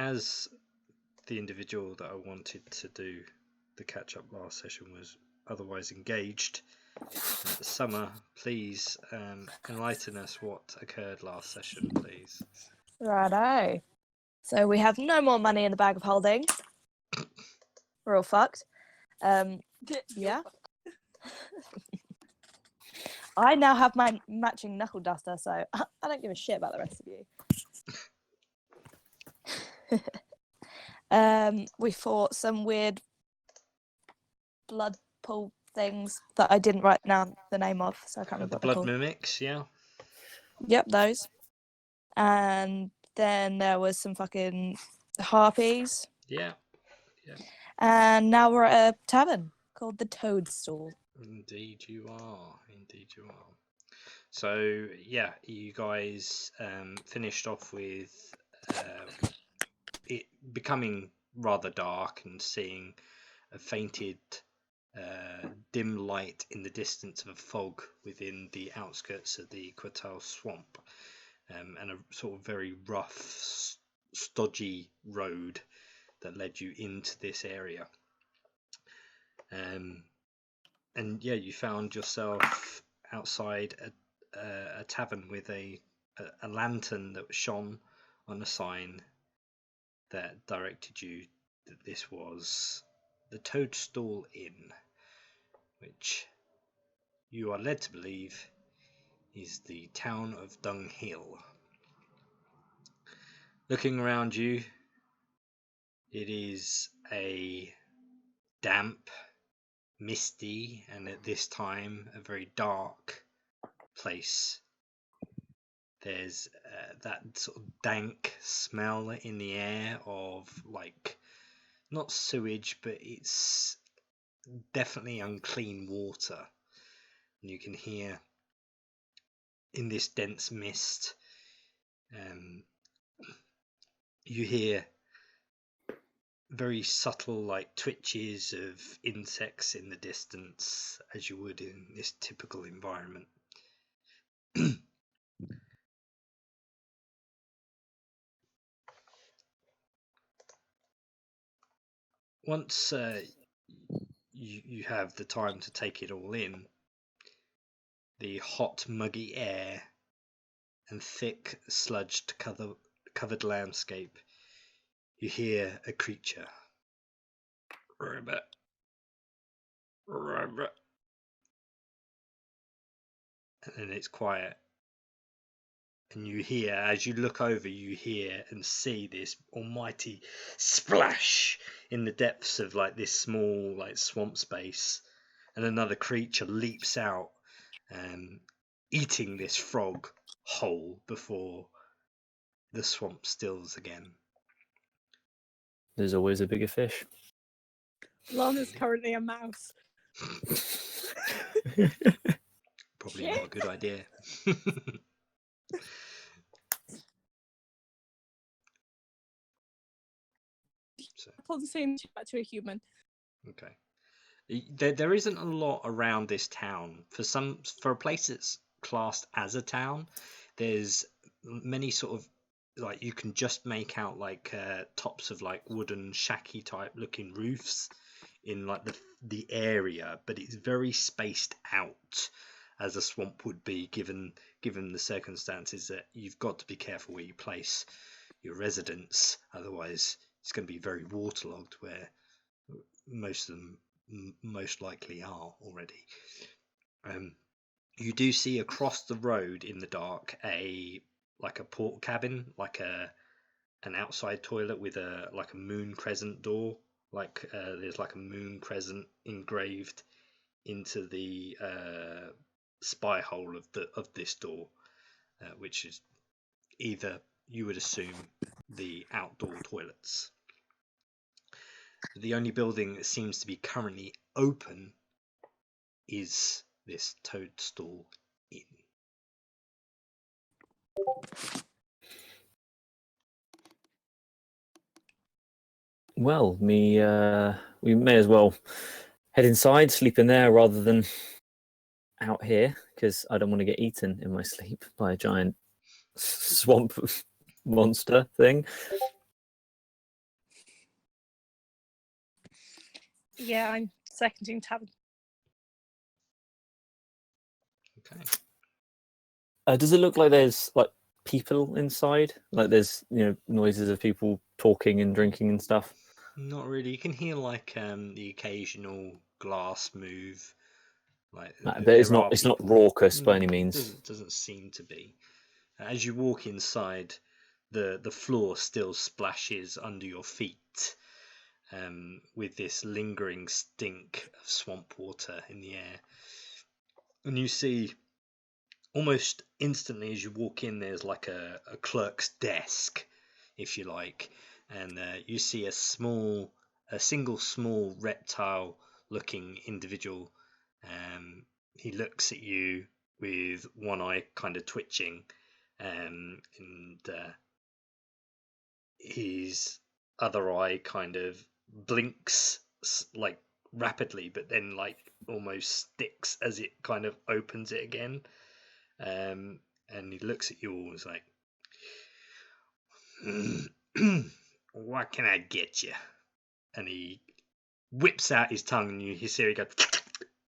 as the individual that I wanted to do the catch-up last session was otherwise engaged, Summer, please enlighten us what occurred last session, please. Righto. So we have no more money in the bag of holding. We're all fucked. Yeah. I now have my matching knuckle duster, so I don't give a shit about the rest of you. We fought some weird blood pool things that I didn't write down the name of, so I can't remember The what they're blood called. mimics, yeah. Yep, those. And then there was some fucking harpies. Yeah. And now we're at a tavern called the Toadstool. Indeed you are. So, yeah, you guys finished off with it becoming rather dark and seeing a fainted dim light in the distance of a fog within the outskirts of the Quatal swamp, and a sort of very rough, stodgy road that led you into this area. And yeah, you found yourself outside a tavern with a lantern that shone on a sign that directed you that this was the Toadstool Inn, which you are led to believe is the town of Dung Hill. Looking around you, it is a damp, misty, and at this time a very dark place. There's that sort of dank smell in the air of, like, not sewage, but it's definitely unclean water. And you can hear in this dense mist, you hear very subtle, like, twitches of insects in the distance, as you would in this typical environment. Once you have the time to take it all in, the hot, muggy air and thick, sludged, covered landscape, you hear a creature. Rabbit. Rabbit. And then it's quiet. And you hear, as you look over, you hear and see this almighty splash in the depths of, like, this small, like, swamp space. And another creature leaps out, eating this frog whole before the swamp stills again. There's always a bigger fish. Lon is currently a mouse. Probably not a good idea. Pull the same back to a human. Okay. There isn't a lot around this town. For a place that's classed as a town, there's many sort of, like, you can just make out, like, tops of, like, wooden shacky type looking roofs in, like, the area, but it's very spaced out, as a swamp would be, given the circumstances that you've got to be careful where you place your residence, otherwise it's going to be very waterlogged, where most of them most likely are already. You do see across the road in the dark a port cabin, like an outside toilet with a moon crescent door, there's like a moon crescent engraved into the spy hole of this door, which is either, you would assume, the outdoor toilets. The only building that seems to be currently open is this Toadstool Inn. Well, we may as well head inside, sleep in there rather than out here, because I don't want to get eaten in my sleep by a giant swamp monster thing. Yeah, I'm seconding tavern. Okay. Does it look like there's like people inside? Like there's noises of people talking and drinking and stuff. Not really. You can hear like the occasional glass move. Like But there it's are not people. raucous by any means. Doesn't seem to be. As you walk inside, the floor still splashes under your feet, with this lingering stink of swamp water in the air. And you see, almost instantly as you walk in, there's like a clerk's desk, if you like, and you see a single small reptile-looking individual. He looks at you with one eye kind of twitching, and his other eye kind of blinks like rapidly, but then like almost sticks as it kind of opens it again. And he looks at you all and is like, what can I get you? And he whips out his tongue, and you hear it go,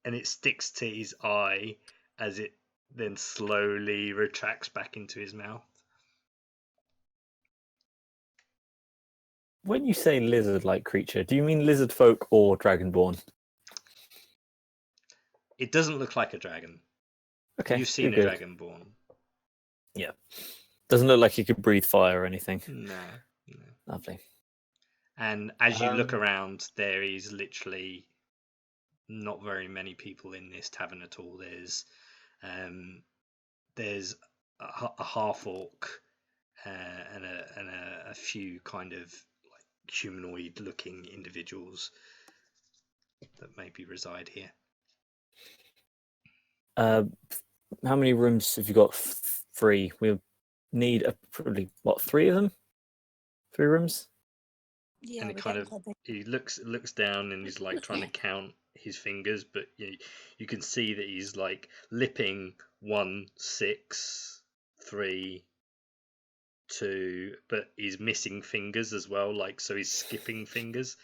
and it sticks to his eye as it then slowly retracts back into his mouth. When you say lizard-like creature, do you mean lizard folk or dragonborn? It doesn't look like a dragon. Okay, You've seen a good. dragonborn. Yeah. Doesn't look like he could breathe fire or anything. No. Lovely. And as you look around, there is literally not very many people in this tavern at all. There's a half orc and a few kind of like humanoid looking individuals that maybe reside here. How many rooms have you got? 3. We need probably three of them? 3 rooms? Yeah, And he looks down and he's like trying to count his fingers, but you can see that he's like lipping 1, 6, 3, 2, but he's missing fingers as well, like, so he's skipping fingers.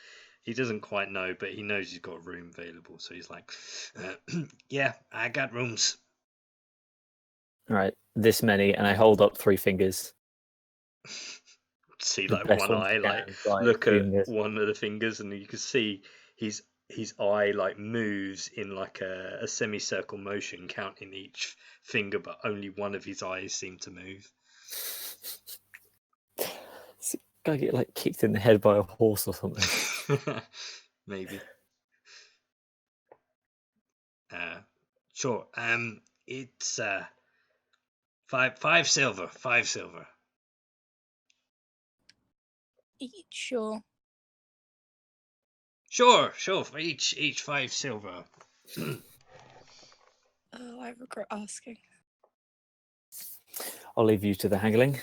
He doesn't quite know, but he knows he's got room available, so he's like, yeah, I got rooms. All right, this many, and I hold up 3 fingers. See, The like best one one eye, you like can, like, look fingers. at one of the fingers, and you can see his eye like moves in like a semicircle motion, counting each finger, but only one of his eyes seem to move. Gotta get like kicked in the head by a horse or something. Maybe. Sure. It's 5 silver. 5 silver. Each, sure. Sure. For each 5 silver. Oh, I regret asking. I'll leave you to the haggling.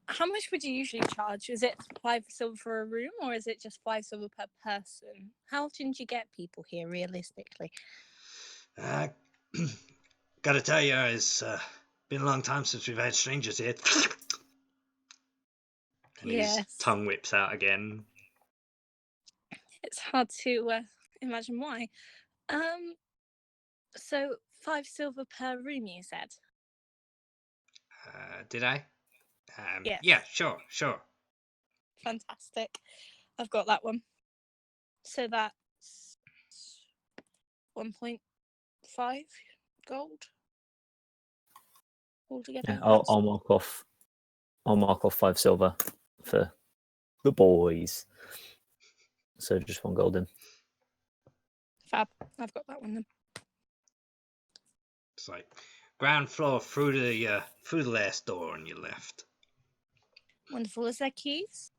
How much would you usually charge? Is it 5 silver for a room, or is it just 5 silver per person? How often do you get people here, realistically? Gotta tell you, it's been a long time since we've had strangers here. And his tongue whips out again. It's hard to imagine why. So 5 silver per room, you said? Did I? Yes. Yeah, sure. Fantastic. I've got that one. So that's 1.5 gold altogether. Yeah, I'll mark off. I'll mark off 5 silver for the boys. So just 1 golden. Fab. I've got that one then. It's like ground floor through the last door on your left. Wonderful. Is there keys?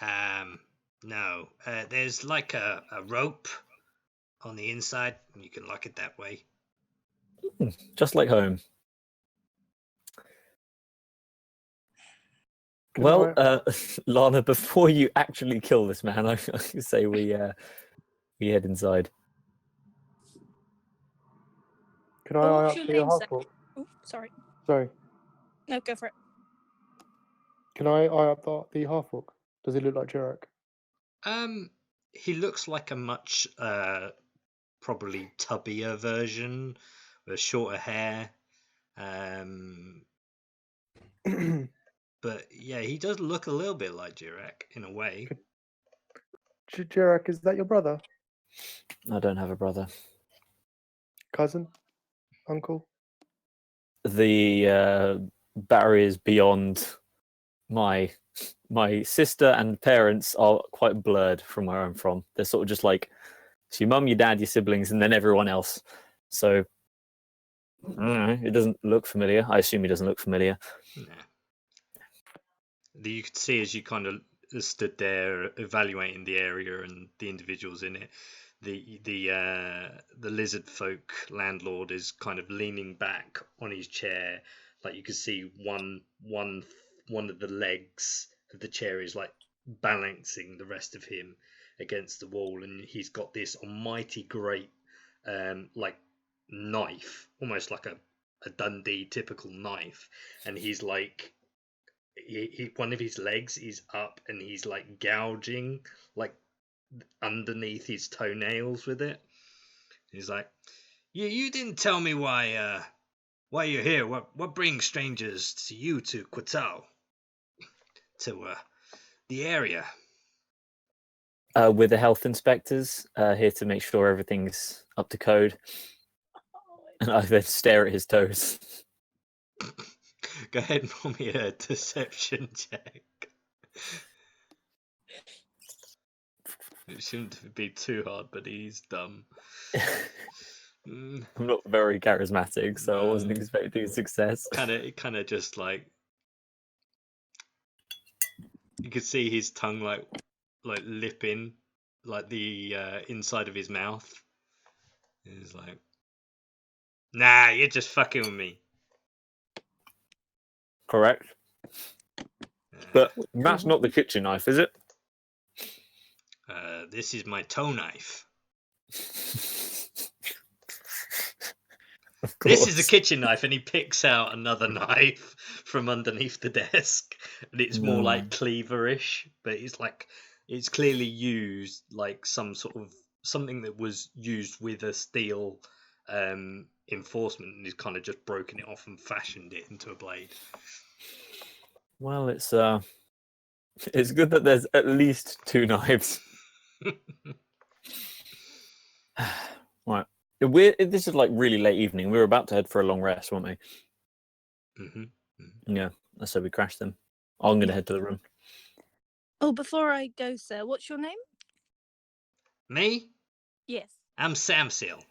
No. There's like a rope on the inside, and you can lock it that way. Just like home. Well, Lana, before you actually kill this man, I say we head inside. Can I eye up the half-orc? Oh, sorry. Sorry. No, go for it. Can I eye up the half-orc? Does he look like Jarek? He looks like a much probably tubbier version with shorter hair. But yeah, he does look a little bit like Jirek in a way. Jarek, is that your brother? I don't have a brother. Cousin? Uncle? The barriers beyond my sister and parents are quite blurred from where I'm from. They're sort of just like it's your mum, your dad, your siblings, and then everyone else. So I don't know, it doesn't look familiar. I assume he doesn't look familiar. Nah. You could see as you kind of stood there evaluating the area and the individuals in it, the lizard folk landlord is kind of leaning back on his chair, like you could see one of the legs of the chair is like balancing the rest of him against the wall, and he's got this almighty great like knife, almost like a Dundee typical knife, and he's like he one of his legs is up and he's like gouging like underneath his toenails with it. He's like, you didn't tell me why you're here. What brings strangers to you to Quetzal, to the area? We're the health inspectors here to make sure everything's up to code, and I then stare at his toes. Go ahead and roll me a deception check. It shouldn't be too hard, but he's dumb. I'm not very charismatic, so I wasn't expecting success. It kind of just like you could see his tongue like lipping, like the inside of his mouth. He's like, "Nah, you're just fucking with me." Correct. But that's not the kitchen knife, is it? This is my toe knife. This is the kitchen knife, and he picks out another knife from underneath the desk, and it's more like cleaverish, but it's clearly used like something that was used with a steel enforcement, and he's kind of just broken it off and fashioned it into a blade. Well, it's good that there's at least two knives. Right. This is like really late evening. We were about to head for a long rest, weren't we? Mm-hmm. Yeah. So we crashed them. I'm going to head to the room. Oh, before I go, sir, what's your name? Me? Yes. I'm Samsil.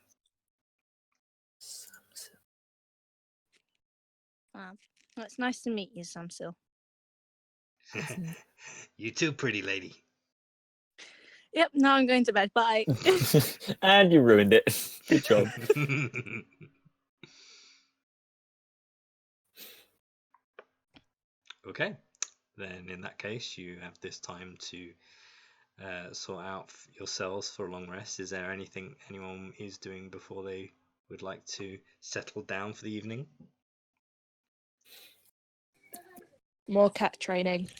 Well, it's nice to meet you, Samsil. You too, pretty lady. Yep, now I'm going to bed. Bye. And you ruined it. Good job. Okay, then in that case, you have this time to sort out yourselves for a long rest. Is there anything anyone is doing before they would like to settle down for the evening? More cat training.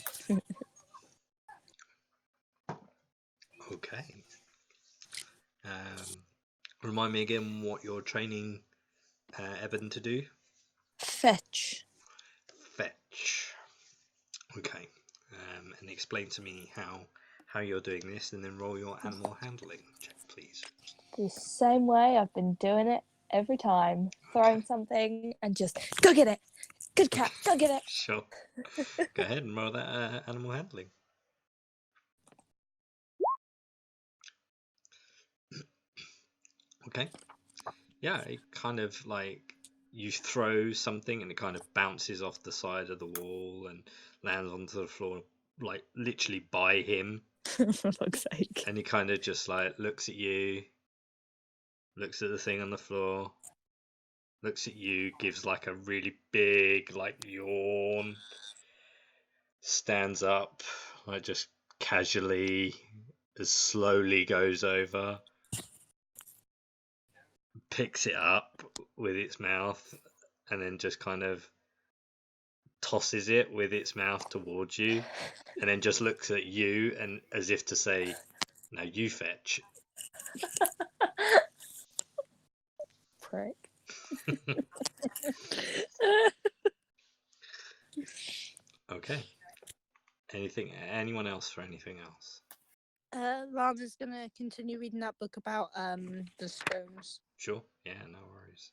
Okay. Remind me again what you're training Eben to do. Fetch. Fetch. Okay. And explain to me how you're doing this, and then roll your animal handling check, please. The same way I've been doing it every time. Throwing something and just go get it. Good cat, go get it. Sure. Go ahead and roll that animal handling. Okay. Yeah, it kind of like you throw something and it kind of bounces off the side of the wall and lands onto the floor, like literally by him. For fuck's sake. And he kind of just like looks at you, looks at the thing on the floor, looks at you, gives like a really big like yawn, stands up, like just casually, as slowly goes over, picks it up with its mouth, and then just kind of tosses it with its mouth towards you, and then just looks at you and as if to say, "No, you fetch." Prick. Okay. Anyone else for anything else? Lana's gonna continue reading that book about the stones. Sure. Yeah, no worries.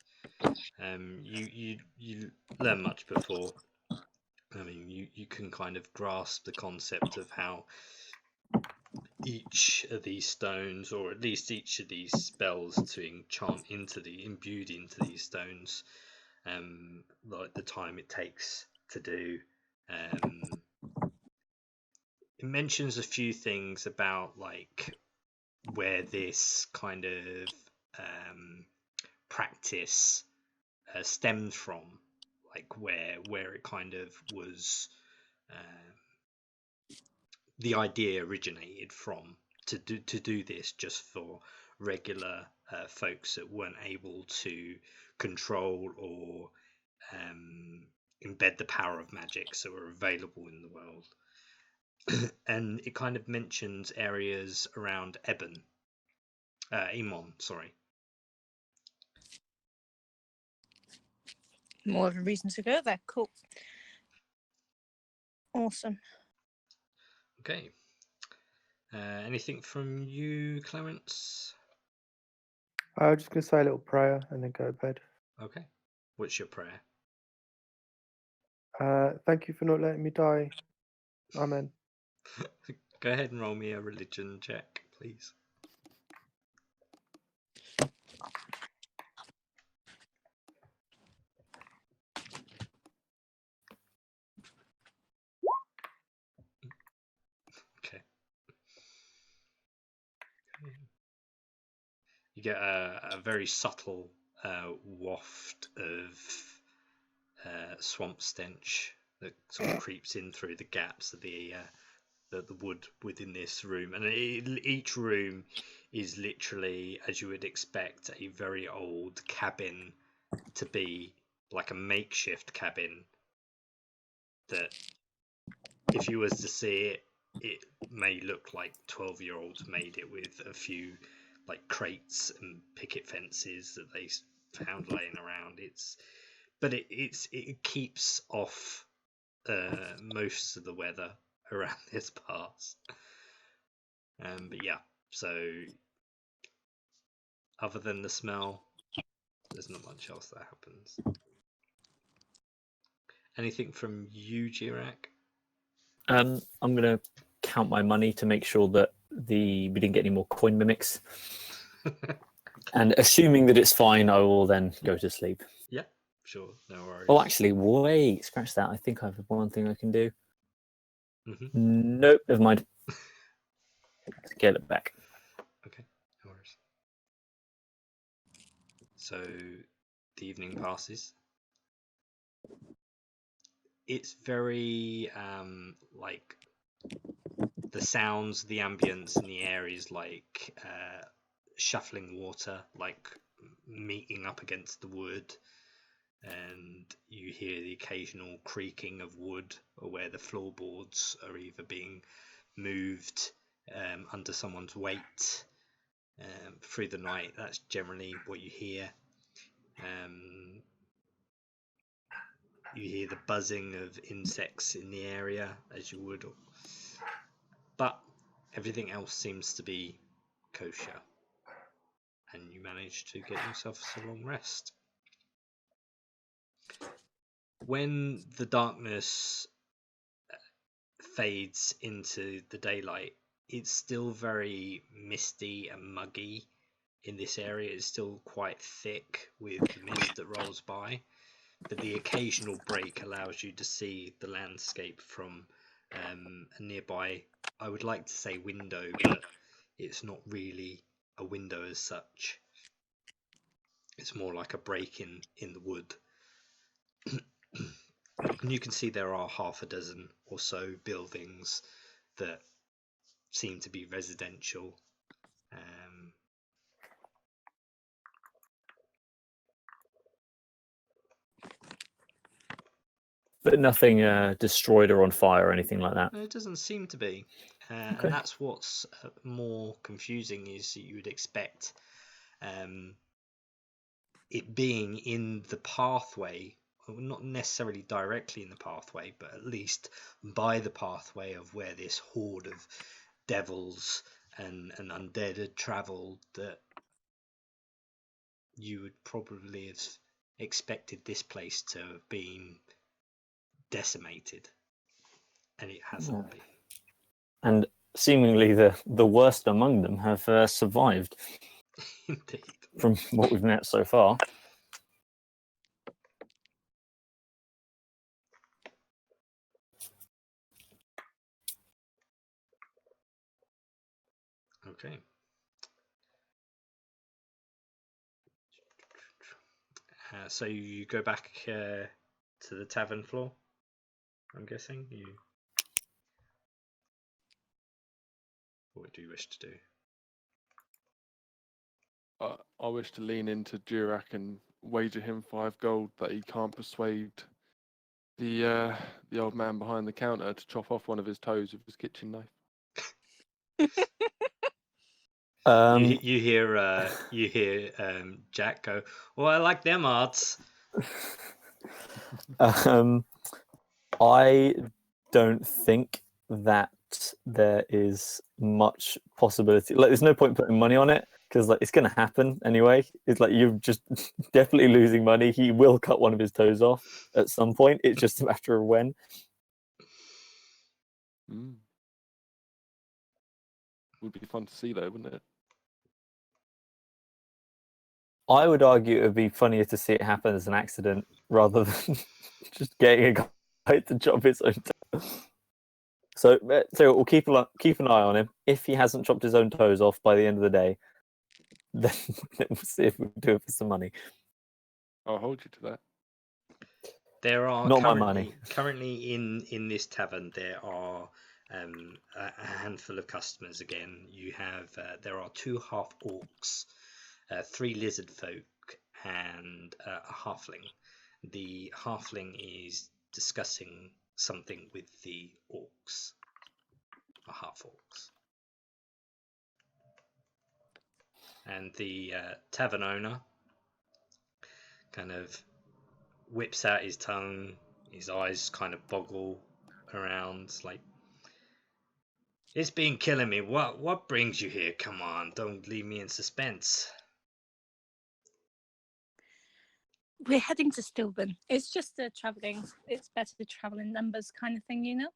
You learn much before. I mean, you can kind of grasp the concept of how each of these stones, or at least each of these spells to enchant imbued into these stones, like the time it takes to do. It mentions a few things about like where this kind of practice stemmed from, like where it kind of was, the idea originated from to do this just for regular folks that weren't able to control or embed the power of magic that were available in the world. And it kind of mentions areas around Emon, sorry. More of a reason to go there. Cool. Awesome. Okay. Anything from you, Clarence? I was just going to say a little prayer and then go to bed. Okay. What's your prayer? Thank you for not letting me die. Amen. Go ahead and roll me a religion check, please. Okay. You get a very subtle waft of swamp stench that sort of creeps in through the gaps of the wood within this room, and each room is literally, as you would expect, a very old cabin to be, like a makeshift cabin that, if you was to see it, it may look like 12-year-olds made it with a few like crates and picket fences that they found laying around. It keeps off most of the weather around this parts. But yeah, so other than the smell, there's not much else that happens. Anything from you, Jirak? I'm gonna count my money to make sure that we didn't get any more coin mimics. And assuming that it's fine, I will then go to sleep. Yeah, sure, no worries. Oh, actually, wait, scratch that. I think I have one thing I can do. Mm-hmm. Nope, never mind. Scale it back. Okay, no worries. So the evening passes. It's very like the sounds, the ambience in the air is like shuffling water, like meeting up against the wood, and you hear the occasional creaking of wood, or where the floorboards are either being moved under someone's weight through the night. That's generally what you hear. You hear the buzzing of insects in the area, as you would, but everything else seems to be kosher, and you manage to get yourself a long rest. When the darkness fades into the daylight, it's still very misty and muggy in this area. It's still quite thick with the mist that rolls by, but the occasional break allows you to see the landscape from a nearby, I would like to say window, but it's not really a window as such. It's more like a break in the wood. And you can see there are half a dozen or so buildings that seem to be residential. But nothing destroyed or on fire or anything like that. No, it doesn't seem to be, Okay. and that's what's more confusing. Is that you would expect it being in the pathway, not necessarily directly in the pathway, but at least by the pathway of where this horde of devils and undead had travelled, that you would probably have expected this place to have been decimated, and it hasn't been. And seemingly the worst among them have survived, Indeed. from what we've met so far. Okay. So you go back to the tavern floor, I'm guessing? What do you wish to do? I wish to lean into Durak and wager him 5 gold that he can't persuade the old man behind the counter to chop off one of his toes with his kitchen knife. You hear Jack go, "Well, I like them arts." I don't think that there is much possibility. Like, there's no point putting money on it because like it's going to happen anyway. It's like you're just definitely losing money. He will cut one of his toes off at some point. It's just a matter of when. Would be fun to see though, wouldn't it? I would argue it would be funnier to see it happen as an accident rather than just getting a guy to chop his own toe. So we'll keep an eye on him. If he hasn't chopped his own toes off by the end of the day, then we'll see if we can do it for some money. I'll hold you to that. There are Not my money. Currently in this tavern, there are a handful of customers. Again, you have there are 2 half orcs, 3 lizard folk, and a halfling. The halfling is discussing something with the orcs, or half orcs, and the tavern owner kind of whips out his tongue. His eyes kind of boggle around, like, "It's been killing me. What brings you here? Come on, don't leave me in suspense." We're heading to Stilburn. It's just travelling. It's better to travel in numbers kind of thing, you know?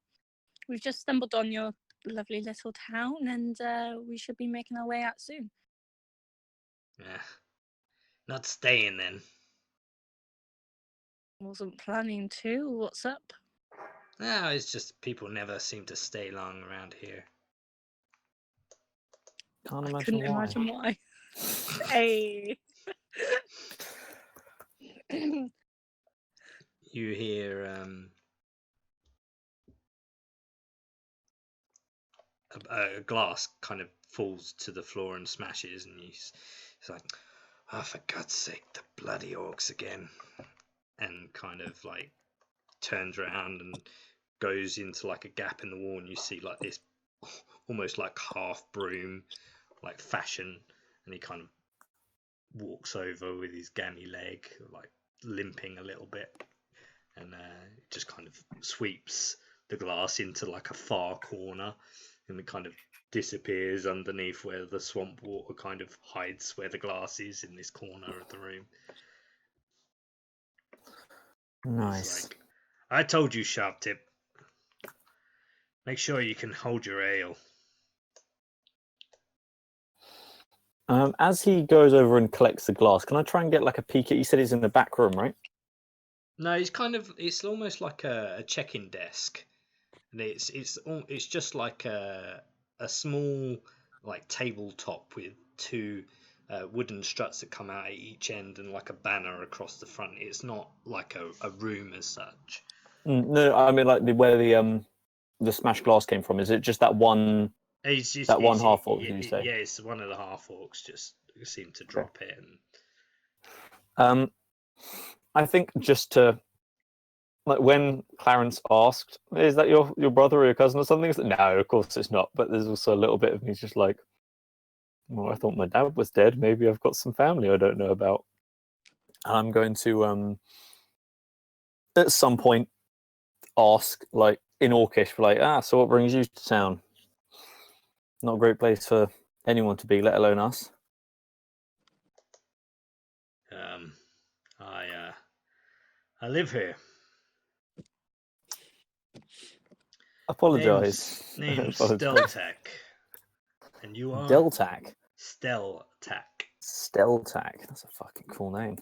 We've just stumbled on your lovely little town and we should be making our way out soon. Yeah. Not staying then. Wasn't planning to. What's up? No, it's just people never seem to stay long around here. Can't I imagine couldn't why. imagine why. Hey. You hear a glass kind of falls to the floor and smashes, and he's like, "Oh, for God's sake, the bloody orcs again!" And kind of like turns around and goes into like a gap in the wall, and you see like this almost like half broom like fashion, and he kind of walks over with his gammy leg, like limping a little bit, and just kind of sweeps the glass into like a far corner, and it kind of disappears underneath where the swamp water kind of hides where the glass is in this corner of the room. Nice. He's like, "I told you, Sharp Tip. Make sure you can hold your ale." As he goes over and collects the glass, can I try and get like a peek at? You said he's in the back room, right? No, it's almost like a check-in desk, and it's just like a small like tabletop with 2 wooden struts that come out at each end and like a banner across the front. It's not like a room as such. No, I mean like where the smashed glass came from. Is it just that one? One half orc, did you say? Yeah, it's one of the half orcs just seemed to drop it. I think just to like when Clarence asked, "Is that your brother or your cousin or something?" It's like, no, of course it's not. But there's also a little bit of me just like, well, I thought my dad was dead. Maybe I've got some family I don't know about. I'm going to at some point ask, like in Orcish, like, so what brings you to town? Not a great place for anyone to be, let alone us. I live here. Apologise. Name's Apologise. Steltac. And you are? Deltac. Steltac. Steltac. That's a fucking cool name.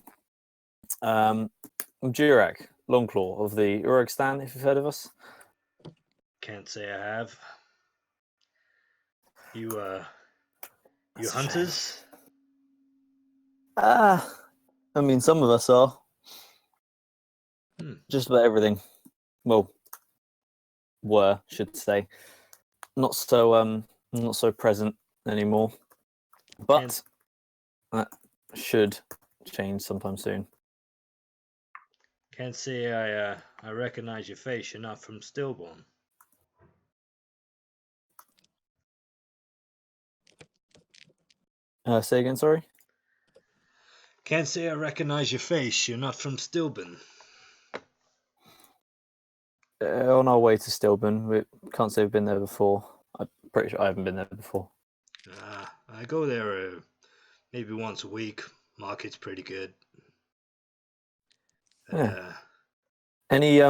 I'm Durak, Longclaw of the Urugstan, if you've heard of us. Can't say I have. You That's a hunters? I mean, some of us are. Just about everything. Well, should say. Not so present anymore. But that should change sometime soon. Can't say I recognize your face. You're not from Stillborn. Say again, sorry? Can't say I recognize your face. You're not from Stillborn. On our way to Stilburn. We can't say we've been there before. I'm pretty sure I haven't been there before. I go there maybe once a week. Market's pretty good. Yeah. Any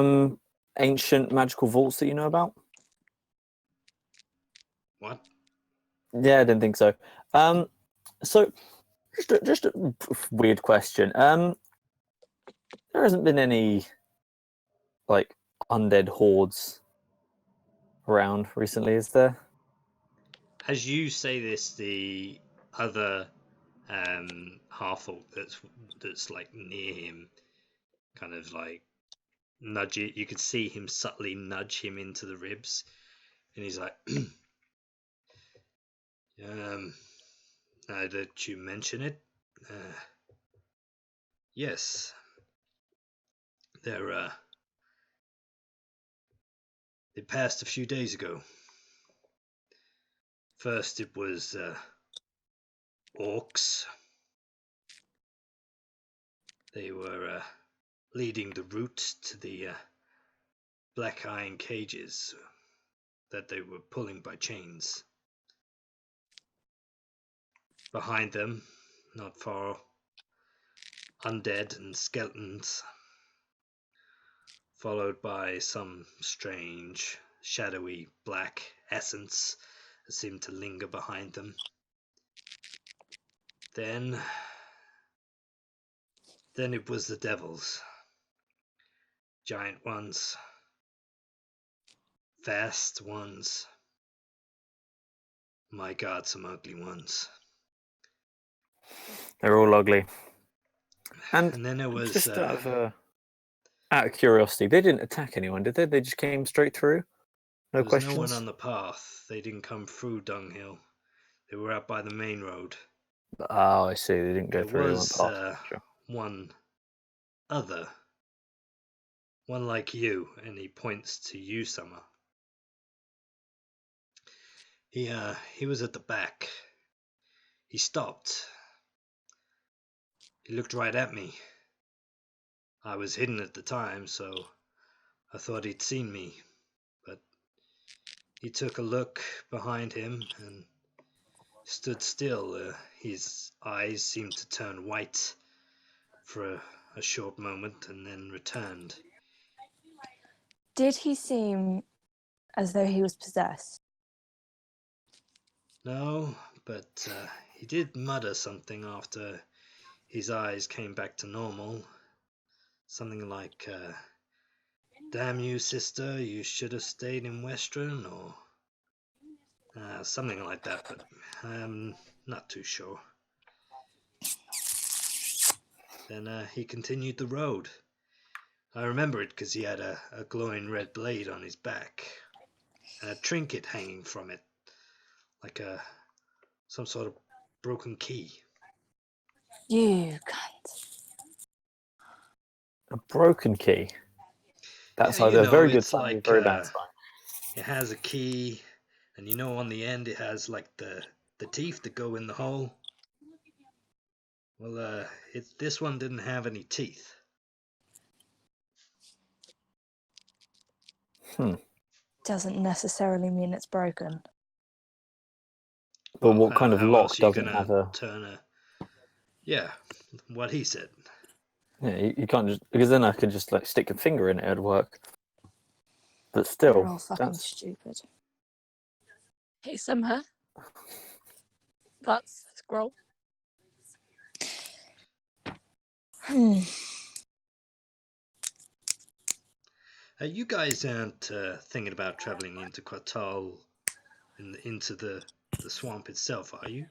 ancient magical vaults that you know about? What? Yeah, I didn't think so. So just a weird question. There hasn't been any like undead hordes around recently, is there? As you say this, the other half-orc that's like near him, kind of like nudge it. You could see him subtly nudge him into the ribs, and he's like, now that you mention it, yes, they passed a few days ago. First, it was orcs. They were leading the route to the black iron cages that they were pulling by chains. Behind them, not far, undead and skeletons, followed by some strange, shadowy black essence that seemed to linger behind them. Then it was the devils. Giant ones, fast ones. My God, some ugly ones. They're all ugly. And then it was just out of curiosity, they didn't attack anyone, did they? They just came straight through. No there was questions. no one on the path. They didn't come through Dunghill. They were out by the main road. Oh, I see. They didn't go There through. They was went past. Sure. one other, one like you, and he points to you, Summer. He was at the back. He stopped. He looked right at me. I was hidden at the time, so I thought he'd seen me. But he took a look behind him and stood still. His eyes seemed to turn white for a short moment and then returned. Did he seem as though he was possessed? No, but he did mutter something after his eyes came back to normal. Something like, damn you, sister, you should have stayed in Western, or something like that, but I'm not too sure. Then he continued the road. I remember it because he had a glowing red blade on his back and a trinket hanging from it, like some sort of broken key. You cunt. A broken key. That's Yeah, either a very good it's sign or a like very bad sign. it has a key, and on the end it has like the teeth that go in the hole. Well, this one didn't have any teeth. Doesn't necessarily mean it's broken. But Well, what kind of how lock else are you doesn't gonna have a? turn a? Yeah, what he said. Yeah, you can't just, because then I could just like stick a finger in it, it'd work. But You're still, all fucking that's stupid. Hey, Summer. That's scroll. Hmm. You guys aren't thinking about traveling into Qatal and into the swamp itself, are you?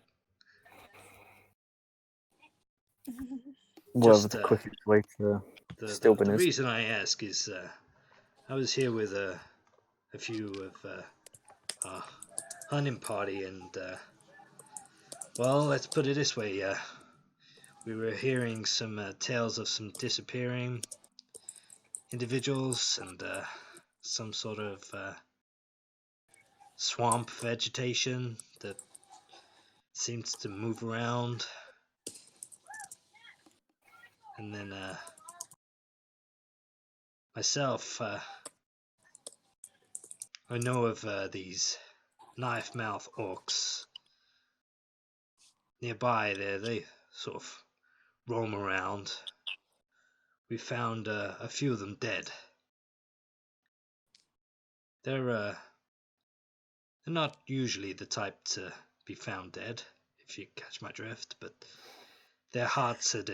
whatever Just the quickest way to the Stilben is. reason I ask is I was here with a few of our hunting party, and well, let's put it this way: we were hearing some tales of some disappearing individuals and some sort of swamp vegetation that seems to move around, and then myself, I know of these knife mouth orcs nearby there. They sort of roam around. We found a few of them dead. They're not usually the type to be found dead, if you catch my drift, but their hearts had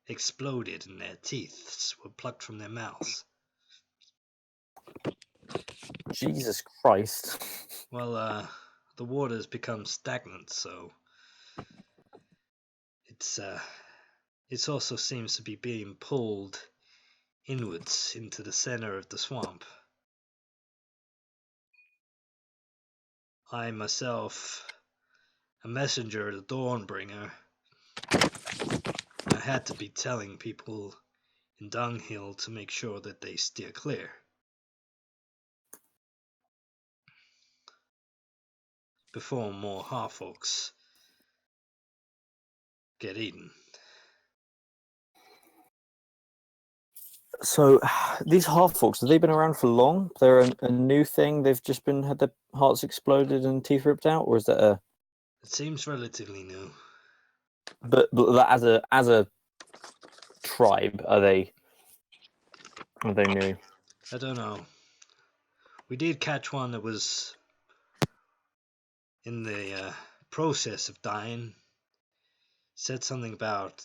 exploded and their teeth were plucked from their mouths. Jesus Christ. Well, the water's become stagnant, so it also seems to be being pulled inwards into the center of the swamp. I myself, a messenger, the Dawnbringer, I had to be telling people in Dunghill to make sure that they steer clear. Before more half-orcs get eaten. So these half-orcs, have they been around for long? They're a new thing. They've just been had their hearts exploded and teeth ripped out, or is that a? It seems relatively new. But that as a tribe, are they new? I don't know. We did catch one that was in the process of dying. Said something about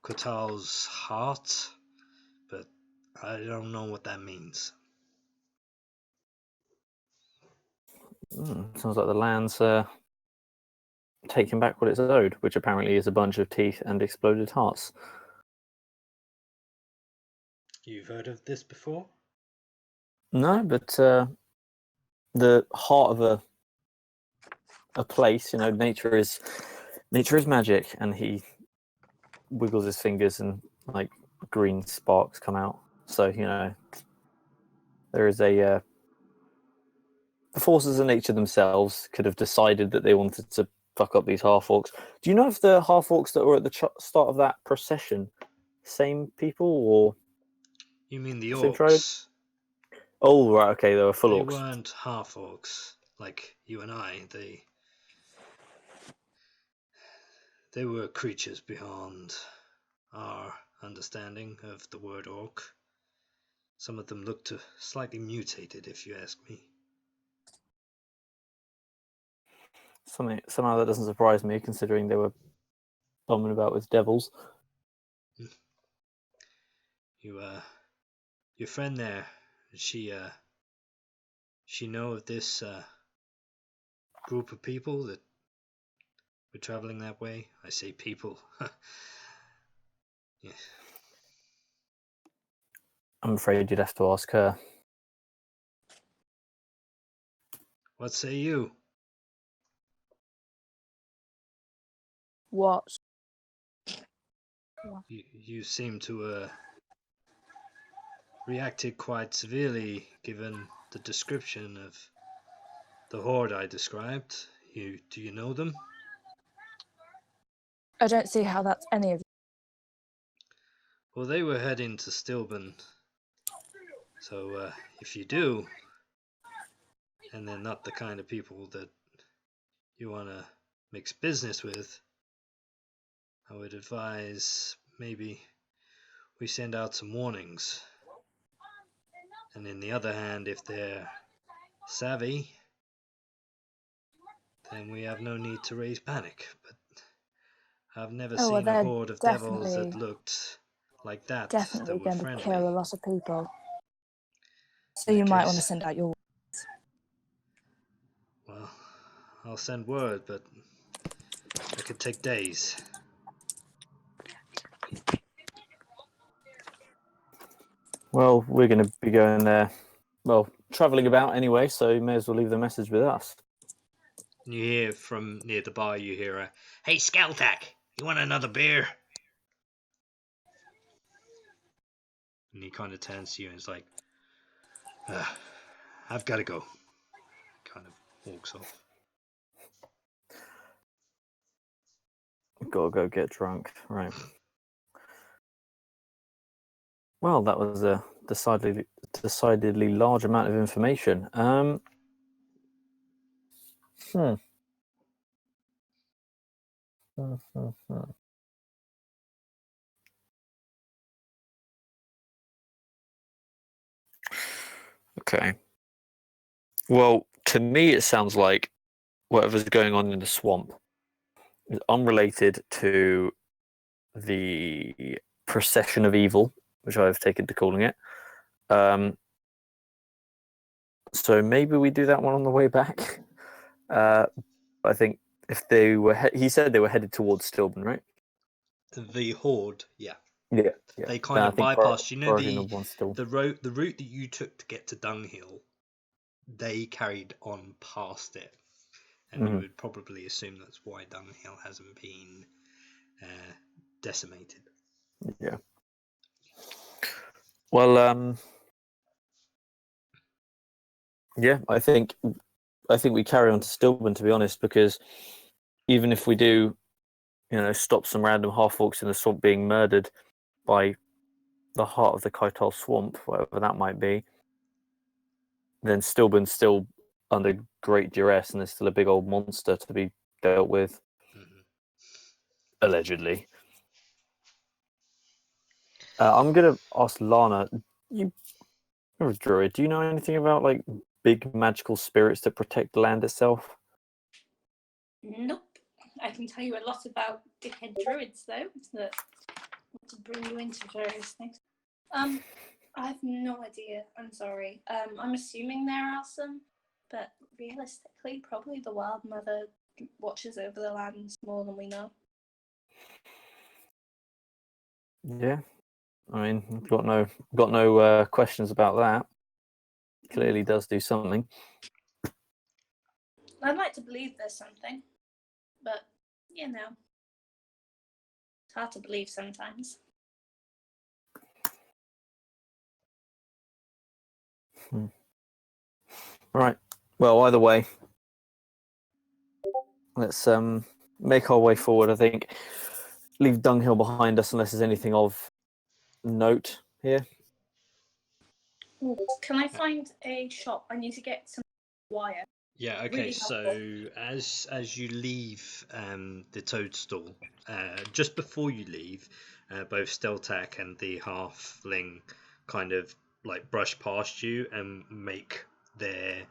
Kotal's heart, but I don't know what that means. Sounds like the land's taking back what it's owed, which apparently is a bunch of teeth and exploded hearts. You've heard of this before? No, but the heart of a place, nature is magic, and he wiggles his fingers and like green sparks come out. So there is a the forces of nature themselves could have decided that they wanted to fuck up these half-orcs. Do you know if the half-orcs that were at the start of that procession, same people or You mean the same tribe? orcs? Oh right, okay, they were full They orcs. weren't half orcs like you and I. They were creatures beyond our understanding of the word orc. Some of them looked slightly mutated, if you ask me. Somehow that doesn't surprise me, considering they were bumming about with devils. Your friend there, she know of this group of people that were traveling that way? I say people. Yeah. I'm afraid you'd have to ask her. What say you? What? You seem to reacted quite severely given the description of the horde I described. Do you know them? I don't see how that's any of Well, they were heading to Stilben. So if you do, and they're not the kind of people that you want to mix business with, I would advise maybe we send out some warnings. And in the other hand, if they're savvy, then we have no need to raise panic. But I've never Oh, well, seen a they're horde of devils that definitely looked like that definitely were going to friendly. kill a lot of people. So In you that might want to case, send out your. well, I'll send word, but that could take days. Well, we're going to be going there. Well, travelling about anyway, so you may as well leave the message with us. And you hear from near the bar, you hear a, "Hey, Skeltak, you want another beer?" And he kind of turns to you and is like, "I've got to go." Kind of walks off. Gotta go get drunk, right? Well, that was a decidedly large amount of information. Hmm. Okay. Well, to me, it sounds like whatever's going on in the swamp is unrelated to the procession of evil, which I've taken to calling it. So maybe we do that one on the way back. I think if they were, he said they were headed towards Stilben, right? The horde, yeah. Yeah. They Then kind I of think bypassed. You know priority number one's still. the route that you took to get to Dunghill. They carried on past it, and you would probably assume that's why Dunghill hasn't been decimated. Yeah. Well, yeah, I think we carry on to Stilben, to be honest, because even if we do, stop some random half-orcs in the swamp being murdered by the heart of the Kaital swamp, whatever that might be, then Stilben's still under great duress, and there's still a big old monster to be dealt with, allegedly. I'm gonna ask Lana. You're a druid. Do you know anything about like big magical spirits that protect the land itself? Nope. I can tell you a lot about dickhead druids, though, that want to bring you into various things. I have no idea. I'm sorry. I'm assuming there are some, but realistically, probably the Wild Mother watches over the lands more than we know. Yeah, I mean, got no questions about that. Clearly, does do something. I'd like to believe there's something, but it's hard to believe sometimes. Right. Well, either way, let's make our way forward. I think leave Dunghill behind us unless there's anything of note here. Can I find a shop? I need to get some wire. Yeah. Okay. Really So as you leave the toadstool, just before you leave, both Steltak and the halfling kind of like brush past you and make their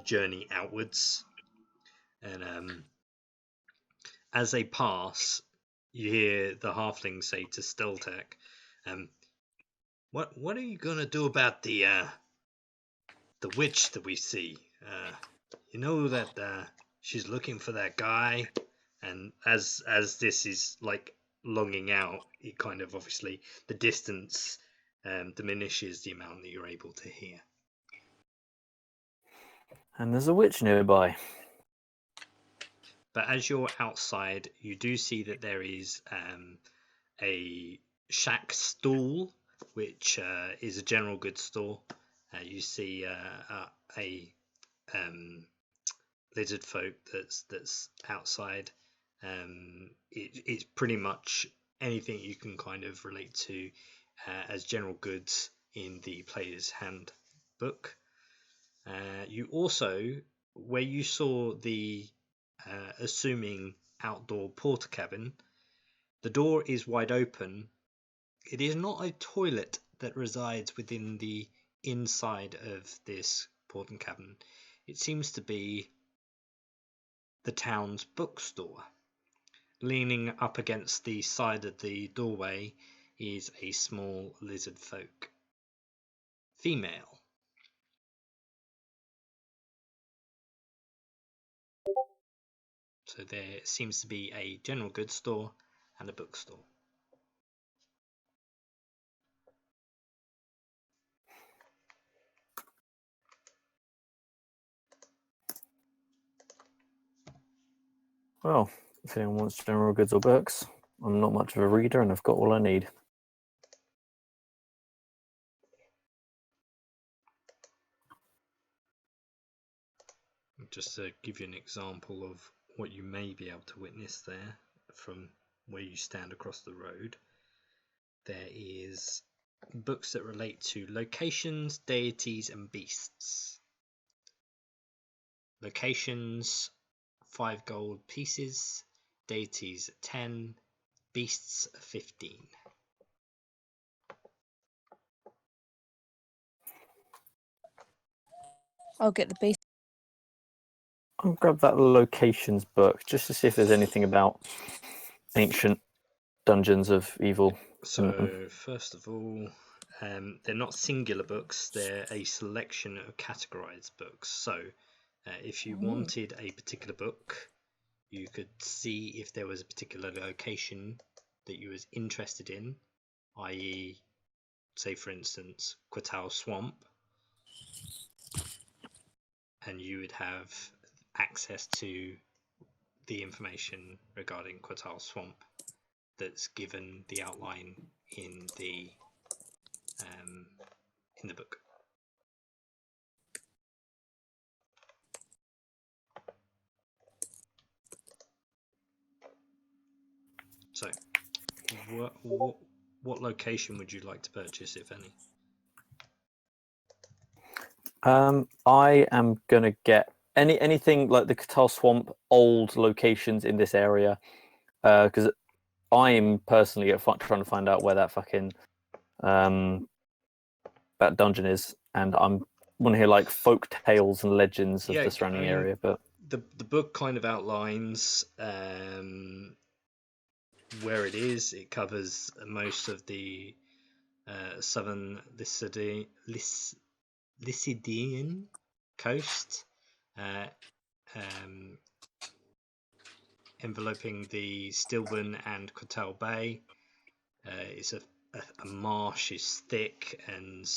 journey outwards. And as they pass, you hear the halfling say to Steltak, "What are you gonna do about the witch that we see? You know that she's looking for that guy." And as this is like longing out, it kind of obviously the distance diminishes the amount that you're able to hear. And there's a witch nearby. But as you're outside, you do see that there is a shack stall which is a general goods store. You see a lizard folk that's outside. It's pretty much anything you can kind of relate to as general goods in the player's handbook. You also, where you saw the assuming outdoor porter cabin, the door is wide open. It is not a toilet that resides within the inside of this porter cabin. It seems to be the town's bookstore. Leaning up against the side of the doorway is a small lizard folk female. So there seems to be a general goods store and a bookstore. Well, if anyone wants general goods or books, I'm not much of a reader and I've got all I need. Just to give you an example of what you may be able to witness there from where you stand across the road, there is books that relate to locations, deities and beasts. Locations, 5 gold pieces, deities 10, beasts 15. I'll get the beast. I'll grab that locations book just to see if there's anything about ancient dungeons of evil. So first of all, they're not singular books, they're a selection of categorized books. So if you wanted a particular book, you could see if there was a particular location that you was interested in, i.e. say for instance Quatal Swamp, and you would have access to the information regarding Quatal Swamp that's given the outline in the book. So, what location would you like to purchase, if any? I am gonna get anything like the Catal Swamp old locations in this area, because I am personally trying to find out where that fucking that dungeon is, and I'm want to hear like folk tales and legends of the surrounding area. But the book kind of outlines where it is. It covers most of the southern Lycidian coast, enveloping the Stilburn and Quatel Bay. It's a marsh is thick and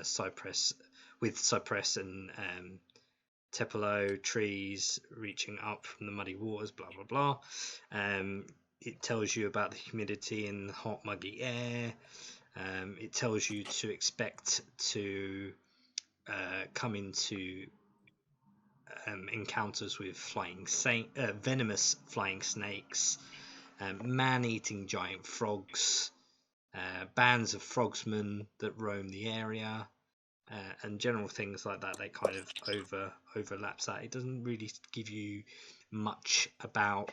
cypress and tepalo trees reaching up from the muddy waters, blah blah blah. It tells you about the humidity in the hot muggy air. It tells you to expect to come into encounters with venomous flying snakes, man-eating giant frogs, bands of frogsmen that roam the area, and general things like that. They kind of overlaps that. It doesn't really give you much about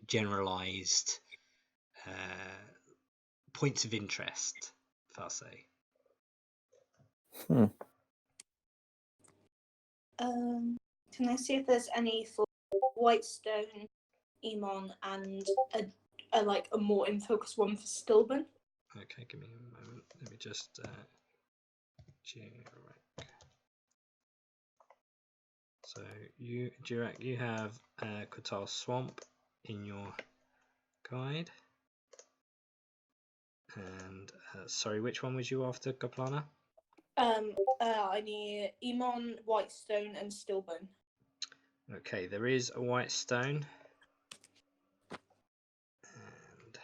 generalized points of interest, if I'll say. Can I see if there's any for Whitestone, Emon, and a more in-focus one for Stilburn? Okay, give me a moment. Let me just Jirak. So you, Jirak, you have Quatal Swamp in your guide. And sorry, which one was you after, Kaplana? I need Emon, Whitestone, and Stilburn. Okay, there is a Whitestone. And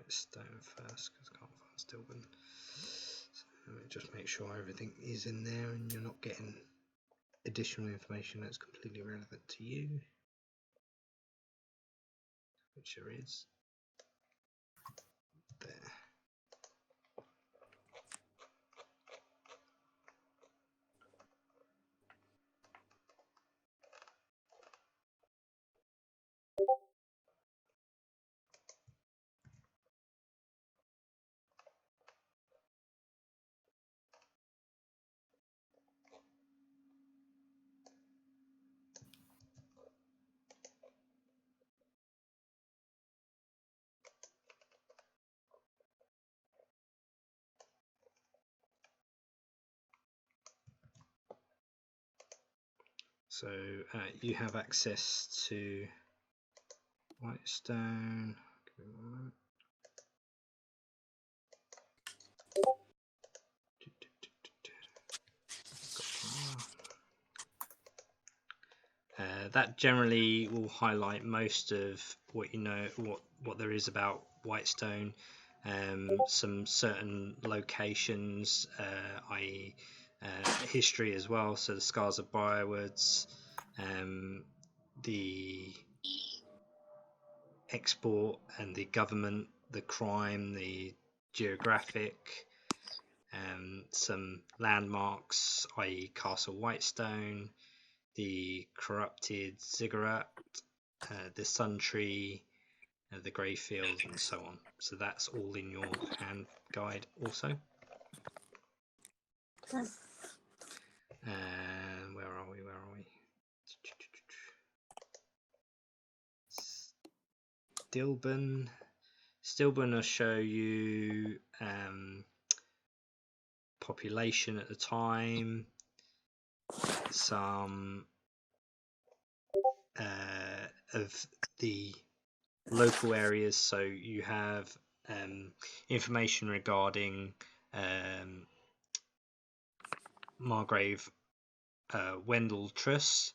Whitestone first because I can't find Stilburn. So let me just make sure everything is in there and you're not getting additional information that's completely relevant to you, which there is. There. So you have access to Whitestone. Give me one moment. That generally will highlight most of what you know, what there is about Whitestone. Some certain locations, i.e. history as well. So the Scars of Briarwoods, the export and the government, the crime, the geographic, some landmarks, i.e. Castle Whitestone, the corrupted ziggurat, the sun tree, the grey field, and so on. So that's all in your hand guide also. And where are we? Stilburn will show you population at the time, some of the local areas. So you have information regarding Margrave Wendell Truss,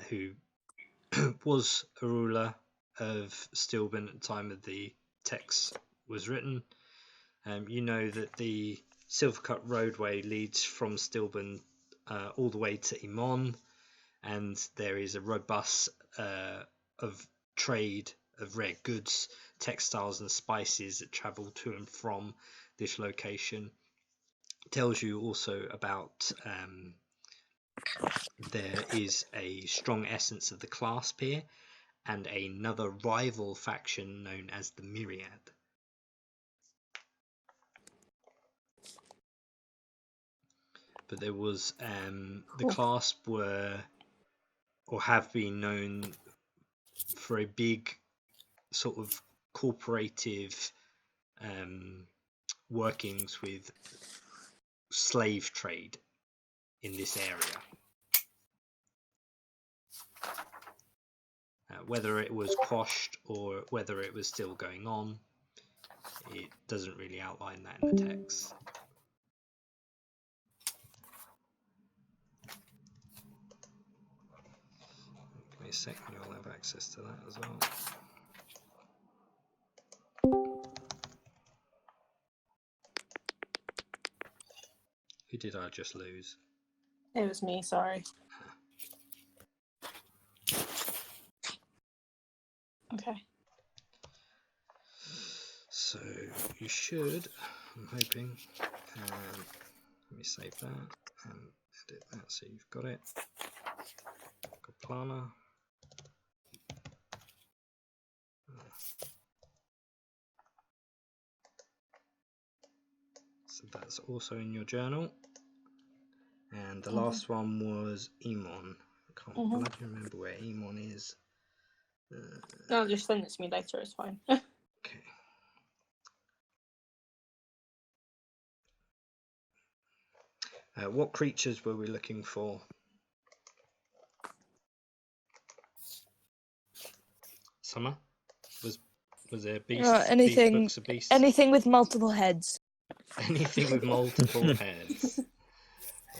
who was a ruler of Stilburn at the time of the text was written. You know that the Silvercut roadway leads from Stilburn all the way to Imon, and there is a robust of trade of rare goods, textiles and spices that travel to and from this location. It tells you also about there is a strong essence of the clasp here and another rival faction known as the Myriad. But there was the clasp were or have been known for a big sort of corporative workings with slave trade in this area. Whether it was quashed or whether it was still going on, it doesn't really outline that in the text. Give me a second, you'll have access to that as well. Who did I just lose? It was me, sorry. Okay. So you should, I'm hoping, let me save that and edit that so you've got it. Plana. So that's also in your journal. And the last one was Emon. I can't bloody remember where Emon is. No, just send it to me later, it's fine. Okay. What creatures were we looking for? Summer? Was there beasts? Anything, books of beasts? anything with multiple heads. Anything with multiple heads.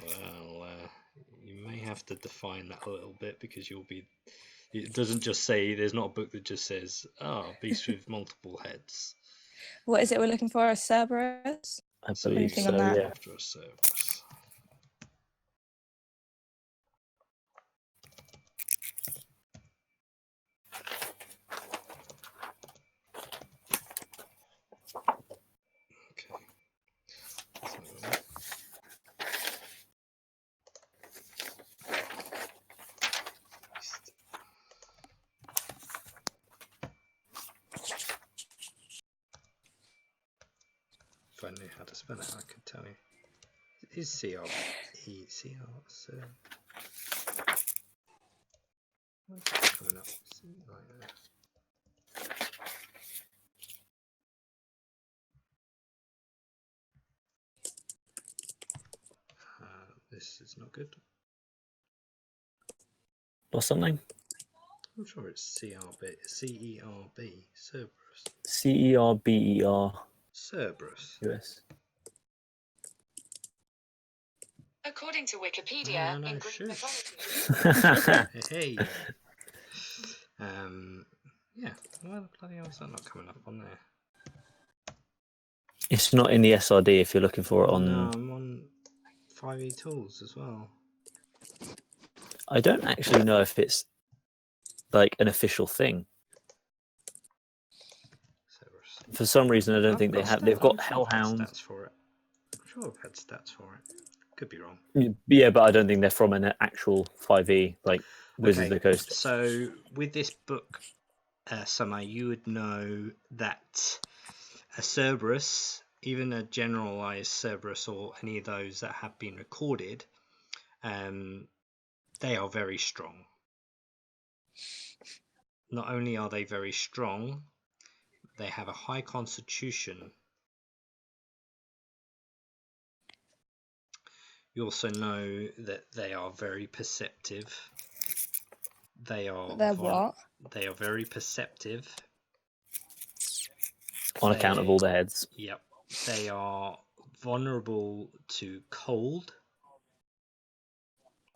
Well, you may have to define that a little bit because you'll be It doesn't just say. There's not a book that just says, beast with multiple heads. What is it we're looking for? A Cerberus? I So believe Anything so. on that? Yeah. after a Cerberus. Okay. So, if I knew how to spell it, I could tell you. It is C-R-E-C-R. So, why is it coming up? This is not good. Or something. I'm sure it's C-R-B, C-E-R-B, Cerberus. Cerber. Cerberus. US. According to Wikipedia, No, in Greek shoot. mythology. Hey. Yeah. Why the bloody hell is that not coming up on there? It's not in the SRD if you're looking for it on. No, I'm on 5e tools as well. I don't actually know if it's like an official thing. Cerberus. For some reason, I don't I've think they got have. stat- They've got I'm sure I've had hellhounds. stats for it. I'm sure I've had stats for it. Could be wrong. Yeah, but I don't think they're from an actual 5e like Wizards of the Coast. So with this book, Summer, you would know that a Cerberus, even a generalized Cerberus or any of those that have been recorded, they are very strong. Not only are they very strong, they have a high constitution. You also know that they are very perceptive. They're what? They are very perceptive. On account of all the heads. Yep. They are vulnerable to cold.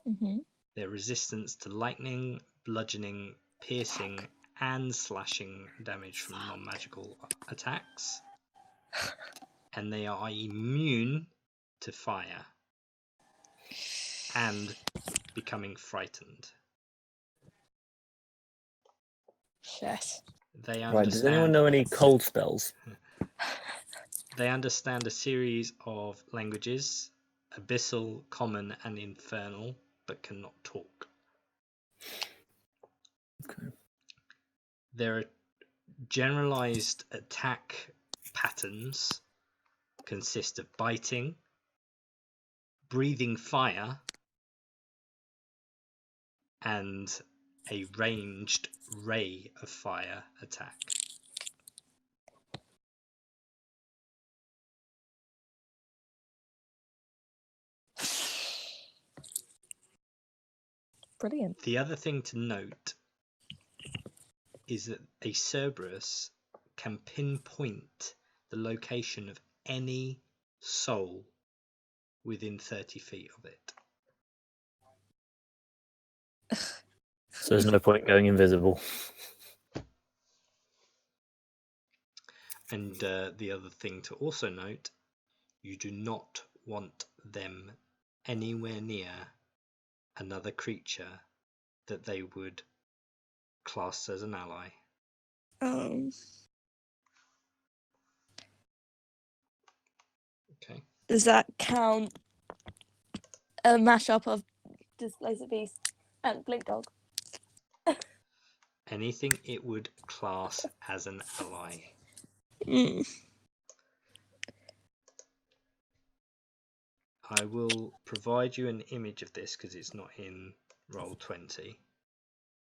Mm-hmm. Their resistance to lightning, bludgeoning, piercing, and slashing damage from non-magical attacks. And they are immune to fire and becoming frightened. Shit. They understand. Right, does anyone know any cold spells? They understand a series of languages, abyssal, common, and infernal, but cannot talk. Okay. Their generalized attack patterns consist of biting, breathing fire, and a ranged ray of fire attack. Brilliant. The other thing to note is that a Cerberus can pinpoint the location of any soul within 30 feet of it. So there's no point going invisible. And the other thing to also note, you do not want them anywhere near another creature that they would class as an ally. Okay. Does that count a mashup of Displacer Beast and Blink Dog? Anything it would class as an ally. Mm. I will provide you an image of this because it's not in Roll20.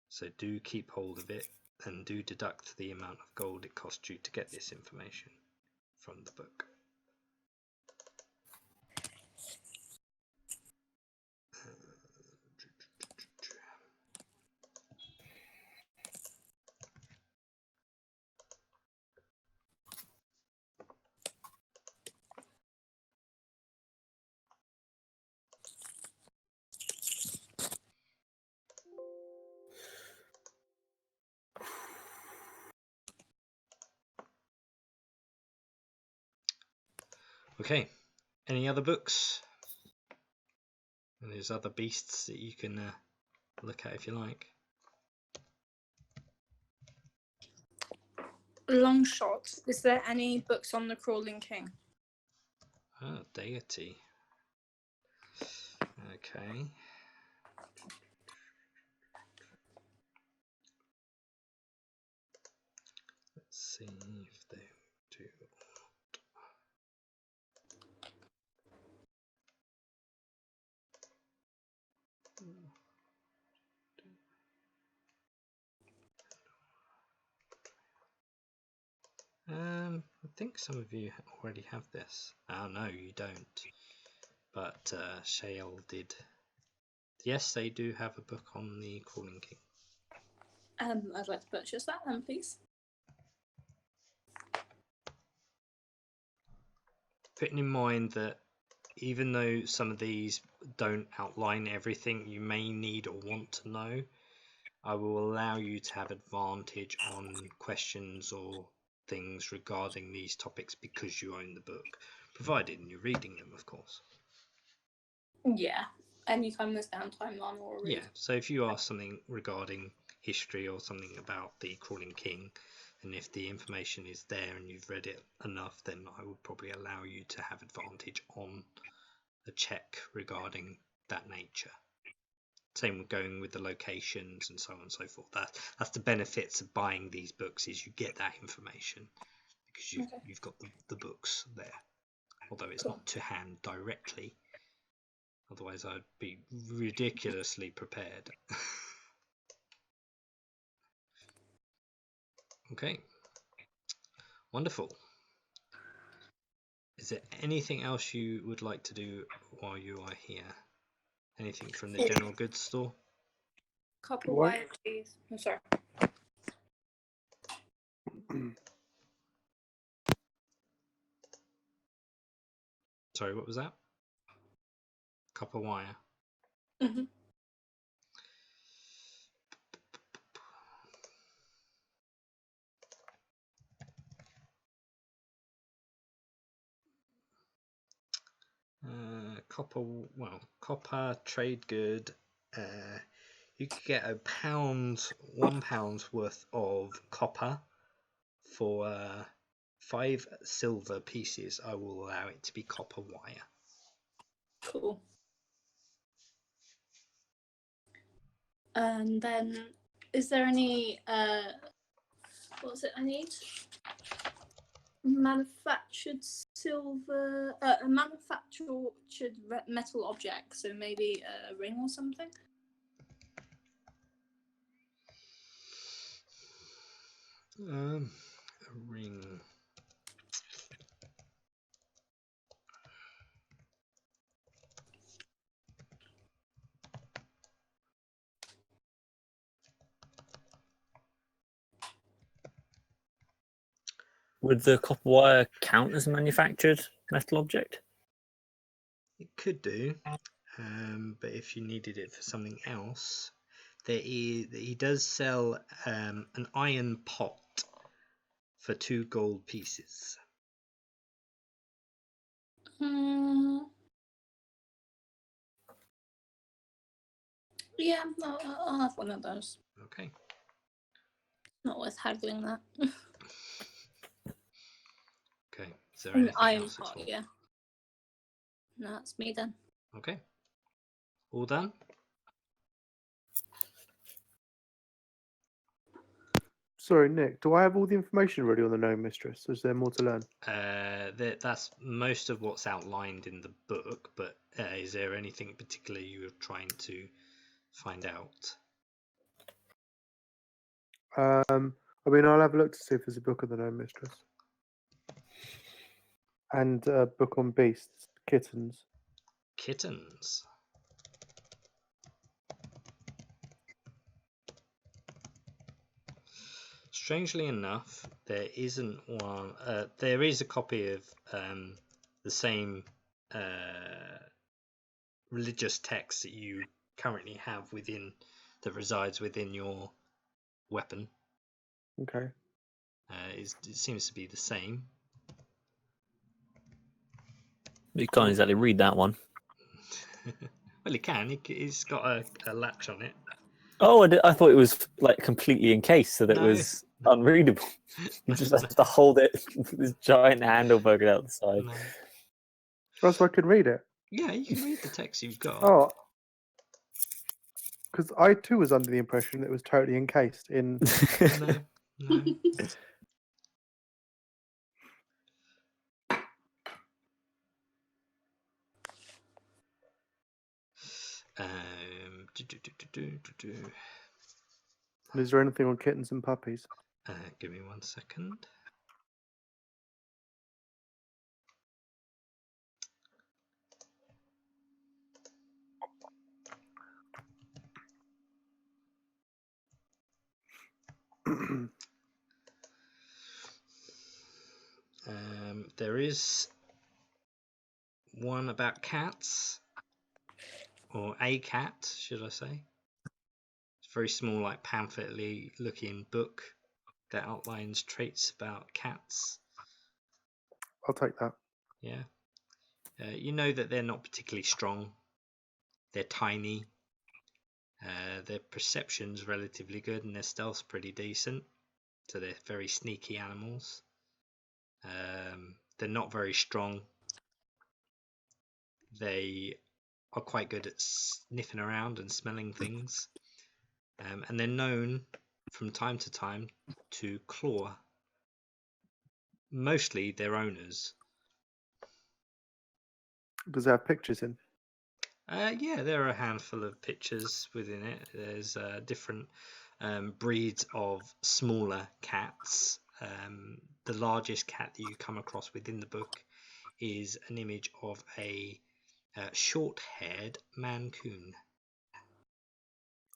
So do keep hold of it and do deduct the amount of gold it cost you to get this information from the book. Okay. Any other books? And there's other beasts that you can look at if you like. Long shot. Is there any books on the Crawling King? Oh, deity. Okay. Let's see if they do. I think some of you already have this. Oh no, you don't. But Shale did. Yes, they do have a book on the Crawling King. I'd like to purchase that then, please. Putting in mind that even though some of these don't outline everything you may need or want to know, I will allow you to have advantage on questions or things regarding these topics because you own the book, provided you're reading them, of course. Yeah. Anytime there's downtime on or read. Yeah, so if you ask something regarding history or something about the Crawling King, and if the information is there and you've read it enough, then I would probably allow you to have advantage on a check regarding that nature. Same with going with the locations and so on and so forth. That's the benefits of buying these books, is you get that information because you've got the books there, although it's not to hand directly. Otherwise, I'd be ridiculously prepared. Okay, wonderful. Is there anything else you would like to do while you are here? Anything from the general goods store? Copper What? wire, please. I'm sorry. Sorry, what was that? Copper wire. Mm-hmm. Copper trade good. You could get £1 worth of copper for 5 silver pieces. I will allow it to be copper wire. Cool. And then, is there any, what was it I need? Manufactured silver, a manufactured metal object, so maybe a ring or something? A ring. Would the copper wire count as a manufactured metal object? It could do, but if you needed it for something else, he does sell an iron pot for 2 gold pieces. Yeah, I'll have one of those. Okay. Not worth haggling that. Okay. Is there An anything iron else at pot, all? yeah. No, that's me then. Okay. All done? Sorry, Nick. Do I have all the information already on the Gnome Mistress? Or is there more to learn? That's most of what's outlined in the book, but is there anything particular you were trying to find out? I mean, I'll have a look to see if there's a book on the Gnome Mistress. And a book on beasts, kittens. Kittens. Strangely enough, there isn't one. There is a copy of the same religious text that you currently have that resides within your weapon. Okay. It seems to be the same. You can't exactly read that one. Well, he can. He's got a latch on it. Oh, I thought it was like completely encased, so that it No. was unreadable. You just have to hold it with this giant handle poking out the side. No. Oh, so I can read it. Yeah, you can read the text you've got. Oh, because I too was under the impression that it was totally encased in. No, no. Is there anything on kittens and puppies? Give me 1 second. There is one about cats, or a cat, should I say? It's a very small, like pamphlet-y looking book that outlines traits about cats. I'll take that. Yeah. You know that they're not particularly strong. They're tiny. Their perception's relatively good, and their stealth's pretty decent. So they're very sneaky animals. They're not very strong. They are quite good at sniffing around and smelling things. And they're known from time to time to claw mostly their owners. Does it have pictures in? Yeah, there are a handful of pictures within it. There's different breeds of smaller cats. The largest cat that you come across within the book is an image of a short-haired Mancoon.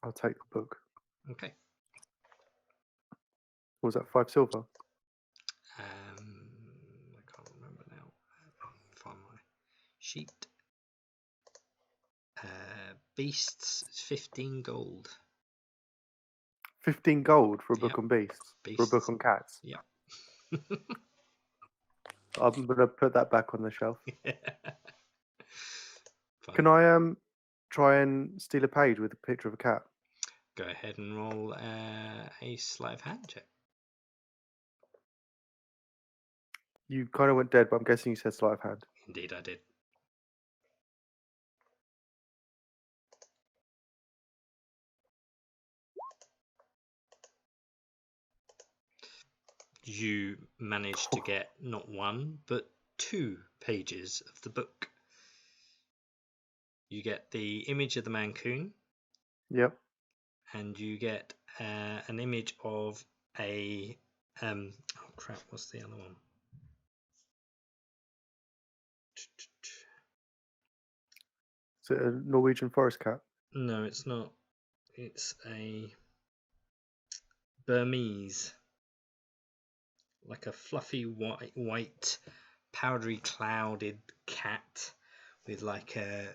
I'll take the book. Okay. What was that 5 silver? I can't remember now. Find my sheet. Beasts, 15 gold. 15 gold for a book Yep. on beasts. For a book Beasts. on cats. Yep. I'm gonna put that back on the shelf. Fine. Can I try and steal a page with a picture of a cat? Go ahead and roll a sleight of hand check. You kind of went dead, but I'm guessing you said sleight of hand. Indeed, I did. You managed to get not 1, but 2 pages of the book. You get the image of the Mancoon, Yep. and you get an image of a oh crap, what's the other one? Is it a Norwegian forest cat? No, it's not. It's a Burmese, like a fluffy white powdery clouded cat with like a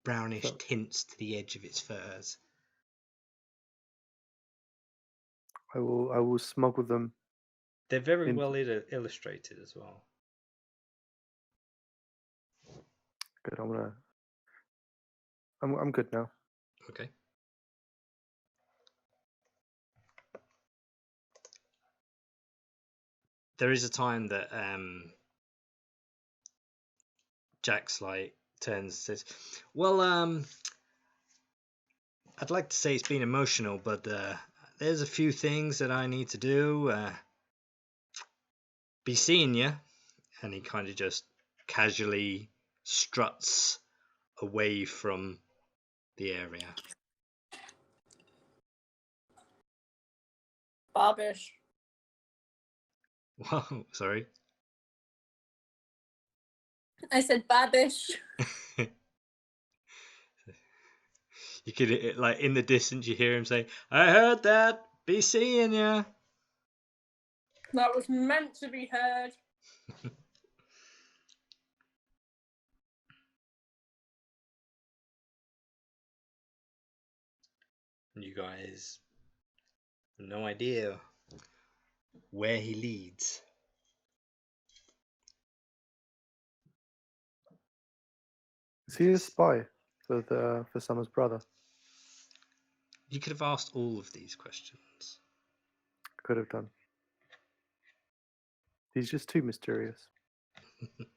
brownish So- tints to the edge of its furs. I will smuggle them. They're very Into- well illustrated as well. Good. I'm good now. Okay. There is a time that Jack's like turns and says, "Well, I'd like to say it's been emotional, but there's a few things that I need to do. Be seeing you." And he kind of just casually struts away from the area. Barbish. Wow, sorry. I said Babish. You could, like, in the distance, you hear him say, "I heard that. Be seeing ya." That was meant to be heard. You guys have no idea where he leads. Is he a spy for Summer's brother? You could have asked all of these questions. Could have done. He's just too mysterious. It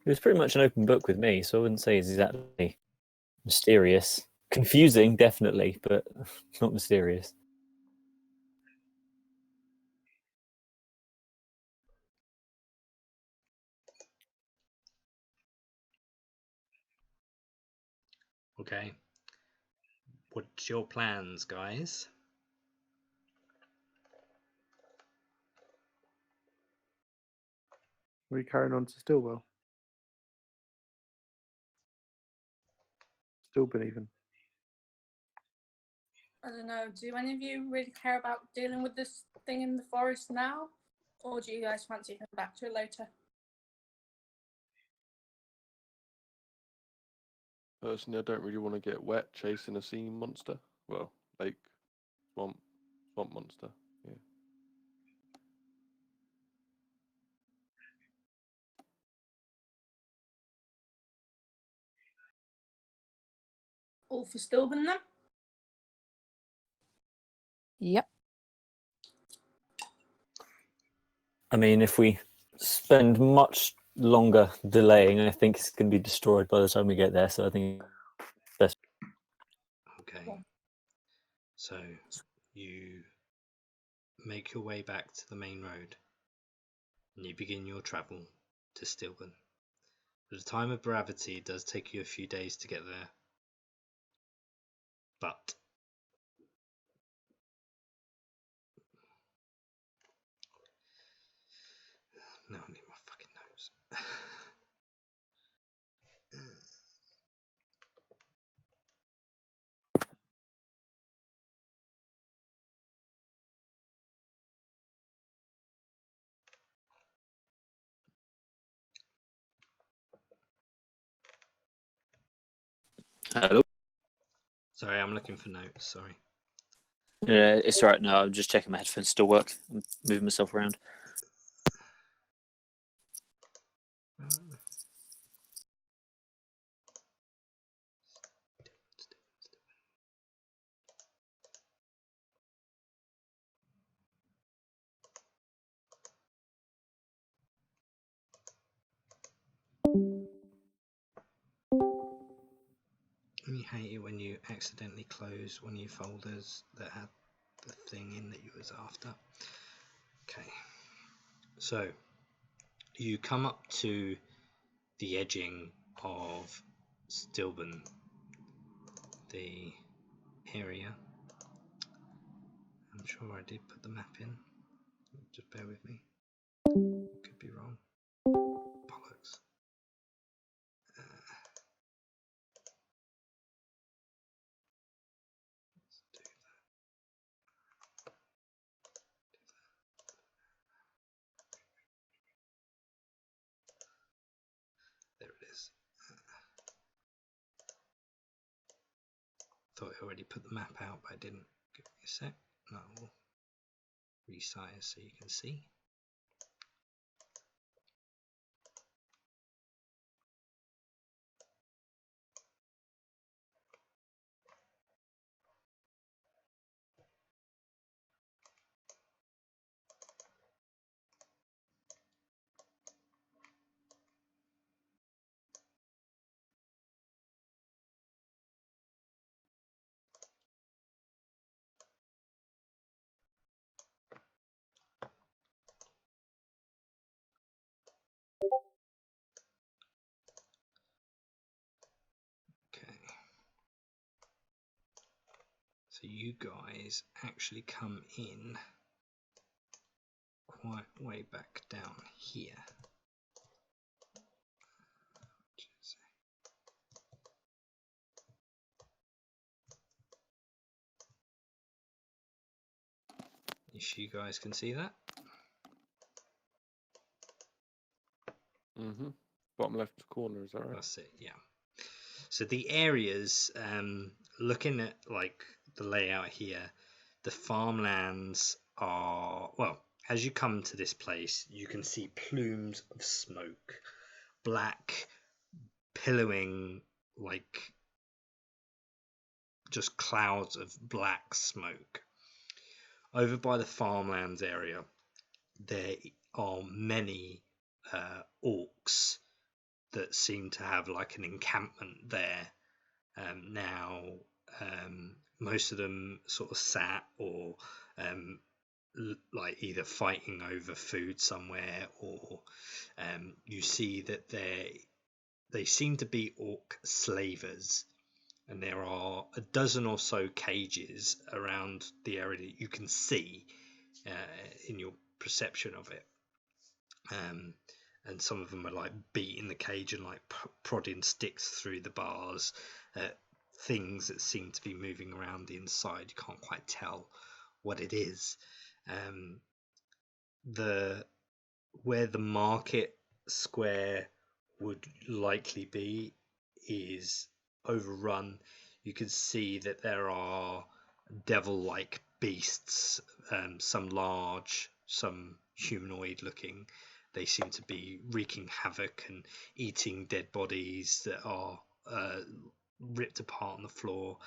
was pretty much an open book with me, so I wouldn't say he's exactly mysterious. Confusing, definitely, but not mysterious. Okay. What's your plans, guys? Are we carrying on to Stillwell? Stillben even. I don't know. Do any of you really care about dealing with this thing in the forest now? Or do you guys fancy coming back to it later? Personally, I don't really want to get wet chasing a sea monster. Well, lake, swamp monster. Yeah. All for Stillben then? Yep. I mean, if we spend much longer delaying, I think it's going to be destroyed by the time we get there. So I think best. Okay. So you make your way back to the main road and you begin your travel to Stillben. At the time of gravity, it does take you a few days to get there. But no, I need my fucking nose. Hello. Sorry, I'm looking for notes. Sorry. Yeah, it's all right. No, I'm just checking my headphones still work. I'm moving myself around. You hate it when you accidentally close one of your folders that had the thing in that you was after. Okay, so you come up to the edging of Stillben, the area. I'm sure I did put the map in. Just bear with me. Could be wrong. Bollocks. Let's do that. There it is. Thought I already put the map out, but I didn't. Give me a sec. No, we'll resize so you can see. Okay. So you guys actually come in quite way back down here. If you guys can see that. Bottom left corner, is that right? That's it, yeah. So the areas, looking at like the layout here, the farmlands are, well, as you come to this place, you can see plumes of smoke, black, pillowing, like just clouds of black smoke. Over by the farmlands area, there are many orcs that seem to have like an encampment there. Now, most of them sort of sat or like either fighting over food somewhere, or you see that they seem to be orc slavers, and there are a dozen or so cages around the area that you can see in your perception of it. And some of them are like beating the cage and like prodding sticks through the bars, things that seem to be moving around the inside. You can't quite tell what it is. Where the market square would likely be is overrun. You can see that there are devil-like beasts, some large, some humanoid looking. They seem to be wreaking havoc and eating dead bodies that are ripped apart on the floor,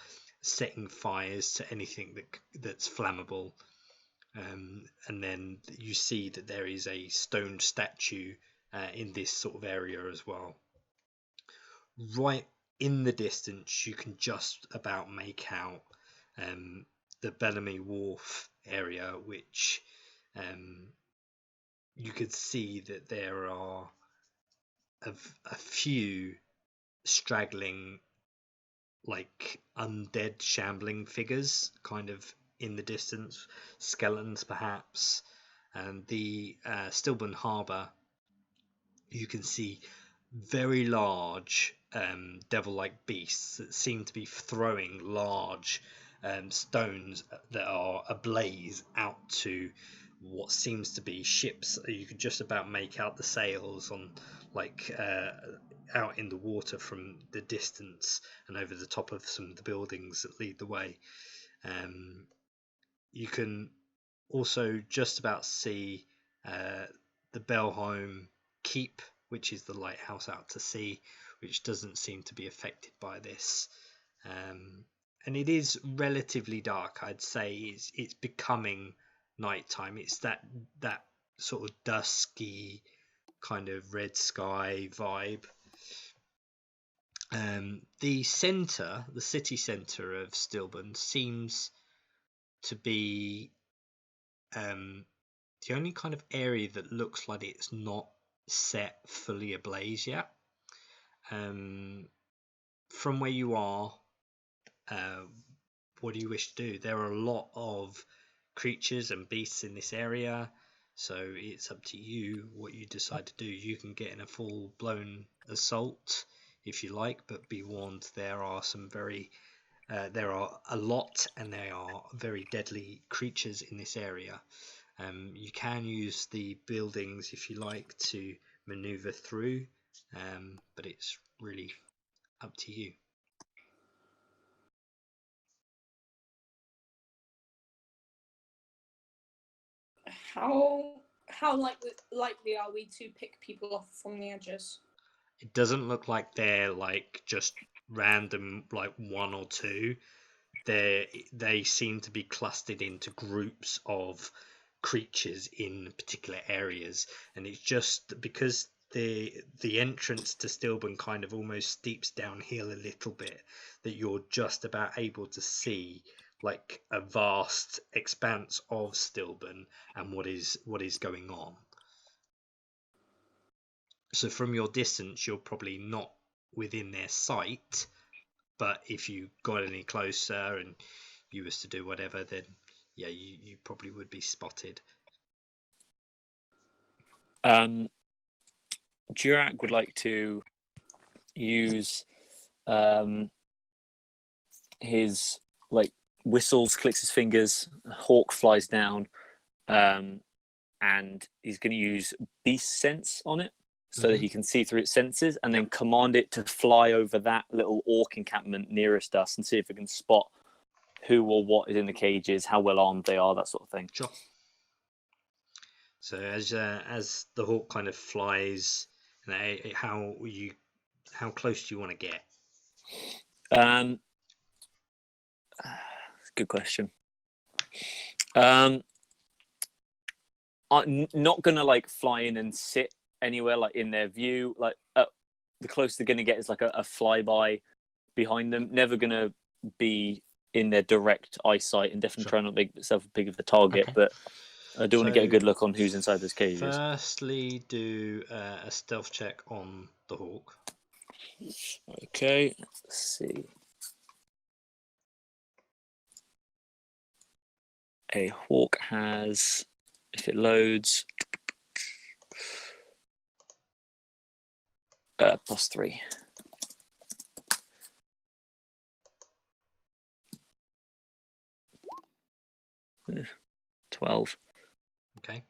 setting fires to anything that's flammable. And then you see that there is a stone statue in this sort of area as well. Right in the distance, you can just about make out the Bellamy Wharf area, which you could see that there are a few straggling, like undead shambling figures kind of in the distance, skeletons perhaps. And the Stilburn Harbour, you can see very large devil-like beasts that seem to be throwing large stones that are ablaze out to what seems to be ships. You could just about make out the sails on, like, out in the water from the distance and over the top of some of the buildings that lead the way. You can also just about see the Belholm Keep, which is the lighthouse out to sea, which doesn't seem to be affected by this. And it is relatively dark. I'd say it's becoming nighttime. It's that sort of dusky kind of red sky vibe. The city centre of Stilburn seems to be the only kind of area that looks like it's not set fully ablaze yet. From where you are, what do you wish to do? There are a lot of creatures and beasts in this area, so it's up to you what you decide to do. You can get in a full-blown assault if you like, but be warned, there are a lot, and they are very deadly creatures in this area. You can use the buildings if you like to maneuver through, but it's really up to you. How likely are we to pick people off from the edges? It doesn't look like they're like just random, like one or two. They seem to be clustered into groups of creatures in particular areas, and it's just because the entrance to Stilburn kind of almost steeps downhill a little bit that you're just about able to see like a vast expanse of Stilburn and what is going on. So from your distance, you're probably not within their sight, but if you got any closer and you was to do whatever, then yeah, you probably would be spotted. Durak would like to use his like whistles, clicks his fingers, a hawk flies down, and he's going to use beast sense on it so that he can see through its senses, and then command it to fly over that little orc encampment nearest us and see if it can spot who or what is in the cages, how well armed they are, that sort of thing. Sure. So as the hawk kind of flies, how close do you want to get? Good question. I'm not gonna like fly in and sit anywhere like in their view. Like the closest they're gonna get is like a flyby behind them. Never gonna be in their direct eyesight, and definitely try not to make myself big of a target. Okay. But I do want to get a So, good look on who's inside those cages. Firstly, do a stealth check on the hawk. Okay, let's see. A hawk has, if it loads, +3. Eh, 12. Okay,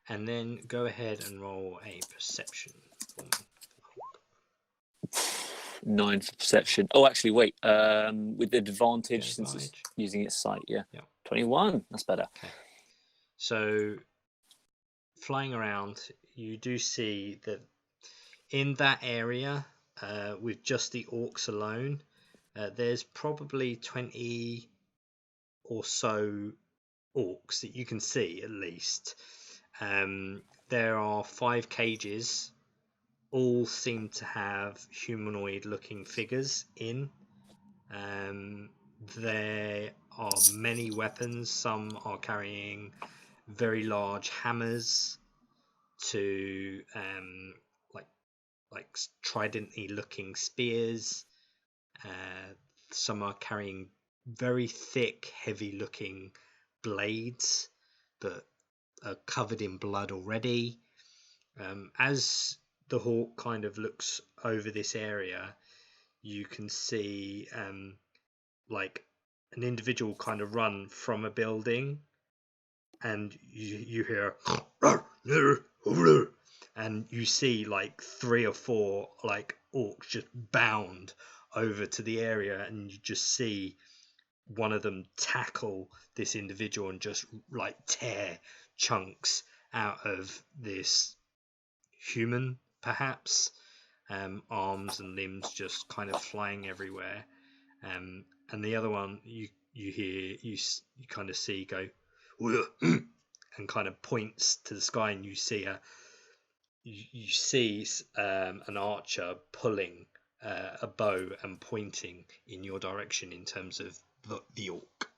and then go ahead and roll a perception for me. 9 for perception. Oh, actually, wait. With advantage since it's Advantage. using its sight. Yeah. Yeah. 21. That's better. Okay. So, flying around, you do see that in that area, with just the orcs alone, there's probably 20 or so orcs that you can see at least. There are 5 cages. All seem to have humanoid-looking figures in. There are many weapons. Some are carrying very large hammers to like trident-y looking spears. Some are carrying very thick, heavy-looking blades that are covered in blood already. As the hawk kind of looks over this area, you can see like an individual kind of run from a building, and you hear and you see like 3 or 4 like orcs just bound over to the area, and you just see one of them tackle this individual and just like tear chunks out of this human, perhaps, arms and limbs just kind of flying everywhere. And the other one you hear, you kind of see go and kind of points to the sky, and you see an archer pulling a bow and pointing in your direction in terms of the orc.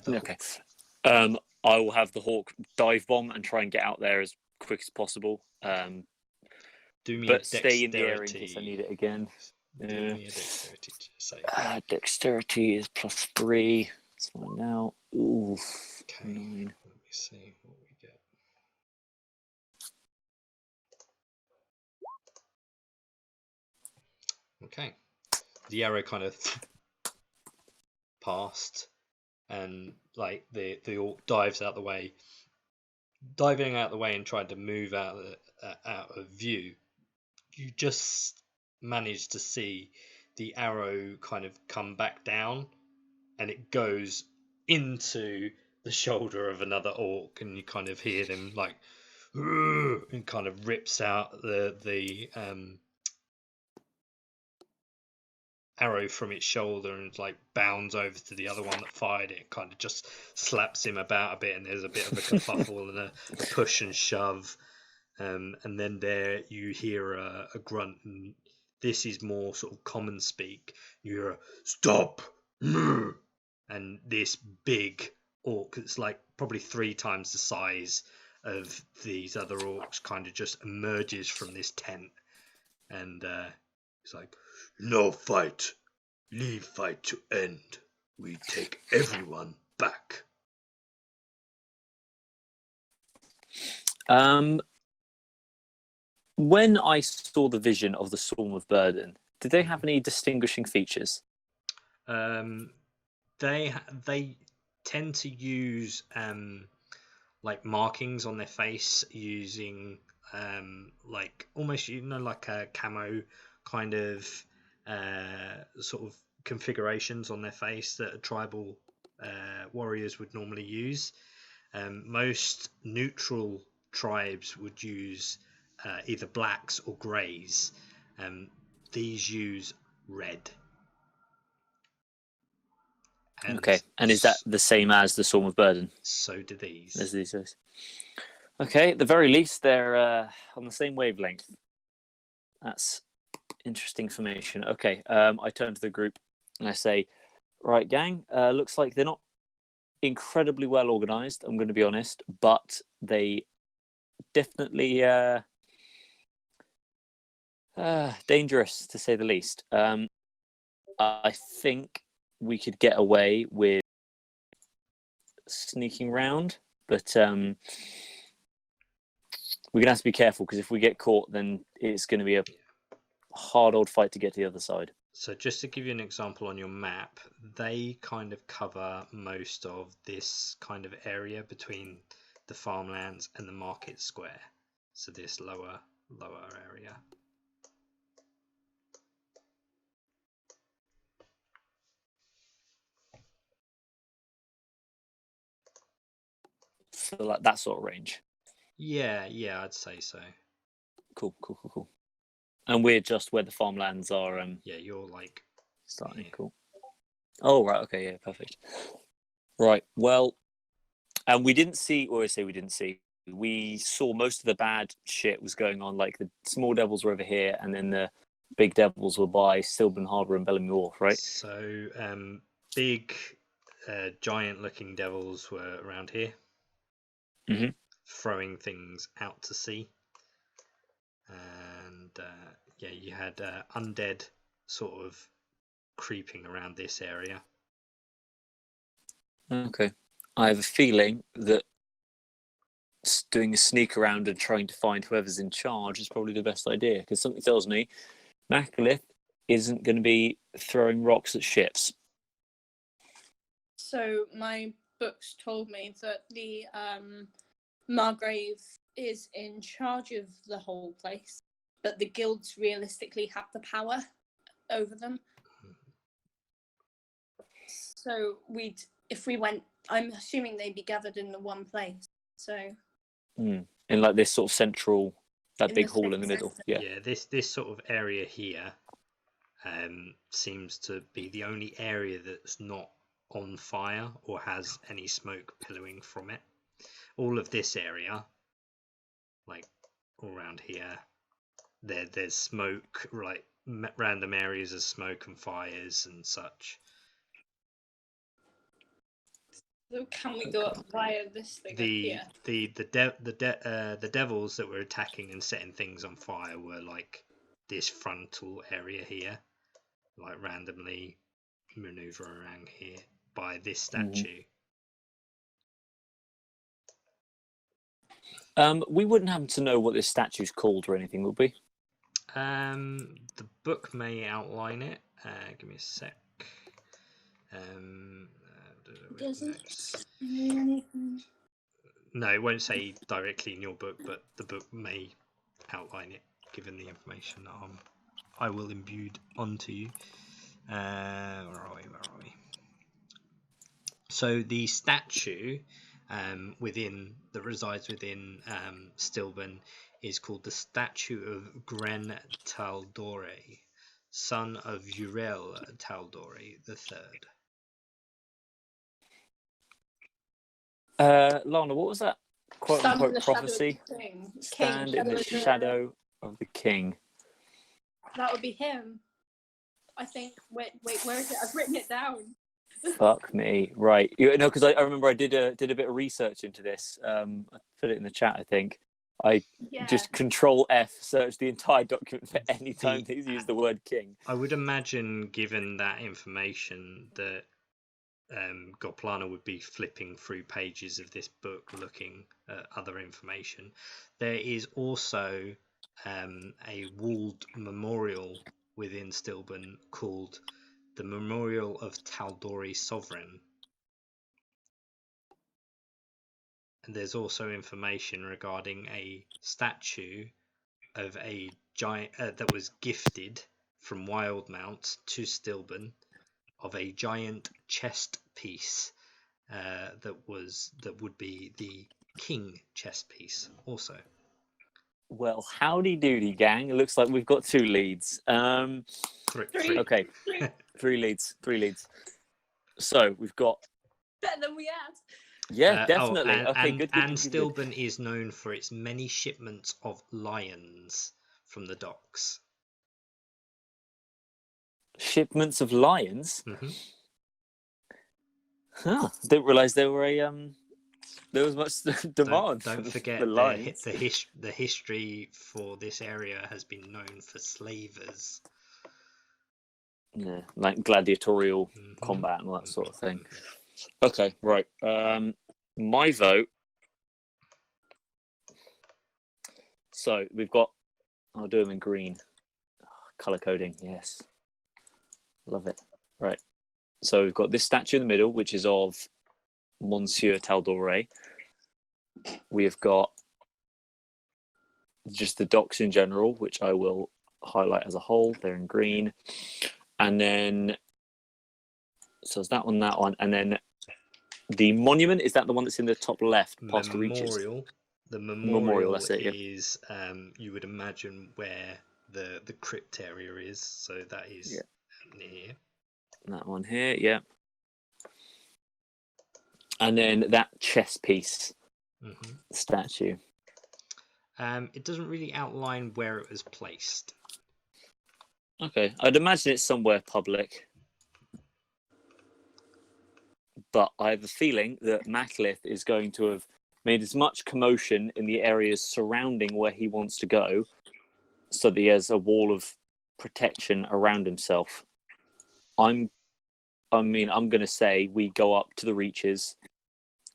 Okay. I will have the hawk dive bomb and try and get out there as quick as possible. Do me but a stay in the area in case I need it again. Do me a dexterity save. Dexterity is +3. Let's find out. Ooh, Okay. 9. Let me see what we get. Okay. The arrow kind of passed, and like the orc dives out the way. Diving out the way and trying to move out of view, you just managed to see the arrow kind of come back down, and it goes into the shoulder of another orc, and you kind of hear them like, and kind of rips out the arrow from its shoulder and like bounds over to the other one that fired it. Kind of just slaps him about a bit, and there's a bit of a kerfuffle and a push and shove. And then there you hear a grunt, and this is more sort of common speak. You hear a stop, and this big orc, it's like probably 3 times the size of these other orcs, kind of just emerges from this tent, and it's like, no fight, leave fight to end. We take everyone back. When I saw the vision of the Storm of Burden, did they have any distinguishing features? They tend to use like markings on their face, using like almost like a camo kind of sort of configurations on their face that tribal warriors would normally use. Most neutral tribes would use either blacks or greys. These use red. Okay, and is that the same as the Storm of Burden? So do these. As these days. Okay, at the very least, they're on the same wavelength. That's interesting information. Okay, I turn to the group and I say, right, gang, looks like they're not incredibly well organized, I'm going to be honest, but they definitely dangerous, to say the least. I think we could get away with sneaking round, but we're going to have to be careful, because if we get caught, then it's going to be a hard old fight to get to the other side. So just to give you an example on your map, they kind of cover most of this kind of area between the farmlands and the market square. So this lower area. So like that sort of range. Yeah, I'd say so. Cool. And we're just where the farmlands are. Yeah, you're like starting. here. Cool. Oh right, okay, yeah, perfect. Right, well, and we didn't see, or I say we didn't see. We saw most of the bad shit was going on. Like the small devils were over here, and then the big devils were by Stilburn Harbour and Bellamy Wharf, right? So big, giant-looking devils were around here, throwing things out to sea, and yeah, you had undead sort of creeping around this area. Okay, I have a feeling that doing a sneak around and trying to find whoever's in charge is probably the best idea, because something tells me Macalith isn't going to be throwing rocks at ships. So my books told me that the Margrave is in charge of the whole place, but the guilds realistically have the power over them. So if we went, I'm assuming they'd be gathered in the one place. So in like this sort of central, that big hall in the middle. Yeah. This sort of area here seems to be the only area that's not on fire or has any smoke billowing from it. All of this area, like all around here, there's smoke, like random areas of smoke and fires and such. So can we go up via this thing here? The devils that were attacking and setting things on fire were like this frontal area here, like randomly maneuver around here by this statue. We wouldn't happen to know what this statue's called or anything, would we? The book may outline it. Give me a sec. Does it say anything? No, it won't say directly in your book, but the book may outline it, given the information that I will imbue onto you. Where are we? So the statue that resides within Stilburn is called the statue of Gren Tal'Dorei, son of Uriel Tal'Dorei III. Lana, what was that quote-unquote prophecy? Stand in the shadow of the king. That would be him. I think. Wait, where is it? I've written it down. Fuck me. Right. Because I remember I did a bit of research into this. I put it in the chat, I think. I just Control F searched the entire document for any time they use the word king. I would imagine, given that information, that Goplana would be flipping through pages of this book looking at other information. There is also a walled memorial within Stilburn called the Memorial of Tal'Dorei Sovereign. And there's also information regarding a statue of a giant that was gifted from Wildmount to Stilburn, of a giant chest piece that would be the king chess piece also. Well, howdy doody, gang. It looks like we've got 2 leads. Three. Okay, 3 leads. So we've got. Better than we had. Yeah, definitely. And, okay, and, good. And Stilburn is known for its many shipments of lions from the docks. Shipments of lions. Mm-hmm. Huh. Didn't realise there were there was much demand. Don't for forget lions. the history for this area has been known for slavers. Yeah, like gladiatorial combat and all that sort of thing. Okay, right. My vote. So we've got. I'll do them in green. Color coding, yes. Love it. Right. So we've got this statue in the middle, which is of Monsieur Tal'Dorei. We have got just the docks in general, which I will highlight as a whole. They're in green. And then, so it's that one, and then the monument, is that the one that's in the top left, past the reaches? The memorial that's it, yeah. is, you would imagine where the crypt area is. So that is near. That one here, yeah. And then that chess piece statue. It doesn't really outline where it was placed. Okay, I'd imagine it's somewhere public. But I have a feeling that Maclith is going to have made as much commotion in the areas surrounding where he wants to go, so that he has a wall of protection around himself. I'm going to say we go up to the reaches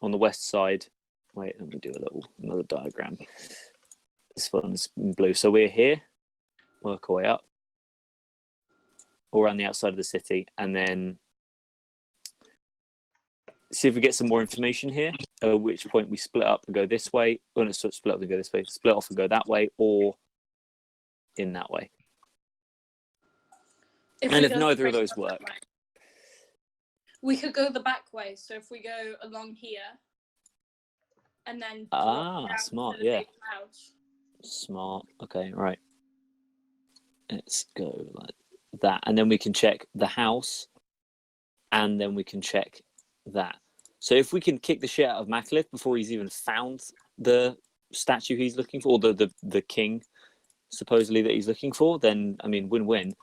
on the west side. Wait, let me do another diagram. This one's in blue. So we're here, work our way up, all around the outside of the city, and then see if we get some more information here, at which point we split up and go this way. Well, not split up and go this way, split off and go that way, or in that way. If neither of those work. We could go the back way. So if we go along here and then smart, yeah. Smart. Okay, right. Let's go like that. And then we can check the house, and then we can check that. So if we can kick the shit out of Maclith before he's even found the statue he's looking for, or the king supposedly that he's looking for, then, I mean, win-win.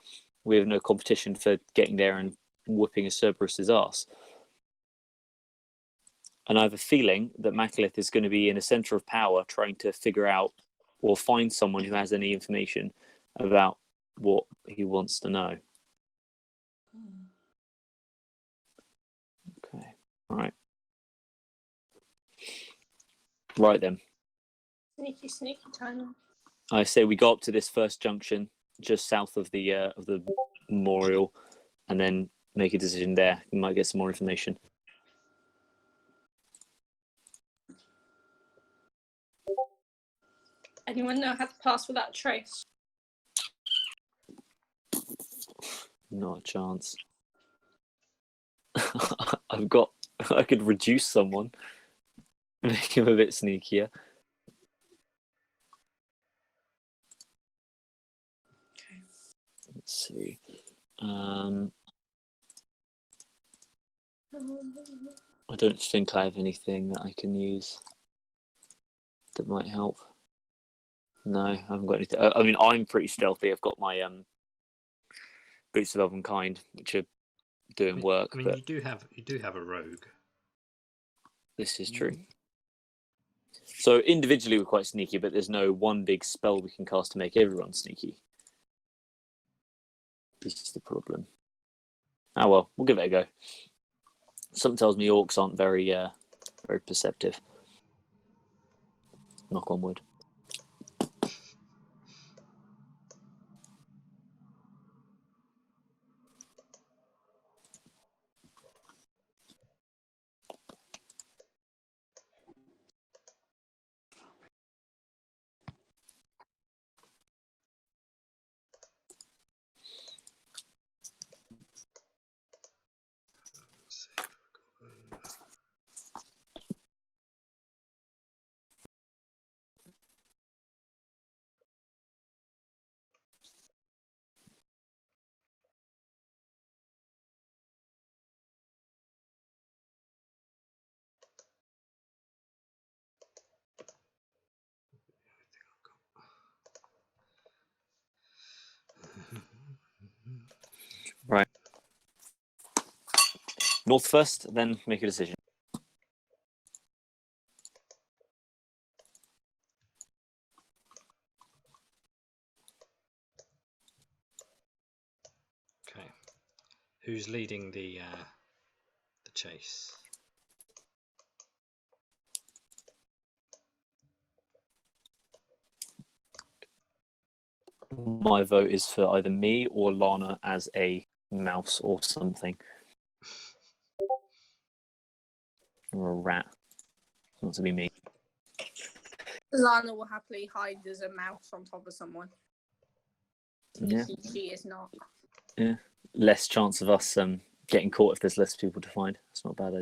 We have no competition for getting there and whooping a Cerberus's ass. And I have a feeling that Maclith is going to be in a centre of power trying to figure out or find someone who has any information about what he wants to know. Okay, all right. Right then. Sneaky time. I say we go up to this first junction just south of the memorial, and then make a decision there. We might get some more information. Anyone know how to pass without a trace? Not a chance. I could reduce someone, make him a bit sneakier. Okay. Let's see. I don't think I have anything that I can use that might help. No, I haven't got anything. I mean, I'm pretty stealthy. I've got my boots of elven kind, which are doing work. I mean, but you do have a rogue. This is true. So individually we're quite sneaky, but there's no one big spell we can cast to make everyone sneaky. This is the problem. Oh well, we'll give it a go. Something tells me orcs aren't very perceptive. Knock on wood. North first, then make a decision. Okay. Who's leading the chase? My vote is for either me or Lana as a mouse or something. Or a rat. Not to be me. Lana will happily hide as a mouse on top of someone. Yeah. She is not. Yeah. Less chance of us getting caught if there's less people to find. That's not a bad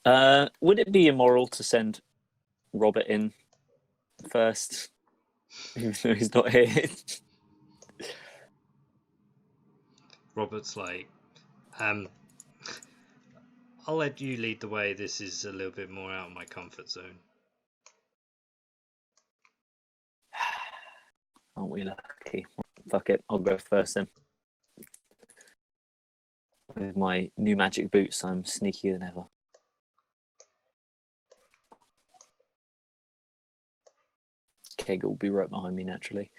idea. Would it be immoral to send Robert in first, even though he's not here? Robert's like, I'll let you lead the way. This is a little bit more out of my comfort zone. Aren't we lucky? Fuck it, I'll go first then. With my new magic boots, I'm sneakier than ever. Keg will be right behind me naturally.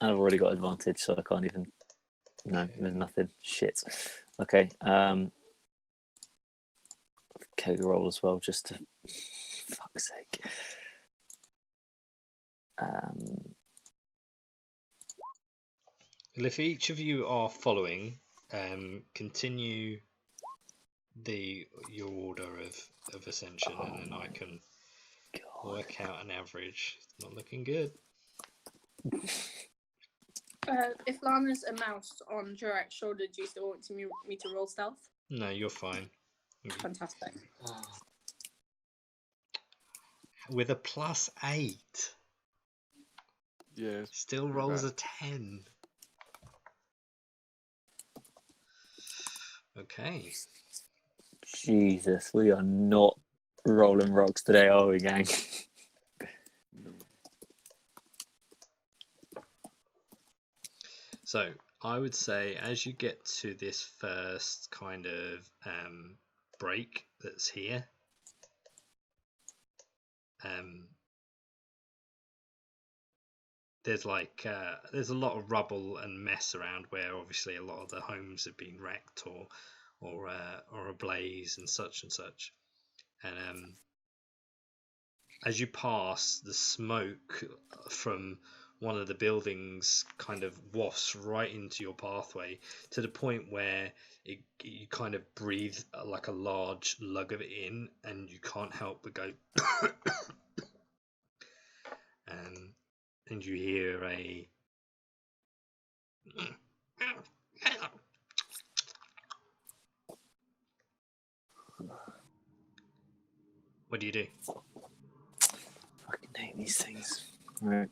I've already got advantage, so I can't even. No, there's nothing. Shit. Okay. Keg roll as well, just to fuck's sake. Well, if each of you are following, continue your order of ascension, and then I can work out an average. It's not looking good. If Lana's a mouse on Jurak's shoulder, do you still want me to roll stealth? No, you're fine. Fantastic. With a +8. Yeah. Still rolls a 10. Okay. Jesus, we are not rolling rocks today, are we, gang? So I would say as you get to this first kind of break that's here, there's like there's a lot of rubble and mess around where obviously a lot of the homes have been wrecked or ablaze and such. And as you pass, the smoke from one of the buildings kind of wafts right into your pathway to the point where you kind of breathe like a large lug of it in, and you can't help but go and you hear a what do you do? Fucking hate these things. Right.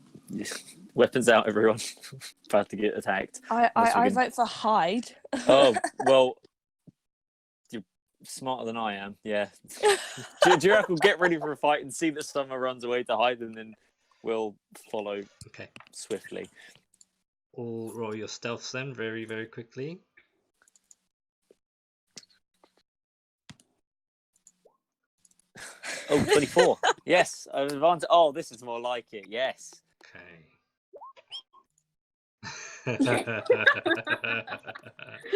Weapons out, everyone. About to get attacked. I vote for hide. Oh, well, you're smarter than I am, yeah. Jurak will get ready for a fight and see that Summer runs away to hide, and then we'll follow swiftly. All roll your stealths then, very, very quickly. Oh, 24. Yes, advantage. Oh, this is more like it. Yes. Okay.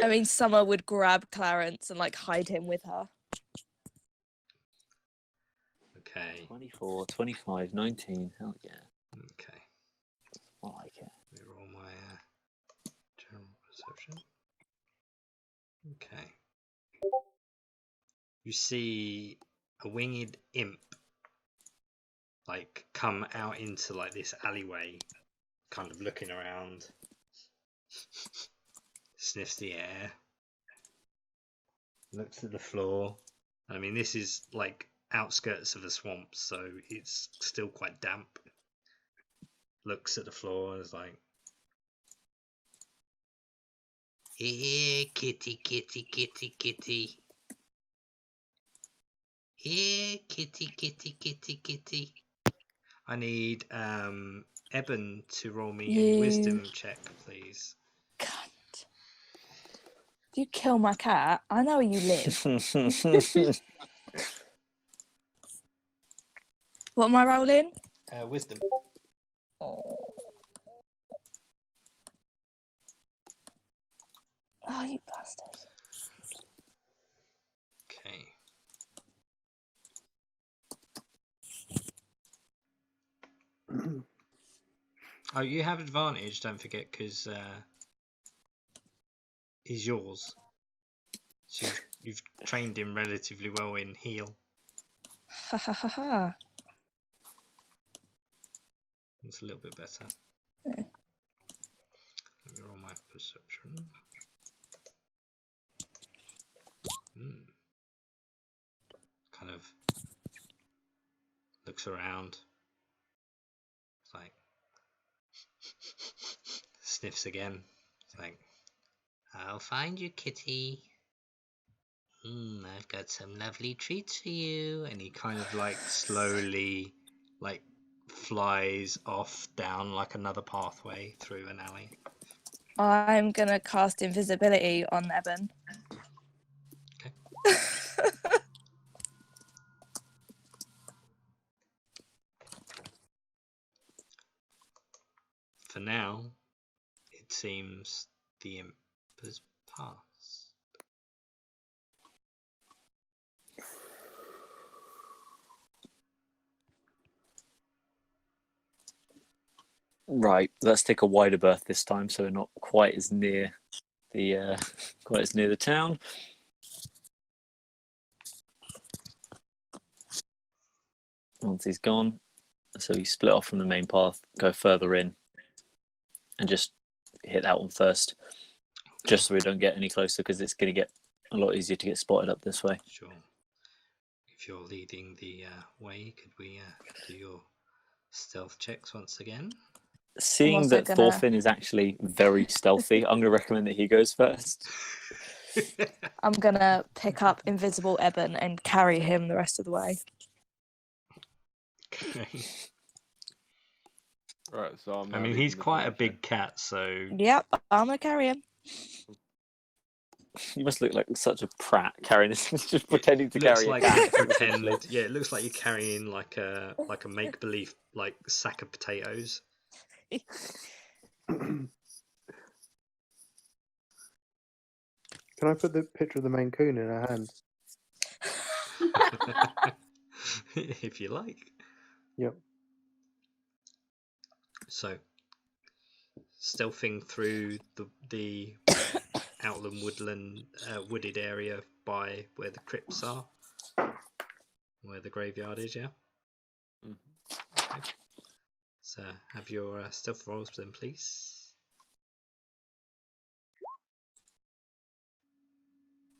I mean, Summer would grab Clarence and like hide him with her. Okay. 24, 25, 19. Hell yeah. Okay. I like it. Let me roll my general perception. Okay. You see a winged imp like come out into like this alleyway, kind of looking around, sniffs the air, looks at the floor. I mean, this is like outskirts of the swamp, so it's still quite damp. Looks at the floor and is like, Here, kitty, kitty, kitty, kitty. Here, kitty, kitty, kitty, kitty. I need Eben to roll me a You- wisdom check, please. Cunt. If you kill my cat, I know where you live. What am I rolling? Wisdom. Oh, you bastard. Okay. Oh, you have advantage, don't forget, because he's yours. So you've trained him relatively well in heal. Ha ha ha ha. It's a little bit better. Yeah. Let me roll my perception. Kind of looks around. It's like sniffs again. It's like, I'll find you, kitty. I've got some lovely treats for you. And he kind of like slowly like flies off down like another pathway through an alley. I'm gonna cast invisibility on Eben. Okay. For now, it seems the imp has passed. Right, let's take a wider berth this time, so we're not quite as near the town. Once he's gone, so we split off from the main path, go further in, and just hit that one first, just so we don't get any closer, because it's going to get a lot easier to get spotted up this way. Sure. If you're leading the way, could we do your stealth checks once again? Seeing also that gonna- Thorfinn is actually very stealthy, I'm going to recommend that he goes first. I'm gonna pick up invisible Eben and carry him the rest of the way. Okay. Right, so I'm I now mean, leading he's the quite a charge big cat, so Yep, I'm gonna carry him. You must look like such a prat carrying this, just pretending to looks carry like a cat. you pretend. Yeah, it looks like you're carrying like a make believe like sack of potatoes. Can I put the picture of the Maine Coon in her hand? If you like. Yep. So, stealthing through the outland wooded area by where the crypts are, where the graveyard is. Yeah. Mhm. Okay. So, have your stealth rolls then, please.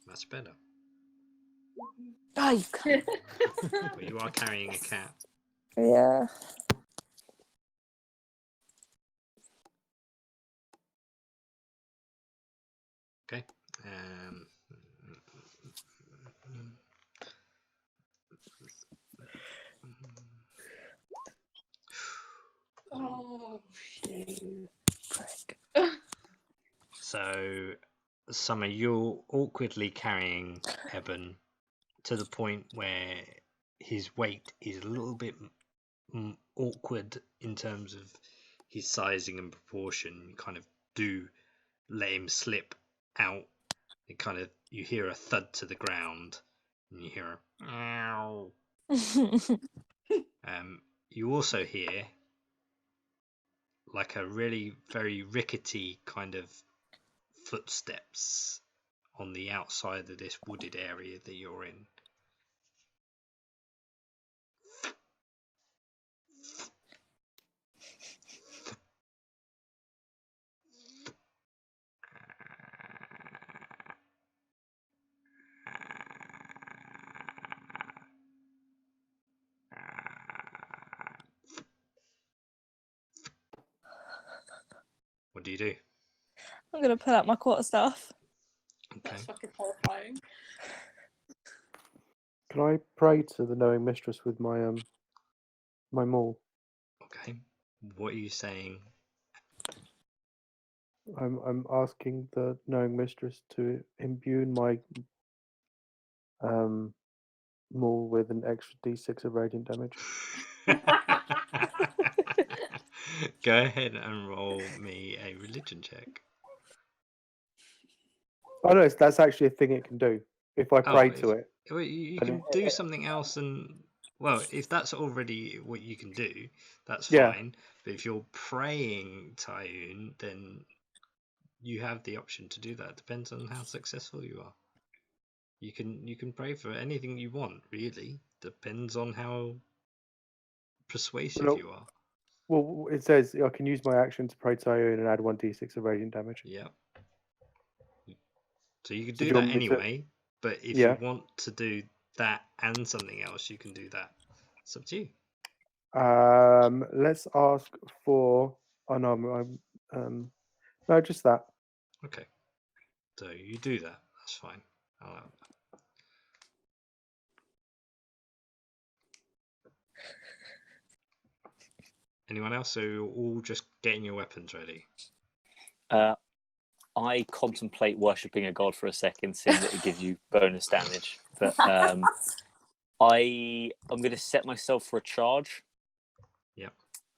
Much better. Oh, you can't. But you are carrying a cat. Yeah. Okay. Oh, shoot. Prick. So, Summer, you're awkwardly carrying Eben to the point where his weight is a little bit awkward in terms of his sizing and proportion. You kind of do let him slip out. It kind of, you hear a thud to the ground, and you hear a meow. You also hear like a really very rickety kind of footsteps on the outside of this wooded area that you're in. What do you do? I'm gonna pull out my quarterstaff. That's Okay. fucking horrifying. Can I pray to the knowing mistress with my my maul? Okay. What are you saying? I'm asking the knowing mistress to imbue my maul with an extra d6 of radiant damage. Go ahead and roll me a religion check. Oh no, that's actually a thing it can do. If I pray to it, well, you and can do something else, and well, if that's already what you can do, that's Yeah. fine. But if you're praying, Tyun, then you have the option to do that. Depends on how successful you are. You can pray for anything you want, really. Depends on how persuasive No. you are. Well, it says I can use my action to pray to Ioun and add 1d6 of radiant damage. Yeah. So you could So do do you that want me to- anyway, but if Yeah. you want to do that and something else, you can do that. It's up to you. Let's ask for. Oh no, no, just that. Okay. So you do that. That's fine. I'll allow that. Anyone else? So you're all just getting your weapons ready. I contemplate worshipping a god for a second, seeing that it gives you bonus damage. But I'm going to set myself for a charge. Yep.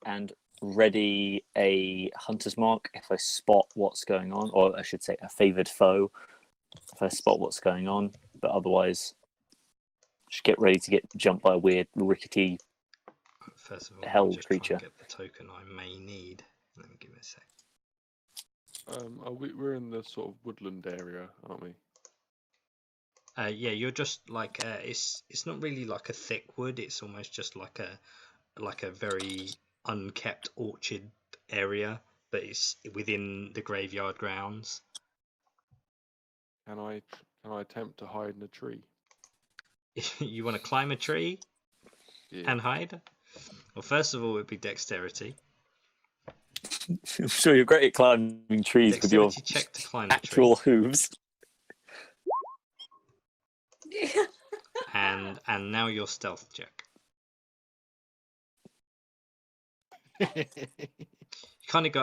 And ready a hunter's mark if I spot what's going on, or I should say a favoured foe if I spot what's going on. But otherwise, just get ready to get jumped by a weird, rickety First of all, hell I'll just creature. try and get the token I may need. Let me give it a sec. We're in the sort of woodland area, aren't we? Yeah, you're just like it's not really like a thick wood. It's almost just like a very unkept orchard area, but it's within the graveyard grounds. Can I attempt to hide in a tree? You want to climb a tree Yeah. and hide? Well, first of all, it'd be dexterity. I'm sure you're great at climbing trees with your Dexterity check to climb the tree. actual hooves. And now your stealth check.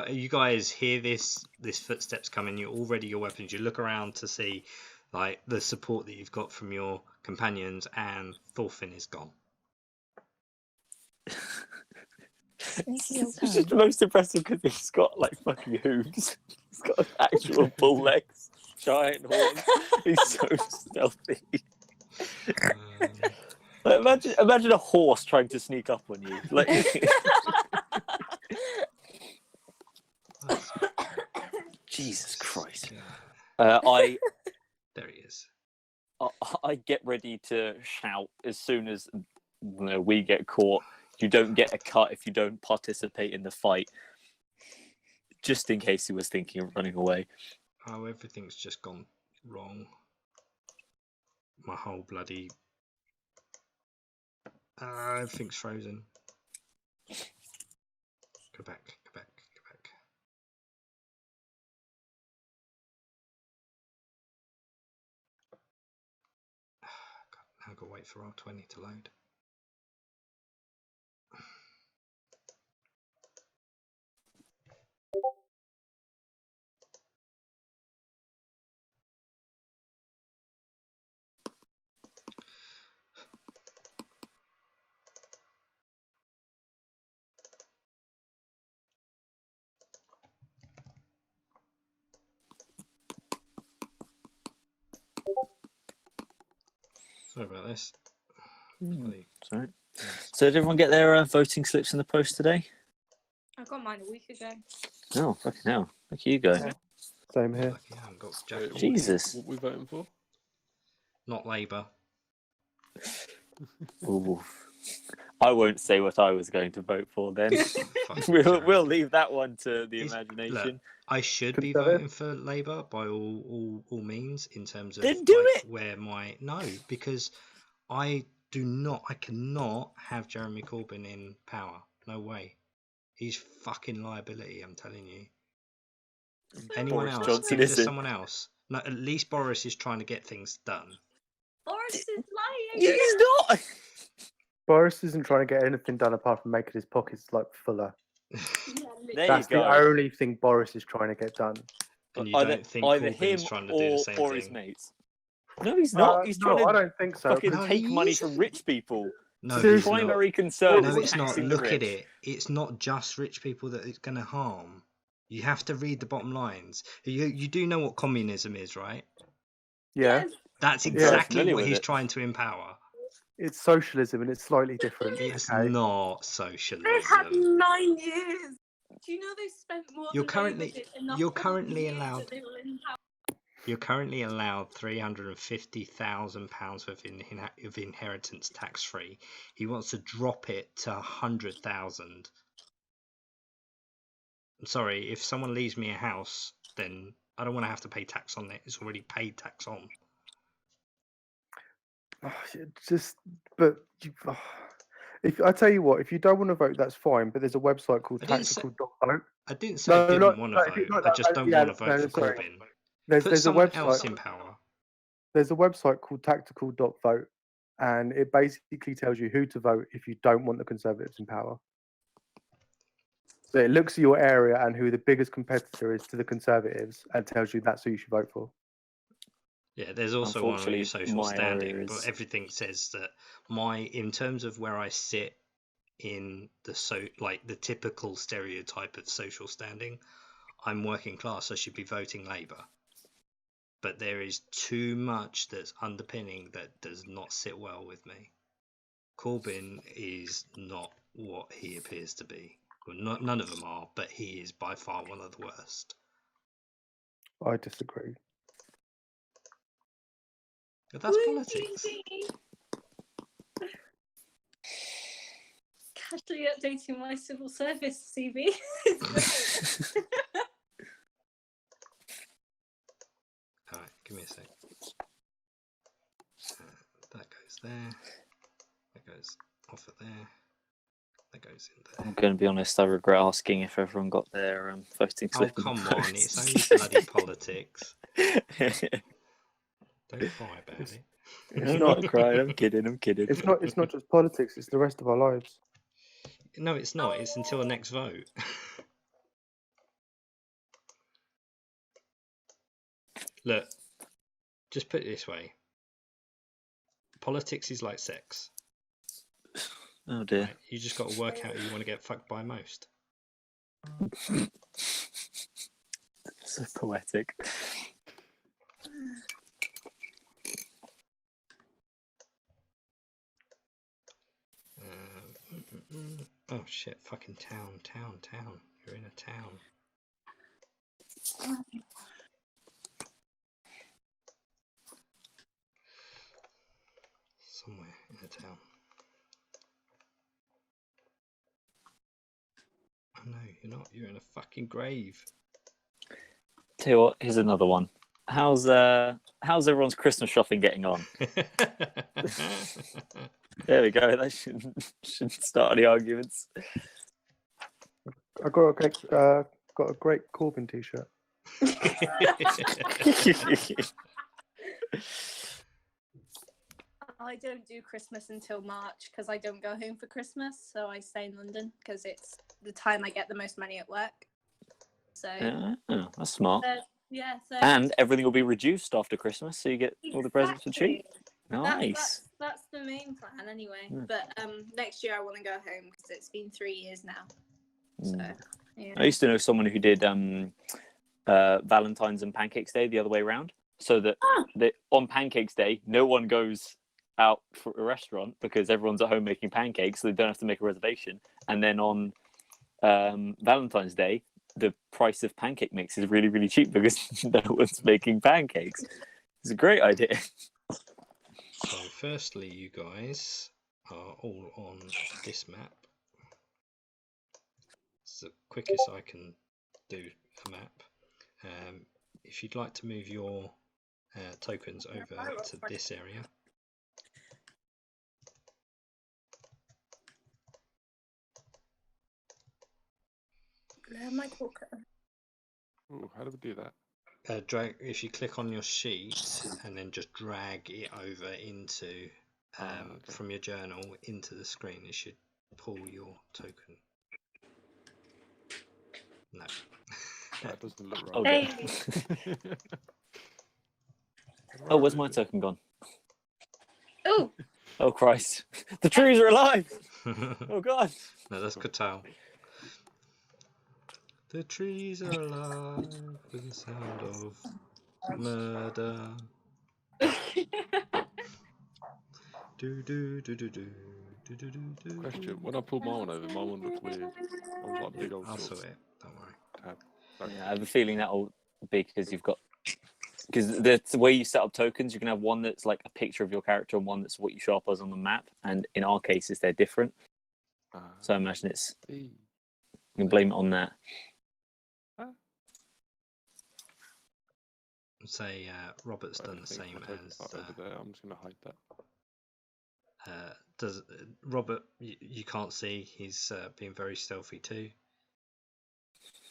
You guys hear this footsteps coming. You're all ready your weapons. You look around to see like the support that you've got from your companions, and Thorfinn is gone. It's just the most impressive because he's got like fucking hooves. He's got actual bull legs, giant horns. He's so stealthy. Like, imagine a horse trying to sneak up on you. Like, Jesus Christ! There he is. I get ready to shout as soon as we get caught. You don't get a cut if you don't participate in the fight. Just in case he was thinking of running away. Oh, everything's just gone wrong. My whole bloody everything's frozen. Go back. God, now I've got to wait for Roll20 to load. Sorry about this. Sorry. So did everyone get their voting slips in the post today? I got mine a week ago. Oh, fucking hell. Look at you go. Same here. Lucky I haven't got Jack. Wait, Jesus. What we voting for? Not Labour. Ooh. I won't say what I was going to vote for then. Fucking we'll leave that one to the Look, imagination. I should be voting for Labour by all means in terms of Then do like, it! where my because I cannot have Jeremy Corbyn in power. No way. He's fucking liability, I'm telling you. Anyone Boris else? Johnson, Is is there it? someone else? No, at least Boris is trying to get things done. Boris is lying. He's not. Boris isn't trying to get anything done apart from making his pockets like fuller. Yeah, There That's you the go. only thing Boris is trying to get done. And you Either, don't think either Corbyn's him trying to do the same or his thing? mates. No, he's not. He's trying No, I to don't think so. fucking No, take he money is. from rich people. No, The he's not. primary concern No, is it's not. taxing the Look at rich. it. It's not just rich people that it's going to harm. You have to read the bottom lines. You do know what communism is, right? Yeah, That's I'm exactly familiar what with he's it. trying to empower. it's socialism and it's slightly different. It's okay? not They had socialism. 9 years. Do you know they spent more You're than currently- Labour did in the you're whole currently years allowed- that they were in power? You're currently allowed £350,000 worth of inheritance tax free. He wants to drop it to 100,000. I'm sorry, if someone leaves me a house, then I don't want to have to pay tax on it. It's already paid tax on. If I tell you what, if you don't want to vote, that's fine. But there's a website called I didn't say- tactical.vote. I didn't say I didn't want to vote. I just don't want to vote for Corbyn. Put There's a someone else in website. power. There's a website called tactical.vote, and it basically tells you who to vote if you don't want the Conservatives in power. So it looks at your area and who the biggest competitor is to the Conservatives, and tells you that's who you should vote for. Yeah, there's also one on your Unfortunately, social my standing, area but is- everything says that in terms of where I sit in the the typical stereotype of social standing, I'm working class. I should be voting Labour. But there is too much that's underpinning that does not sit well with me. Corbyn is not what he appears to be. Well, none of them are, but he is by far one of the worst. I disagree. But that's politics. Casually updating my civil service CV. Alright, give me a sec. That goes there. That goes off of there. That goes in there. I'm going to be honest, I regret asking if everyone got their voting Oh, slip. come on. It's only bloody politics. Don't cry about it. I'm not crying, I'm kidding, I'm kidding. It's not just politics. It's the rest of our lives. No, it's not. It's until the next vote. Look, just put it this way. Politics is like sex. Oh dear. Right? You just got to work out who you want to get fucked by most. So poetic. Oh shit, fucking town. You're in a town. Somewhere in a town. Oh no, you're not. You're in a fucking grave. Tell you what, here's another one. How's everyone's Christmas shopping getting on? There we go. That shouldn't start any arguments. I got a great Corbyn t-shirt. I don't do Christmas until March because I don't go home for Christmas, so I stay in London because it's the time I get the most money at work. So Oh, that's smart. yeah, so And everything will be reduced after Christmas, so you get all the presents for cheap. Nice. That's the main plan anyway. Mm. But next year I want to go home because it's been 3 years now. So yeah. I used to know someone who did Valentine's and Pancakes Day the other way around, so that on Pancakes Day no one goes out for a restaurant because everyone's at home making pancakes, so they don't have to make a reservation. And then on Valentine's Day, the price of pancake mix is really, really cheap because no one's making pancakes. It's a great idea. So firstly, you guys are all on this map. It's the quickest I can do a map. If you'd like to move your tokens over to this area. My talker. Ooh, how do we do that? Drag if you click on your sheet and then just drag it over into Okay. from your journal into the screen, it should pull your token. No. That doesn't look right. Oh, Hey. Oh, where's my token gone? Oh, Oh, Christ. The trees are alive! Oh, God. No, that's Katal. The trees are alive with the sound of murder. Do do do do do do do do. Question: when I pulled my one over, my one looked weird. I was like big old I'll sort sort of it. Don't worry. tab. Sorry. Yeah, I have a feeling that'll be because you've got... Because the way you set up tokens, you can have one that's like a picture of your character and one that's what you show up as on the map. And in our cases, they're different. So I imagine it's... You can blame it on that. Say Robert's Right, done I the think same my token's as over there. I'm just gonna hide that. does Robert. You can't see. He's being very stealthy too.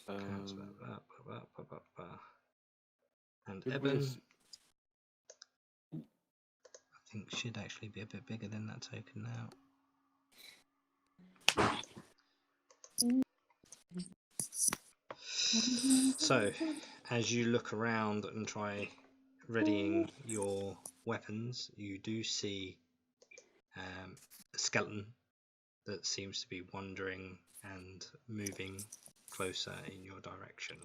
And Did we Eben, have I think should actually be a bit bigger than that token now. So, as you look around and try readying your weapons, you do see a skeleton that seems to be wandering and moving closer in your direction.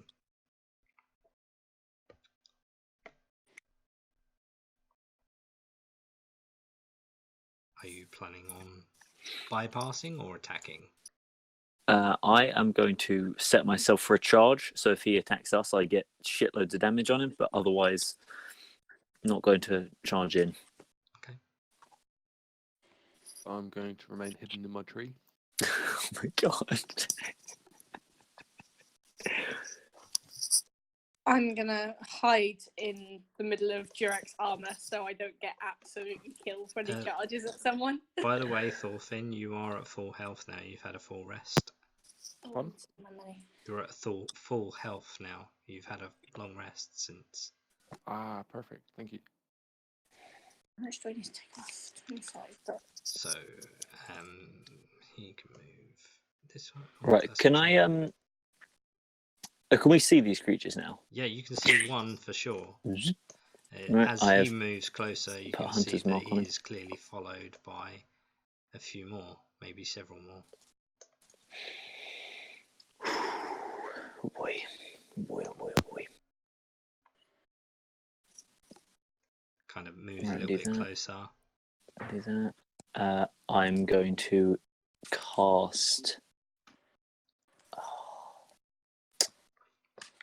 Are you planning on bypassing or attacking? I am going to set myself for a charge. So if he attacks us, I get shitloads of damage on him. But otherwise, I'm not going to charge in. Okay. I'm going to remain hidden in my tree. Oh my God. I'm gonna hide in the middle of Durek's armor so I don't get absolutely killed when he charges at someone. By the way, Thorfinn, you are at full health now. You've had a full rest. Fun? My money. You're at full health now. You've had a long rest since. Ah, perfect. Thank you. How much do I need to take off? 25. But... So, he can move this one. Oh, Right, that's can true. I can we see these creatures now? Yeah, you can see one for sure. Right, As I he have moves closer, you put a can see hunter's that mark on he him. is clearly followed by a few more, maybe several more. Oh boy. Boy, oh boy, oh boy. Kind of moves a Right, little do bit that. closer. Do that. I'm going to cast...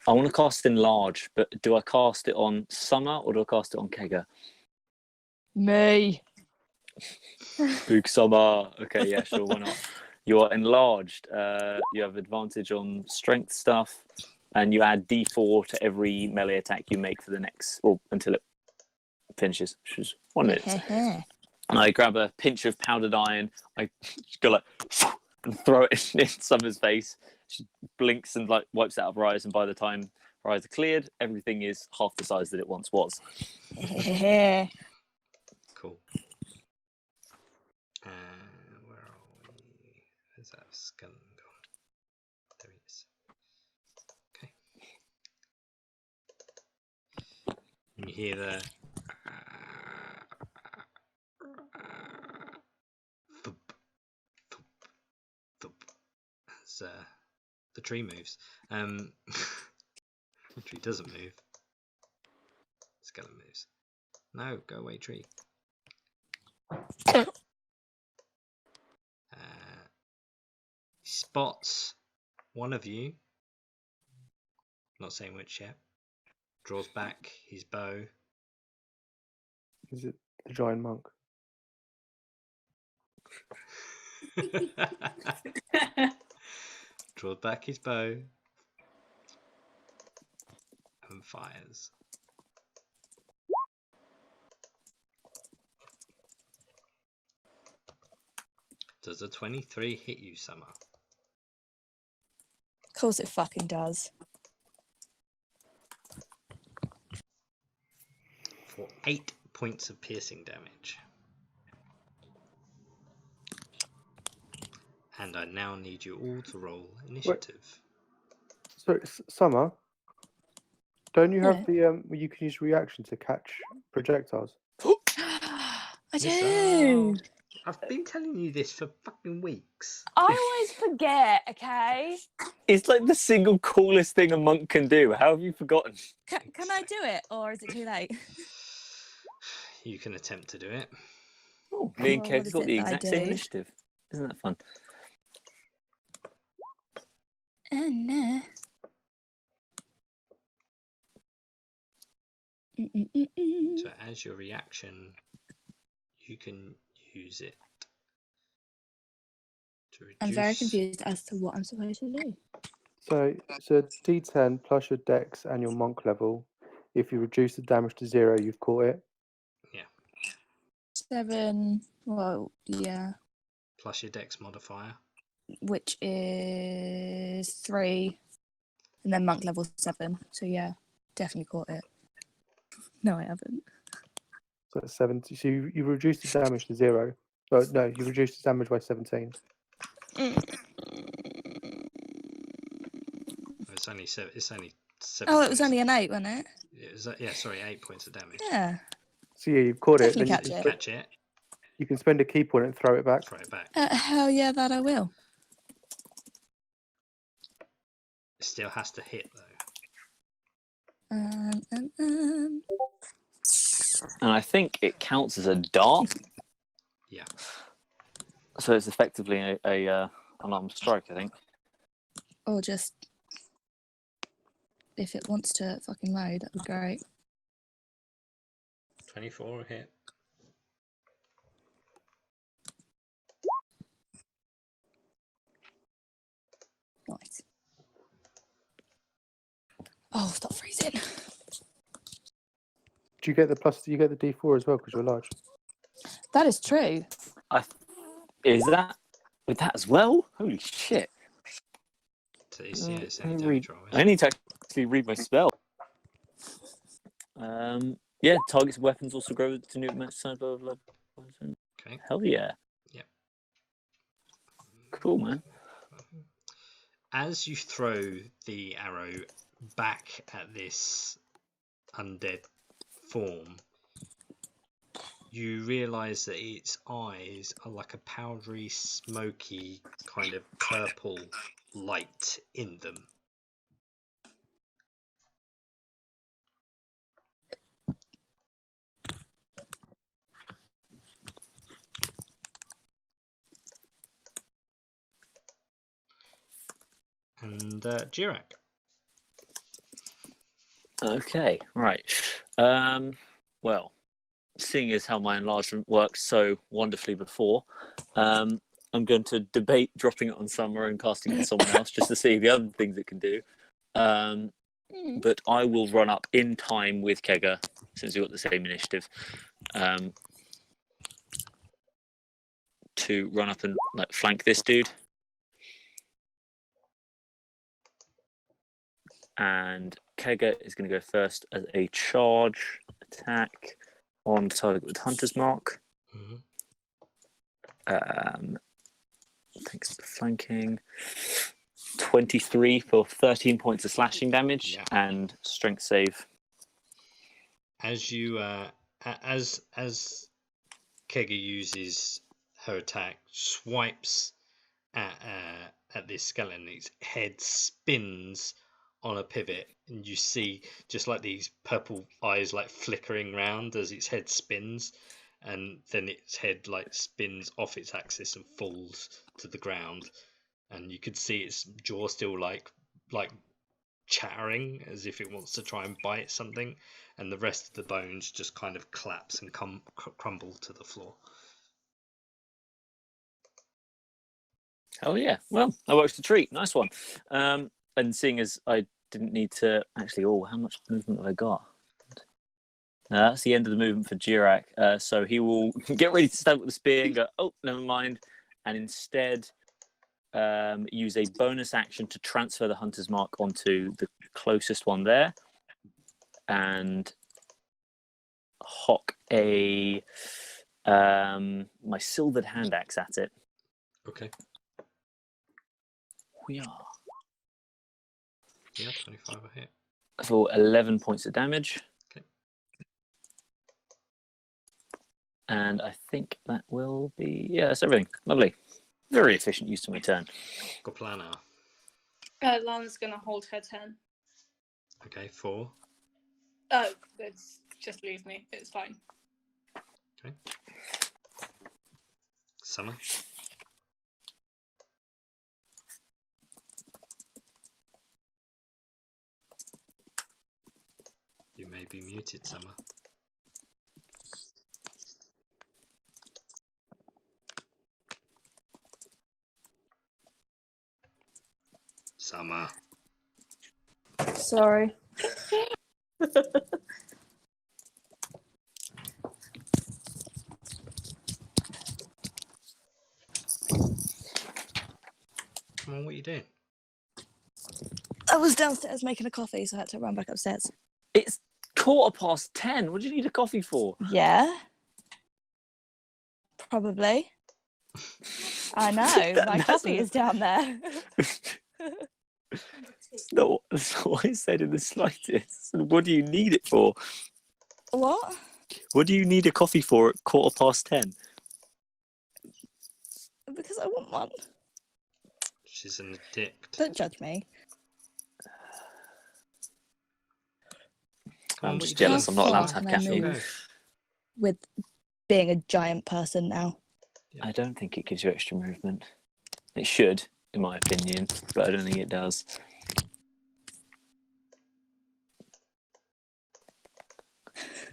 I want to cast Enlarge, but do I cast it on Summer or do I cast it on Kega? Me. Big Summer. Okay, yeah, sure, why not? You are enlarged. You have advantage on strength stuff, and you add D4 to every melee attack you make for the next, or until it finishes, which is 1 minute. And I grab a pinch of powdered iron. I go like and throw it in Summer's face. She blinks and like wipes out her eyes, and by the time her eyes are cleared, everything is half the size that it once was. Cool. Where are we? Where's that skeleton gone? There he is. Okay. And you hear the thump, thump, thump, as the tree moves. The tree doesn't move. Skeleton moves. No, go away, tree. Spots one of you. Not saying which yet. Draws back his bow. Is it the giant monk? Draws back his bow and fires. Does a 23 hit you, Summer? Of course it fucking does. 8 points of piercing damage. And I now need you all to roll initiative. So, Summer, don't you have Yeah. the you can use reaction to catch projectiles? I do. I've been telling you this for fucking weeks. I always forget. Okay. It's like the single coolest thing a monk can do. How have you forgotten? Can I do it, or is it too late? You can attempt to do it. Oh, me and Well, Keg what is got it the that I exact same do? initiative. Isn't that fun? Oh no. So as your reaction, you can use it to reduce. I'm very confused as to what I'm supposed to do. So it's a D10 plus your dex and your monk level. If you reduce the damage to 0, you've caught it. 7. Well, yeah. Plus your dex modifier. Which is 3, and then monk level 7. So yeah, definitely caught it. No, I haven't. So it's 70. So you reduce the damage to 0. Oh, no, you reduce the damage by 17. It's only 7. Oh, it was points. only an 8, wasn't it? Yeah, sorry, 8 points of damage. Yeah. So yeah, you've caught it. Definitely Then catch you it. can, Catch it. you can spend a key point and throw it back. Throw it back. Hell yeah, that I will. It still has to hit though. And I think it counts as a dart. Yeah. So it's effectively a unarmed strike, I think. Or just if it wants to fucking load, that'd be great. 24 hit. Nice. Oh, stop freezing. Do you get the plus? Do you get the D4 as well because you're large? That is true. Is that with that as well? Holy shit! So it's any I damage roll. I need to actually read my spell. Yeah, targets and weapons also grow to new match size. Blah blah blah. Okay. Hell yeah. Yep. Cool, man. As you throw the arrow back at this undead form, you realise that its eyes are like a powdery, smoky, kind of purple light in them. And Jirak. Okay, right. Well, seeing as how my enlargement worked so wonderfully before, I'm going to debate dropping it on Summer and casting it on someone else just to see the other things it can do. But I will run up in time with Kegger, since we've got the same initiative, to run up and flank this dude. And Kegger is going to go first as a charge attack on target with Hunter's Mark. Thanks for flanking. 23 for 13 points of slashing damage and strength save. As you as Kegger uses her attack, swipes at this skeleton, its head spins on a pivot, and you see just like these purple eyes flickering round as its head spins, and then its head spins off its axis and falls to the ground, and you could see its jaw still like chattering as if it wants to try and bite something, and the rest of the bones just kind of collapse and crumble to the floor. Oh yeah, well, that works a treat. Nice one. And seeing as I didn't need to actually, how much movement have I got? That's the end of the movement for Jirak. So he will get ready to stab with the spear and go, oh, never mind, and instead use a bonus action to transfer the Hunter's Mark onto the closest one there. And hock a my silvered hand axe at it. Okay. We are Yeah, 25 a hit. for 11 points of damage. Okay. And I think that will be that's everything. Lovely. Very efficient use of my turn. Goplana. Lana's gonna hold her turn. Okay, 4. Oh, it's just leave me. It's fine. Okay. Summer. You may be muted, Summer. Summer. Sorry. Come on, what are you doing? I was downstairs making a coffee, so I had to run back upstairs. It's 10:15. What do you need a coffee for? Yeah. Probably. I know. My coffee is down there. That's what I said in the slightest. What do you need it for? What? What do you need a coffee for at 10:15? Because I want one. She's an addict. Don't judge me. Come on, I'm what just you doing? jealous I'm not allowed to How have far can I caffeine. move? With being a giant person now. I don't think it gives you extra movement. It should, in my opinion, but I don't think it does.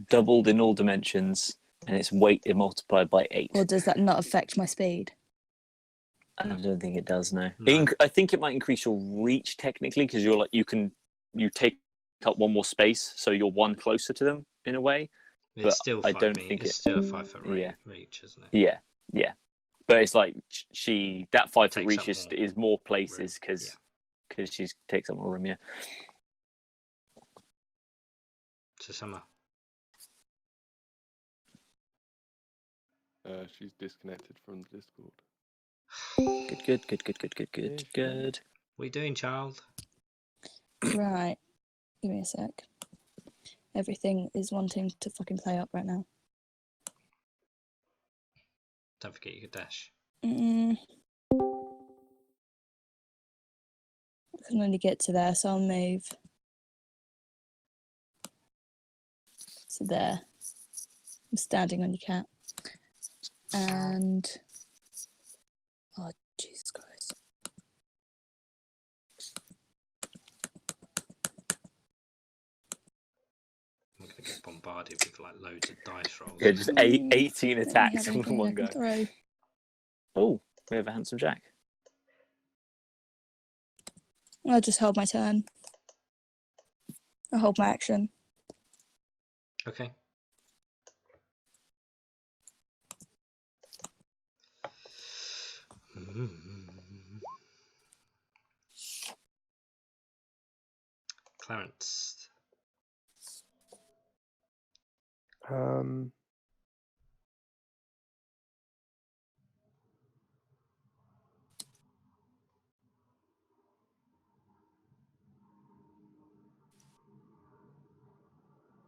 Doubled in all dimensions, and its weight is multiplied by 8. Or does that not affect my speed? I don't think it does. No, No. I think it might increase your reach technically because you take up one more space, so you're one closer to them in a way. It's But still I 5 don't meters. think It's it. still a 5 foot Yeah. reach, isn't it? Yeah. But it's like that 5 foot Takes reach up is more places room, because she takes up more room. Yeah. So Summer. She's disconnected from the Discord. Good. What are you doing, child? Right. Give me a sec. Everything is wanting to fucking play up right now. Don't forget your dash. I can only get to there, so I'll move. So there. I'm standing on your cat. And... Oh, Jesus Christ. I'm gonna get bombarded with like loads of dice rolls. Yeah, just 18 Don't attacks have all in anything I one can go. throw. Oh, we have a handsome Jack. I'll just hold my turn. I'll hold my action. Okay. Clarence. I'm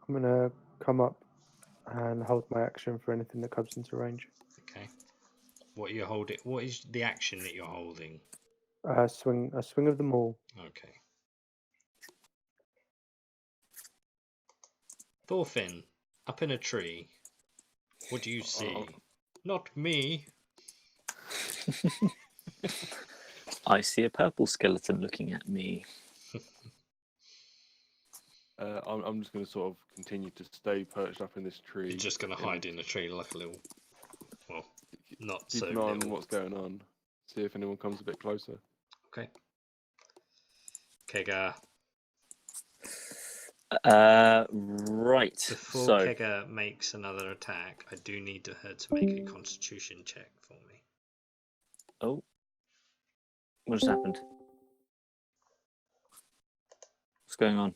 gonna come up and hold my action for anything that comes into range. Okay. What are you holding? What is the action that you're holding? A swing of the maul. Okay. Thorfinn, up in a tree. What do you see? Not me. I see a purple skeleton looking at me. I'm just going to sort of continue to stay perched up in this tree. You're just going to hide in a tree like a little... Well, not keep so an eye on little. what's going on. See if anyone comes a bit closer. Okay. Kega. Right. Before So Kega makes another attack, I do need her to make a constitution check for me. Oh. What just happened? What's going on?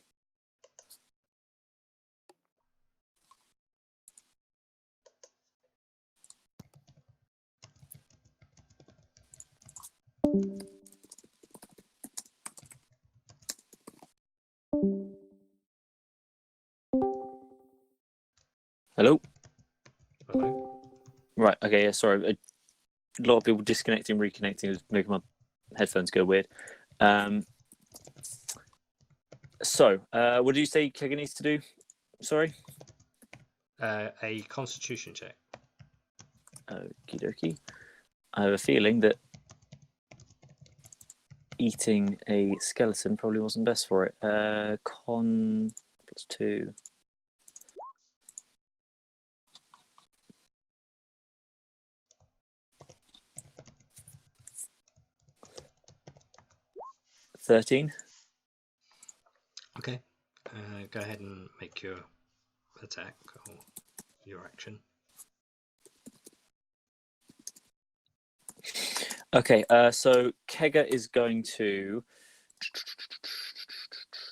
Hello. Hello? Right. Okay. Yeah. Sorry. A lot of people disconnecting, reconnecting is making my headphones go weird. So, what did you say Kega needs to do? Sorry. A Constitution check. Okie dokie. I have a feeling that eating a skeleton probably wasn't best for it. Con +2. $13. Okay. Go ahead and make your attack or your action. Okay. So Kega is going to.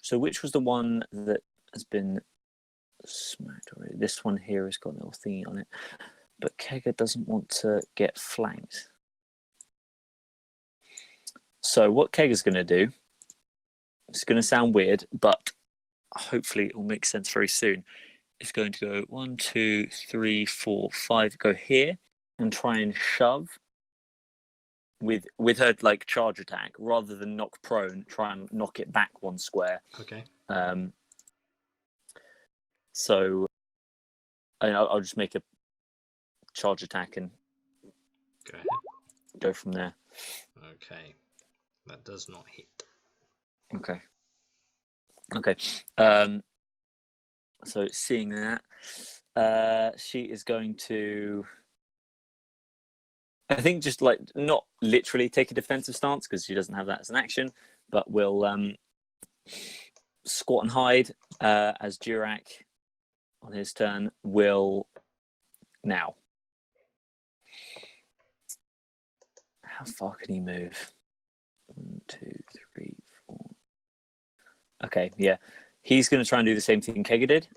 So which was the one that has been smacked already? This one here has got a little thingy on it, but Kega doesn't want to get flanked. So what Kega's going to do, it's going to sound weird, but hopefully it will make sense very soon. It's going to go 1, 2, 3, 4, 5. Go here and try and shove with her like charge attack rather than knock prone. Try and knock it back 1 square. Okay. So I'll just make a charge attack and Go ahead. go from there. Okay. That does not hit. Okay. So seeing that, she is going to, I think, just like not literally take a defensive stance because she doesn't have that as an action, but will squat and hide as Durak on his turn will now. How far can he move? 1, 2, 3, 4. Okay, yeah. He's going to try and do the same thing Kega did.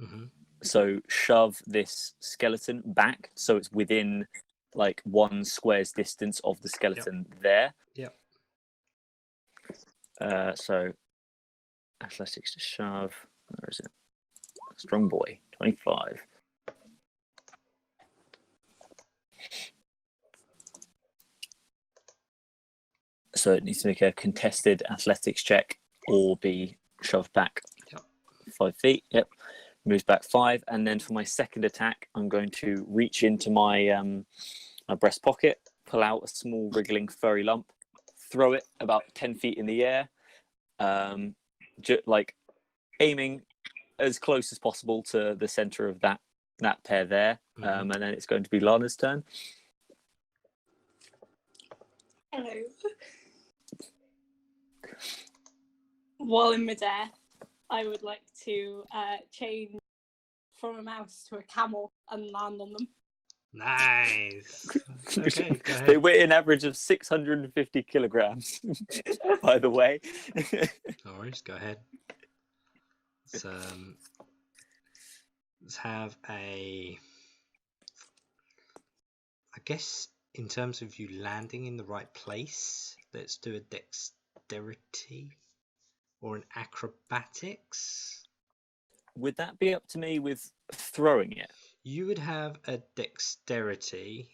Mm-hmm. So shove this skeleton back so it's within like 1 square's distance of the skeleton there. Yep. So athletics to shove. Where is it? Strong boy, 25. So it needs to make a contested athletics check or be shoved back 5 feet. Yep. Moves back 5. And then for my second attack, I'm going to reach into my my breast pocket, pull out a small wriggling furry lump, throw it about 10 feet in the air, like aiming as close as possible to the center of that pair there. And then it's going to be Lana's turn. Hello. While in midair, I would like to change from a mouse to a camel and land on them. Nice. Okay, go ahead. They weigh an average of 650 kilograms, by the way. No worries, go ahead. Let's have a... I guess in terms of you landing in the right place, let's do a dexterity or an acrobatics. Would that be up to me with throwing it? You would have a dexterity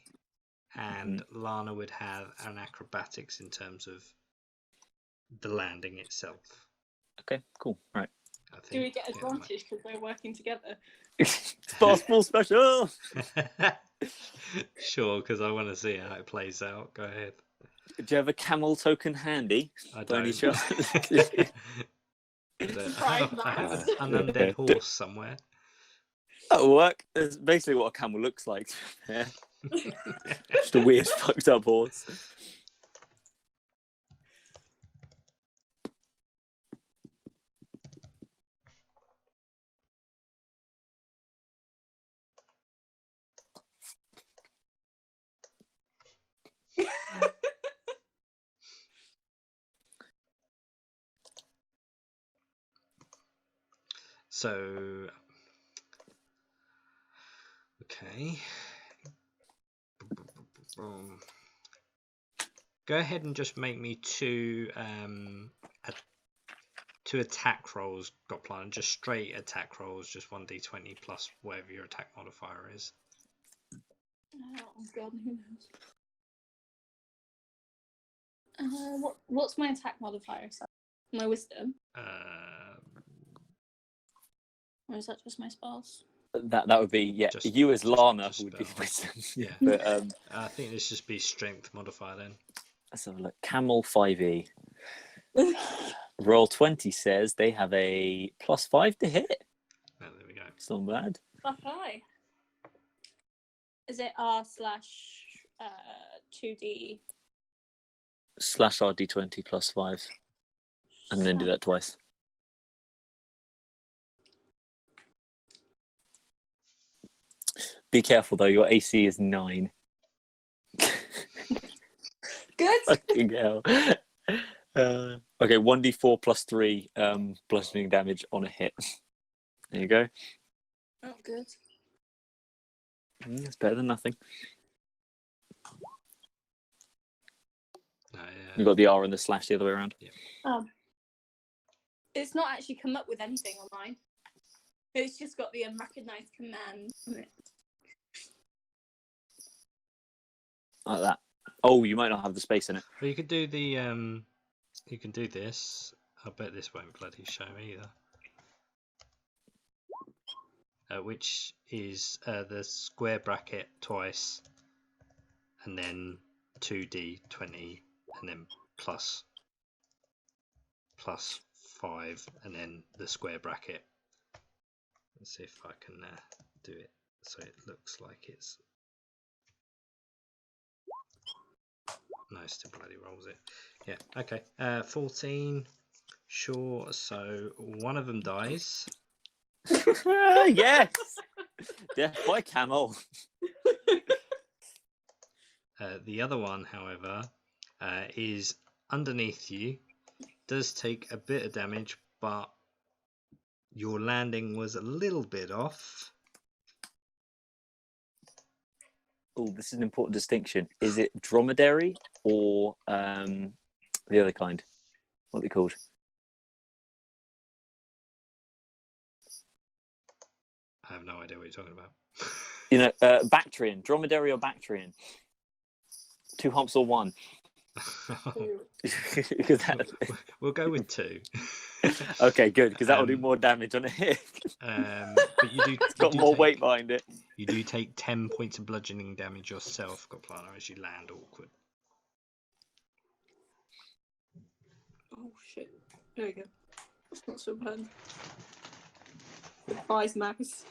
and Lana would have an acrobatics in terms of the landing itself. Okay, cool. Right. Do we get advantage because we're working together? Basketball special! Sure, because I want to see how it plays out. Go ahead. Do you have a camel token handy? I by any don't. chance? I have an undead horse somewhere. That'll work. That's basically what a camel looks like. Yeah. Just a weird, fucked up horse. So, okay. Go Go ahead and just make me two attack rolls, Gotplan. Just straight attack rolls, just 1d20 plus whatever your attack modifier is. Oh god, who knows? What's my attack modifier? So my wisdom, or is that just my spells? That would be Just- you as Lana just would be spells. wisdom. Yeah. But I think this just be strength modifier then. let's have a look. Camel 5e. Roll 20 says they have a +5 to hit. Oh, there we go. It's not bad. Hi. Is it R/2D? Slash RD20 +5. And then do that twice. Be careful though, your AC is 9. Good. Fucking hell. Okay, 1d4 +3 bludgeoning damage on a hit. There you go. Oh, good. It's better than nothing. No, You got the R and the slash the other way around. It's not actually come up with anything on mine. It's just got the unrecognized command on it. Like that. Oh, you might not have the space in it. Well, you could do the you can do this. I bet this won't bloody show either. Which is the square bracket twice, and then 2d20, and then plus 5, and then the square bracket. Let's see if I can do it so it looks like it's. No, still bloody rolls it. Yeah, okay. 14. Sure, so one of them dies. Yes! Death by camel. The other one, however, is underneath you. Does take a bit of damage, but your landing was a little bit off. Oh, this is an important distinction. Is it dromedary or the other kind? What are they called? I have no idea what you're talking about. You know, Bactrian. Dromedary or Bactrian? 2 humps or 1? Because We'll go with 2. Okay, good, because that will do more damage on a hit. But you do. It's got more weight behind it. You do take 10 points of bludgeoning damage yourself, Goplana, as you land awkward. Oh shit. There we go. That's not so bad. Advise mouse.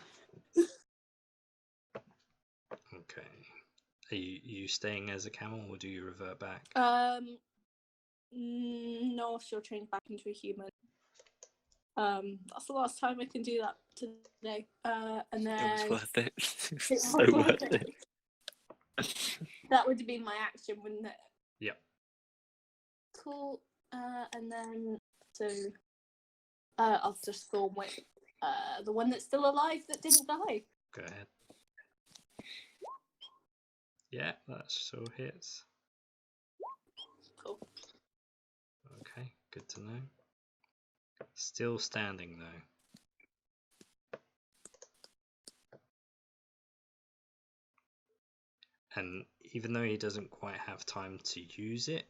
Okay. Are you staying as a camel, or do you revert back? No, she'll change back into a human. That's the last time I can do that today. And then It was worth it. It So was worth it. that would have been my action, wouldn't it? Yep. Cool. And then so I'll just storm with the one that's still alive that didn't die. Go ahead. Yeah, that still hits. Cool. Okay, good to know. Still standing though. And even though he doesn't quite have time to use it,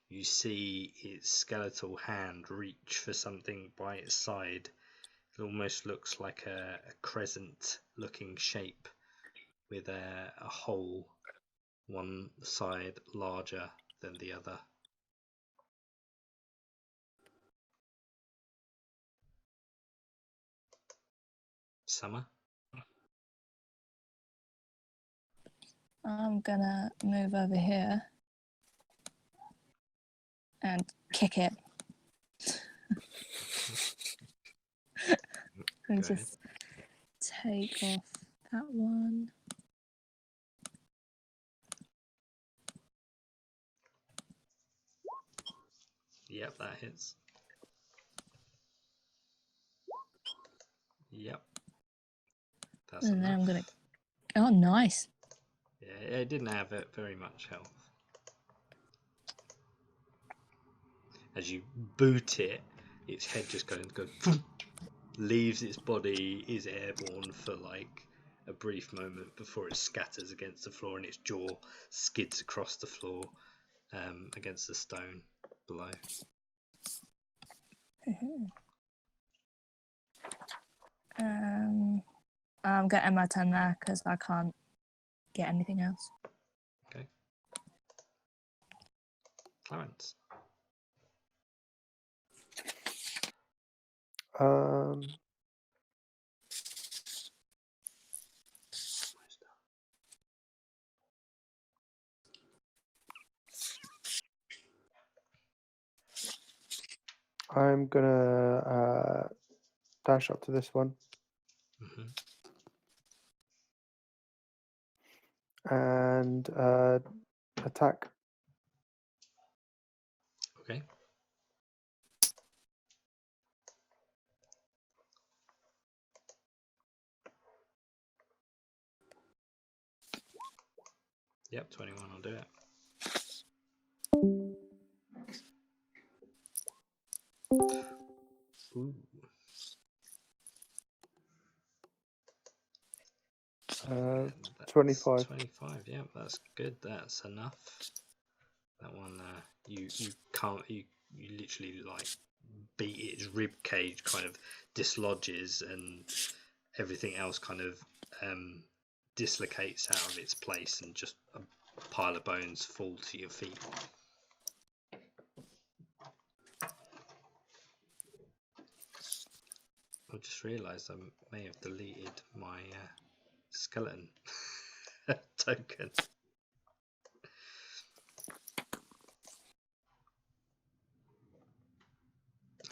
you see its skeletal hand reach for something by its side. It almost looks like a crescent looking shape with a hole, one side larger than the other. Summer? I'm gonna move over here and kick it. And Go just take off that one. Yep, that hits. Yep. That's And then enough. I'm gonna. Oh, nice. Yeah, it didn't have very much health. As you boot it, its head just goes leaves its body, is airborne for like a brief moment before it scatters against the floor and its jaw skids across the floor against the stone below. I'm getting my 10 there because I can't get anything else. Okay. Clarence. I'm gonna dash up to this one. And attack. Okay. Yep, 21 will do it. Ooh. 25. 25, yeah, that's good. That's enough. That one, you can't, you literally like beat its rib cage, kind of dislodges, and everything else kind of dislocates out of its place, and just a pile of bones fall to your feet. I just realised I may have deleted my skeleton token.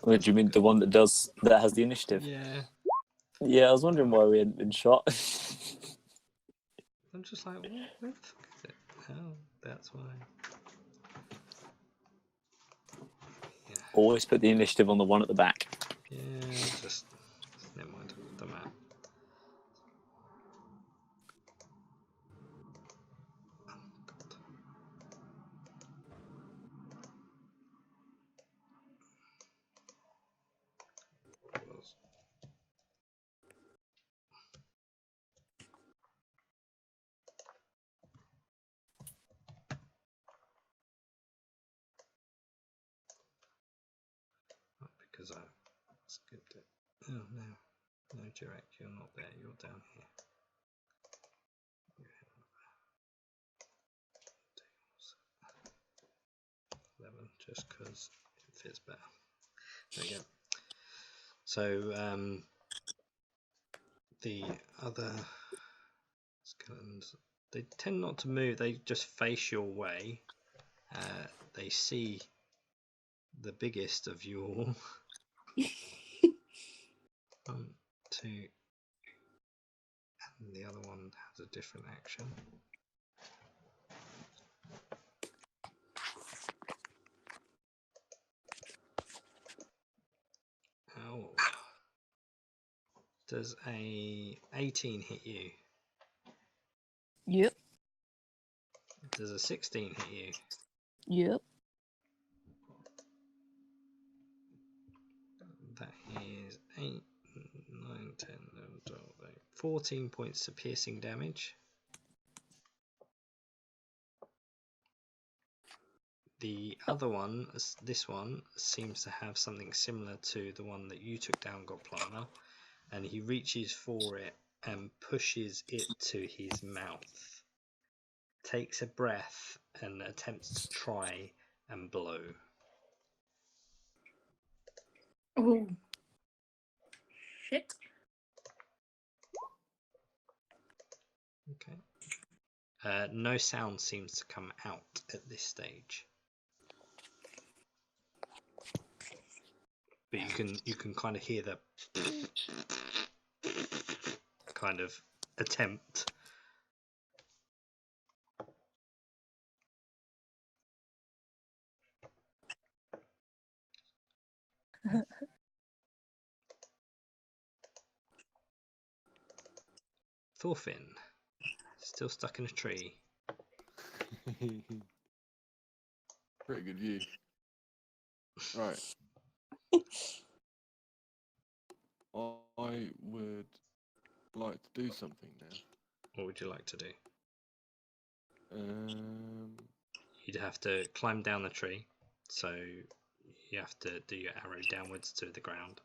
What do you mean, the one that has the initiative? Yeah. Yeah, I was wondering why we hadn't been shot. I'm just like, what? Where the fuck is it? Oh, that's why. Yeah. Always put the initiative on the one at the back. Yeah, just never mind. Don't matter. Oh god. Because I skipped it. Oh no. No, Jarek, you're not there, you're down here. 11, just because it fits better. There you go. So, the other skeletons, they tend not to move, they just face your way. They see the biggest of you all. 1, 2, and the other one has a different action. Oh. Does a 18 hit you? Yep. Does a 16 hit you? Yep. That is 8, 9, 10, 11, 12, 14 points of piercing damage. The other one, this one, seems to have something similar to the one that you took down, Godplaner, and he reaches for it and pushes it to his mouth, takes a breath, and attempts to try and blow. Oh. Shit. Okay. No sound seems to come out at this stage, but you can kind of hear the kind of attempt. Thorfinn, still stuck in a tree. Pretty good view. Right. I would like to do something now. What would you like to do? Um, You'd have to climb down the tree, so you have to do your arrow downwards to the ground,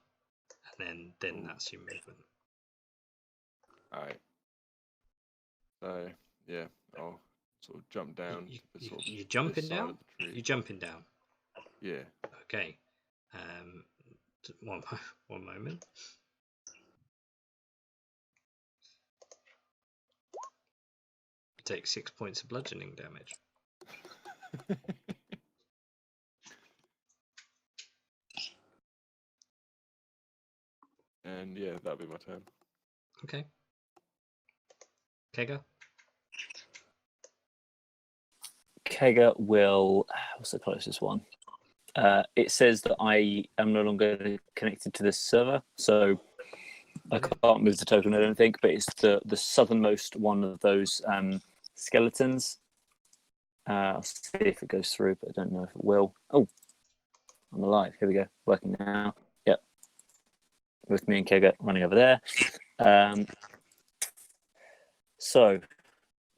and then that's your movement. Alright. So yeah, I'll sort of jump down to the sort of You this jumping side down? of the tree. You jumping down? Yeah. Okay. One one moment. You take 6 points of bludgeoning damage. And yeah, that'll be my turn. Okay. Kega? Kega will. What's the closest one? It says that I am no longer connected to this server, so I can't move the token, I don't think. But it's the southernmost one of those skeletons. I'll see if it goes through, but I don't know if it will. Oh, I'm alive. Here we go. Working now. Yep. With me and Kega running over there. So,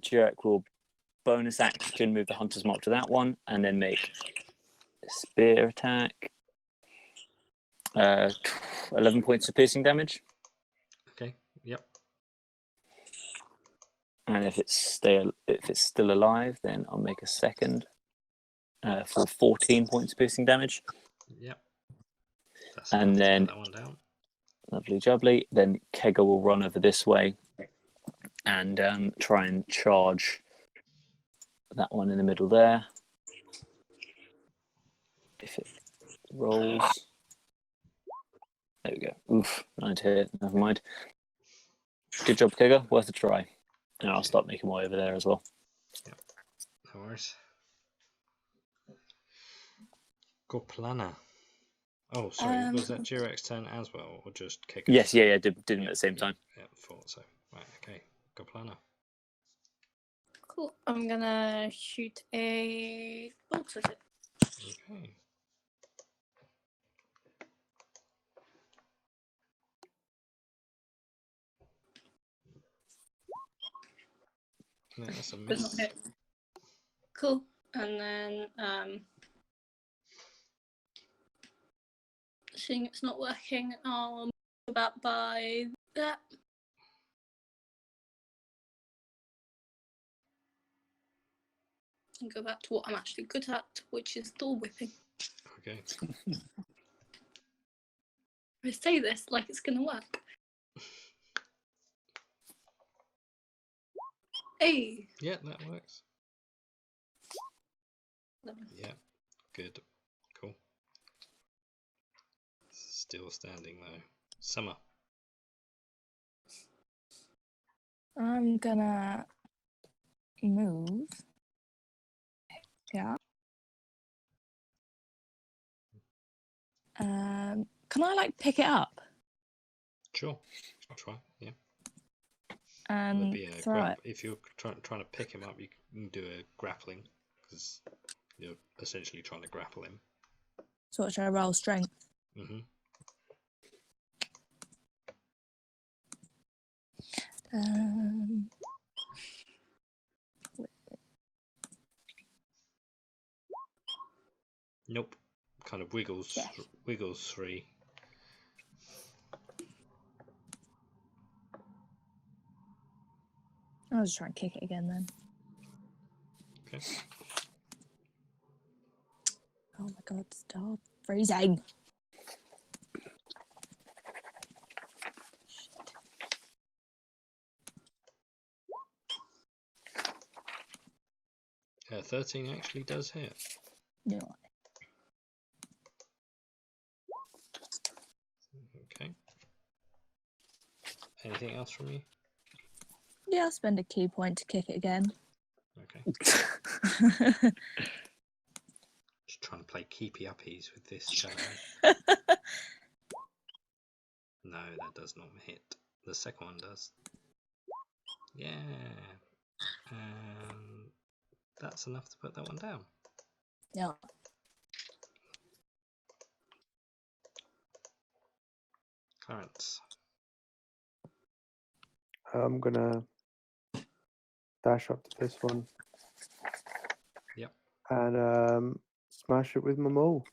Jarek will bonus action move the hunter's mark to that one, and then make a spear attack. 11 points of piercing damage. Okay. Yep. And if it's still alive, then I'll make a second for 14 points of piercing damage. Yep. That's And enough to then put that one down. lovely jubbly. Then Kega will run over this way and try and charge that one in the middle there. If it rolls. There we go. Oof, 9 to hit. Never mind. Good job, Kega. Worth a try. And I'll start making my way over there as well. Yep. No worries. Goplana. Oh, sorry. Was that Jirek's turn as well, or just Kega's? Yes, yeah, did them at the same time. Yeah, thought so. Right, okay. Goplana. Cool. I'm gonna shoot a bolt at it. Okay. Yeah, that's a Does not miss. hit. Cool. And then seeing it's not working, I'll move about by that. And go back to what I'm actually good at, which is door whipping. Okay. I say this like it's gonna work. Hey. Yeah, that works. 11. Yeah, good. Cool. Still standing though. Summer. I'm gonna move. Yeah. Can I like pick it up Sure. I'll try. Yeah. and There'd be a throw it? if you're trying to pick him up, you can do a grappling because you're essentially trying to grapple him. So should I roll strength? Mm-hmm. Nope. Kind of wiggles Yes. wiggles free. I'll just try and kick it again then. Okay. Oh my god, stop freezing. Shit. 13 actually does hit. Yeah. Okay. Anything else from you? Yeah, I'll spend a key point to kick it again. Okay. Just trying to play keepy uppies with this challenge. No, that does not hit. The second one does. Yeah. That's enough to put that one down. Yeah. Clarence. I'm gonna dash up to this one. Yep. And smash it with my maul.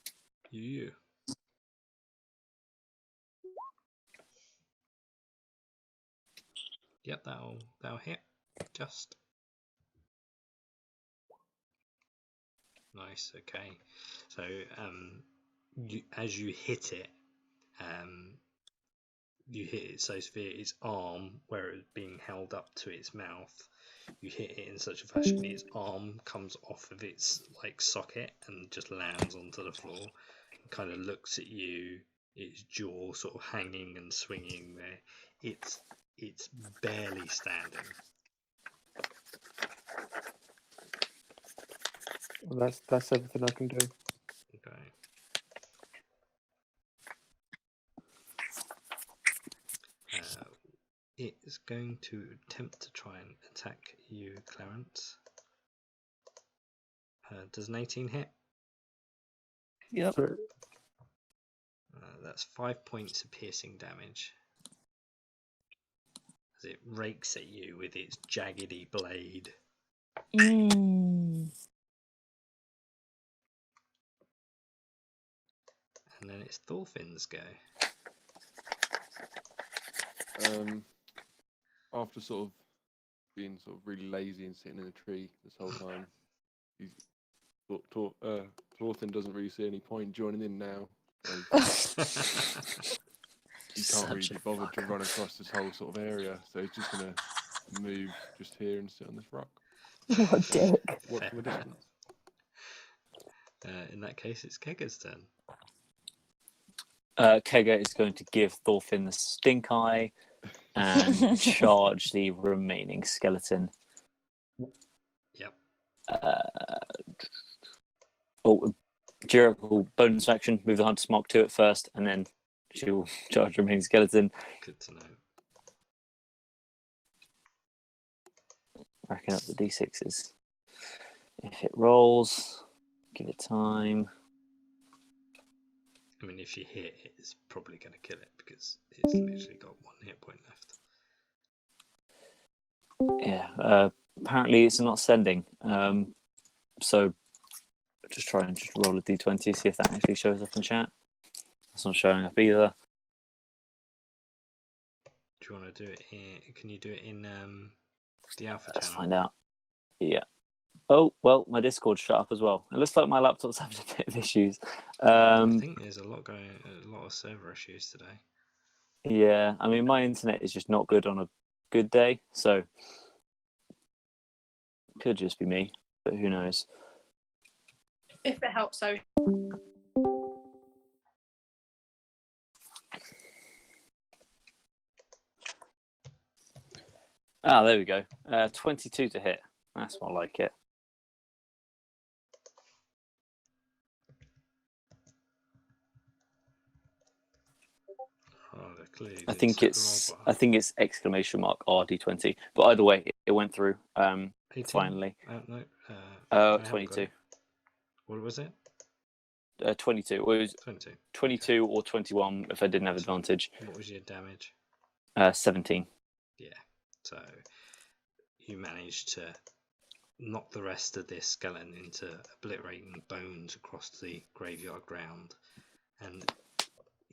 You. Yep, that'll hit. Just. Nice. Okay. So as you hit it, you hit it so severe its arm, where it's being held up to its mouth, you hit it in such a fashion its arm comes off of its like socket and just lands onto the floor. It kind of looks at you, its jaw sort of hanging and swinging there. It's barely standing. Well, that's everything I can do. Okay. It is going to attempt to try and attack you, Clarence. Does an 18 hit? Yep. So, That's 5 points of piercing damage. As it rakes at you with its jaggedy blade. Mm. And then it's Thorfinn's go. After sort of being sort of really lazy and sitting in a tree this whole time, Thorfinn doesn't really see any point joining in now. He can't really be bothered to run across this whole sort of area, so he's just gonna move just here and sit on this rock. What a dick. Watch from a distance. In that case, it's Kegger's turn. Kegger is going to give Thorfinn the stink eye and charge the remaining skeleton. Yep. Jira will bonus action, move the Hunter's Mark to it first, and then she will charge the remaining skeleton. Good to know. Racking up the d6s. If it rolls, give it time. I mean, if you hit it, it's probably going to kill it because it's literally got 1 hit point left. Yeah, apparently it's not sending. So just try and just roll a d20, see if that actually shows up in chat. It's not showing up either. Do you want to do it in? Can you do it in the alpha Let's channel? find out. Yeah. Oh, well, my Discord's shut up as well. It looks like my laptop's having a bit of issues. I think there's a lot of server issues today. Yeah, I mean, my internet is just not good on a good day, so could just be me, but who knows? If it helps, so Ah, there we go. 22 to hit. That's more like it. Oh, clearly I think it's exclamation mark RD20. But either way, it went through. 18? Finally. No. 22. What was it? 22. It was 22. 22 or 21 if I didn't have advantage. What was your damage? 17. Yeah. So you managed to knock the rest of this skeleton into obliterating bones across the graveyard ground, and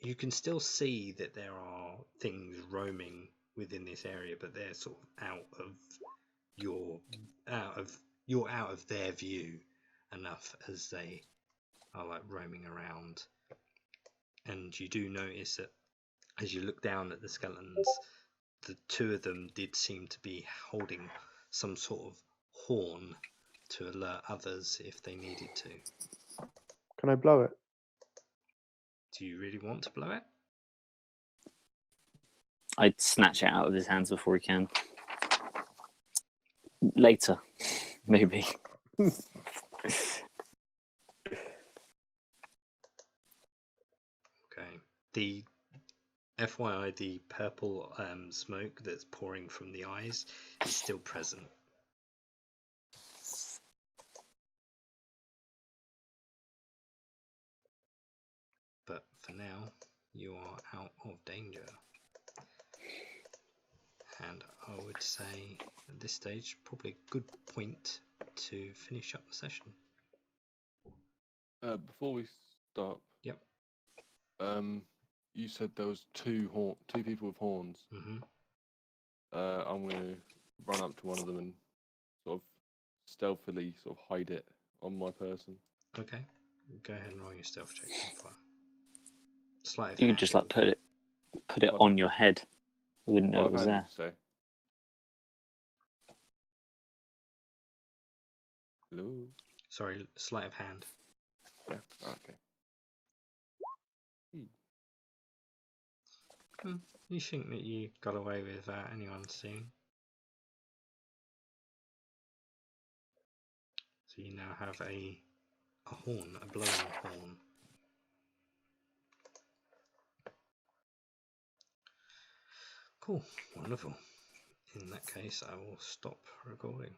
you can still see that there are things roaming within this area, but they're sort of out of their view enough as they are like roaming around. And you do notice that as you look down at the skeletons, the two of them did seem to be holding some sort of horn to alert others if they needed to. can I blow it? Do you really want to blow it? I'd snatch it out of his hands before he can. Later, maybe. Okay. The FYI, the purple smoke that's pouring from the eyes is still present. But for now, you are out of danger. And I would say at this stage, probably a good point to finish up the session. Before we start, Yep. You said there was two people with horns. Mm-hmm. I'm going to run up to one of them and sort of stealthily sort of hide it on my person. Okay. Go ahead and roll your stealth check. Sleight of You hand. could just like put it on your head. You wouldn't know it was there. So. Hello. Sorry, sleight of hand. Yeah. Okay. You think that you got away without anyone seeing? So you now have a horn, a blowing horn. Cool, wonderful. In that case, I will stop recording.